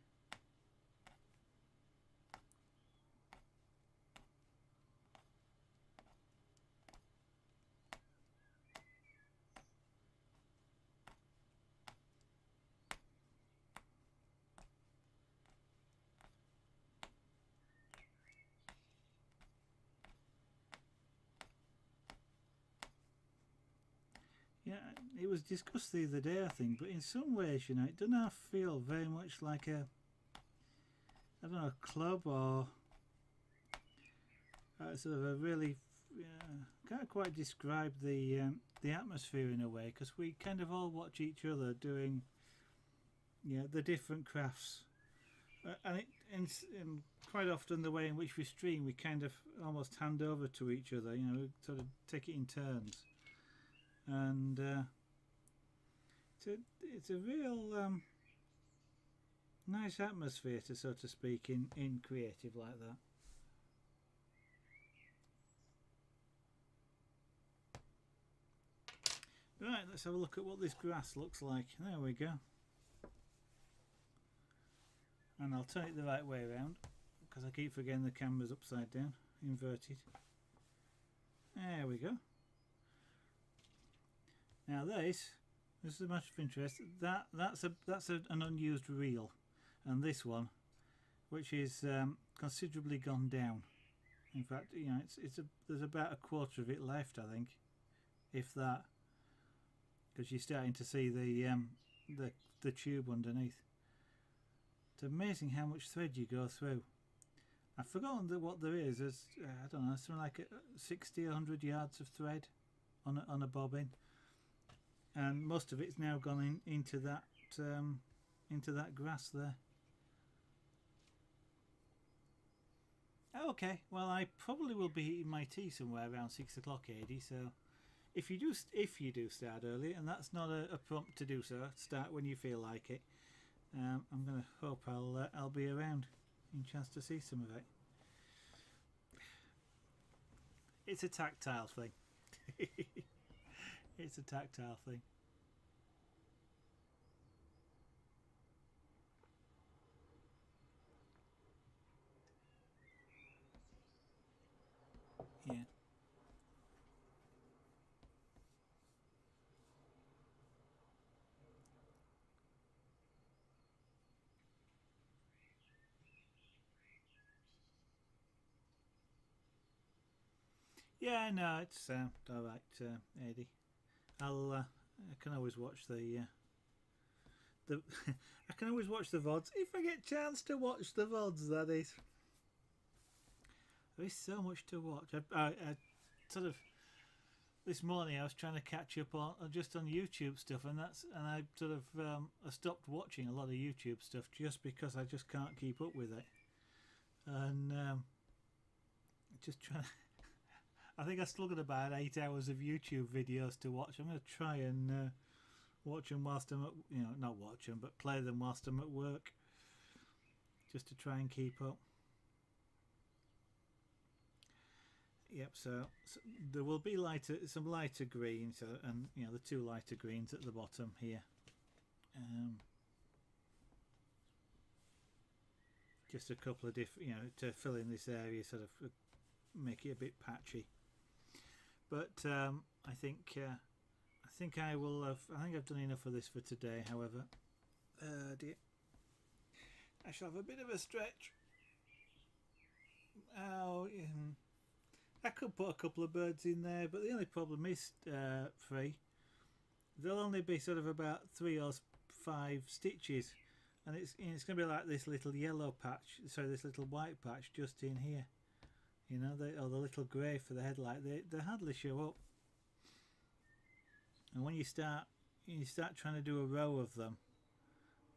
Yeah, it was discussed the other day, I think, but in some ways, you know, it doesn't feel very much like a, I don't know, a club or sort of a really, can't quite describe the atmosphere in a way, because we kind of all watch each other doing, the different crafts, and quite often the way in which we stream, we kind of almost hand over to each other, sort of take it in turns. And it's a real nice atmosphere to, so to speak, in creative like that. Right, let's have a look at what this grass looks like. There we go. And I'll turn it the right way around because I keep forgetting the camera's upside down, inverted. There we go. Now this is much of interest. That's an unused reel, and this one, which is considerably gone down. In fact, there's about a quarter of it left, I think, if that, because you're starting to see the tube underneath. It's amazing how much thread you go through. I've forgotten what there is. There's I don't know, something like 60 or 100 yards of thread on a bobbin. And most of it's now gone into that grass there. Okay, well, I probably will be eating my tea somewhere around 6 o'clock, AD. So if you do start early, and that's not a prompt to do so, start when you feel like it. I'm gonna hope I'll be around in chance to see some of it. It's a tactile thing. It's a tactile thing. Yeah. Yeah, no, it's all right, Eddie. I can always watch the I can always watch the VODs if I get a chance to watch the VODs. That is, there is so much to watch. I sort of this morning I was trying to catch up on just on YouTube stuff, and I sort of I stopped watching a lot of YouTube stuff just because I just can't keep up with it, and just trying to. I think I still got about 8 hours of YouTube videos to watch. I'm going to try and watch them whilst I'm at, not watch them, but play them whilst I'm at work, just to try and keep up. Yep. So there will be some lighter greens, and the 2 lighter greens at the bottom here. Just a couple of different, to fill in this area, sort of make it a bit patchy. But I think I will have. I think I've done enough of this for today. However, dear, I shall have a bit of a stretch. Oh, I could put a couple of birds in there, but the only problem is 3. There'll only be sort of about 3 or 5 stitches, and it's going to be like this little yellow patch. Sorry, this little white patch just in here. Or the little grey for the headlight, they hardly show up. And when you start trying to do a row of them,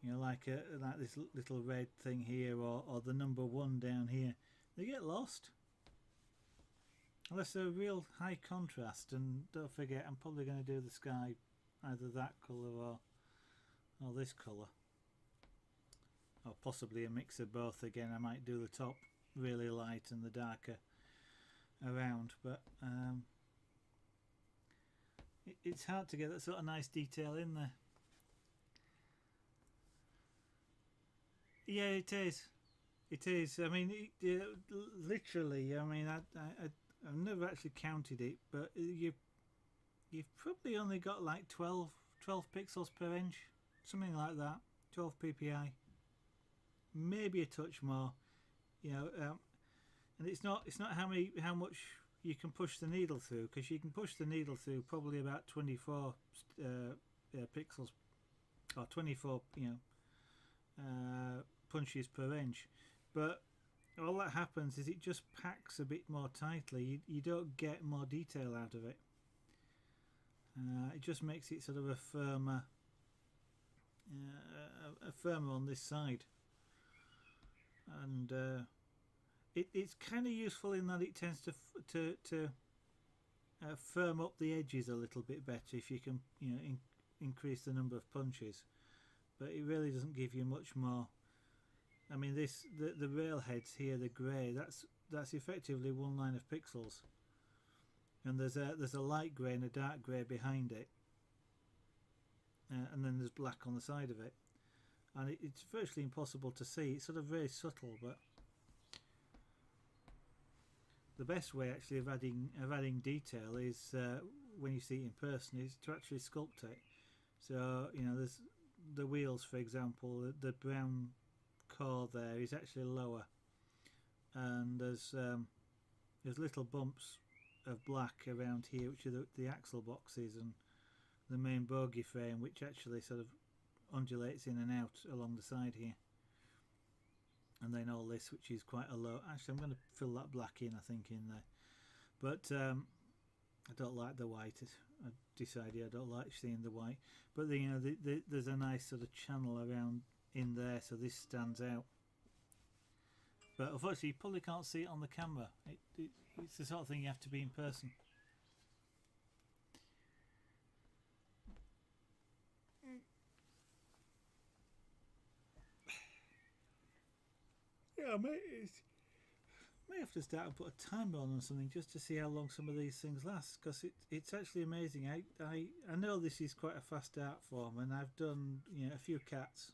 like this little red thing here, or the number 1 down here, they get lost. Unless they're real high contrast, and don't forget, I'm probably going to do the sky either that colour or this colour. or possibly a mix of both again. I might do the top really light and the darker around, but it's hard to get that sort of nice detail in there. Yeah, it is. It is. I mean, literally. I mean, I've never actually counted it, but you've probably only got like 12 pixels per inch, something like that. 12 ppi, maybe a touch more. You know, and it's not how much you can push the needle through, because you can push the needle through probably about 24 pixels or 24 punches per inch, but all that happens is it just packs a bit more tightly. You don't get more detail out of it. It just makes it sort of a firmer on this side, and it's kind of useful in that it tends to firm up the edges a little bit better if you can increase the number of punches, but it really doesn't give you much more. I mean, the rail heads here, the grey, that's effectively one line of pixels, and there's a light grey and a dark grey behind it, and then there's black on the side of it, and it's virtually impossible to see. It's sort of very subtle, but the best way actually of adding detail is when you see it in person, is to actually sculpt it. So there's the wheels, for example. The brown core there is actually lower, and there's little bumps of black around here, which are the axle boxes and the main bogie frame, which actually sort of undulates in and out along the side here, and then all this, which is quite a low. Actually, I'm going to fill that black in, I think, in there, but I don't like the white. I decided I don't like seeing the white, but there's a nice sort of channel around in there, so this stands out. But unfortunately, you probably can't see it on the camera. It's the sort of thing you have to be in person. Yeah, I may have to start and put a timer on or something just to see how long some of these things last, because it's actually amazing. I know this is quite a fast art form, and I've done a few cats,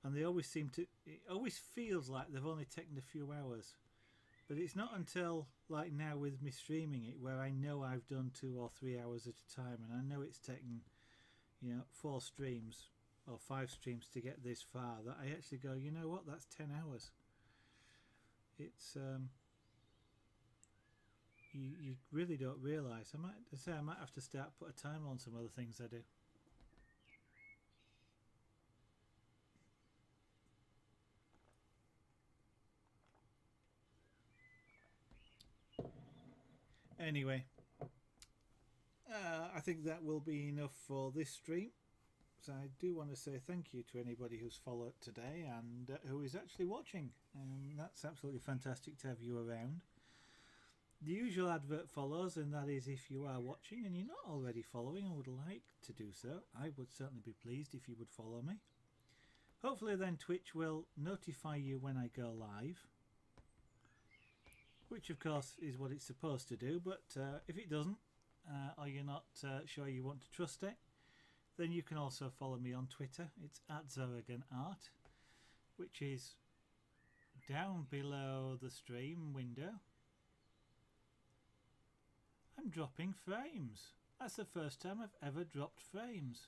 and they always it always feels like they've only taken a few hours, but it's not until like now with me streaming it where I know I've done 2 or 3 hours at a time, and I know it's taken 4 streams or 5 streams to get this far, that I actually go, you know what, that's 10 hours. It's you really don't realise. I might have to start put a timer on some other things I do. Anyway, I think that will be enough for this stream. So I do want to say thank you to anybody who's followed today and who is actually watching. That's absolutely fantastic to have you around. The usual advert follows, and that is if you are watching and you're not already following and would like to do so, I would certainly be pleased if you would follow me. Hopefully then Twitch will notify you when I go live, which of course is what it's supposed to do, but if it doesn't, or you're not sure you want to trust it, then you can also follow me on Twitter. It's @ZoraganArt, which is down below the stream window. I'm dropping frames. That's the first time I've ever dropped frames,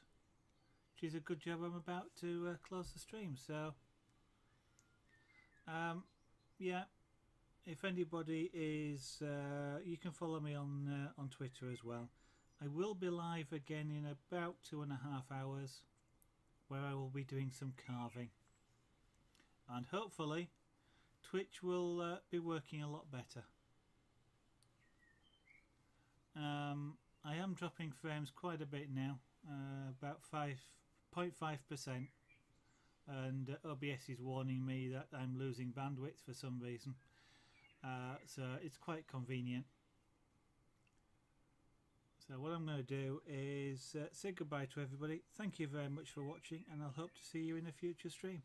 which is a good job. I'm about to close the stream. So yeah, if anybody is you can follow me on Twitter as well. I will be live again in about 2.5 hours, where I will be doing some carving, and hopefully Twitch will be working a lot better. I am dropping frames quite a bit now, about 5.5%, and OBS is warning me that I'm losing bandwidth for some reason, so it's quite convenient. So what I'm going to do is say goodbye to everybody. Thank you very much for watching, and I'll hope to see you in a future stream.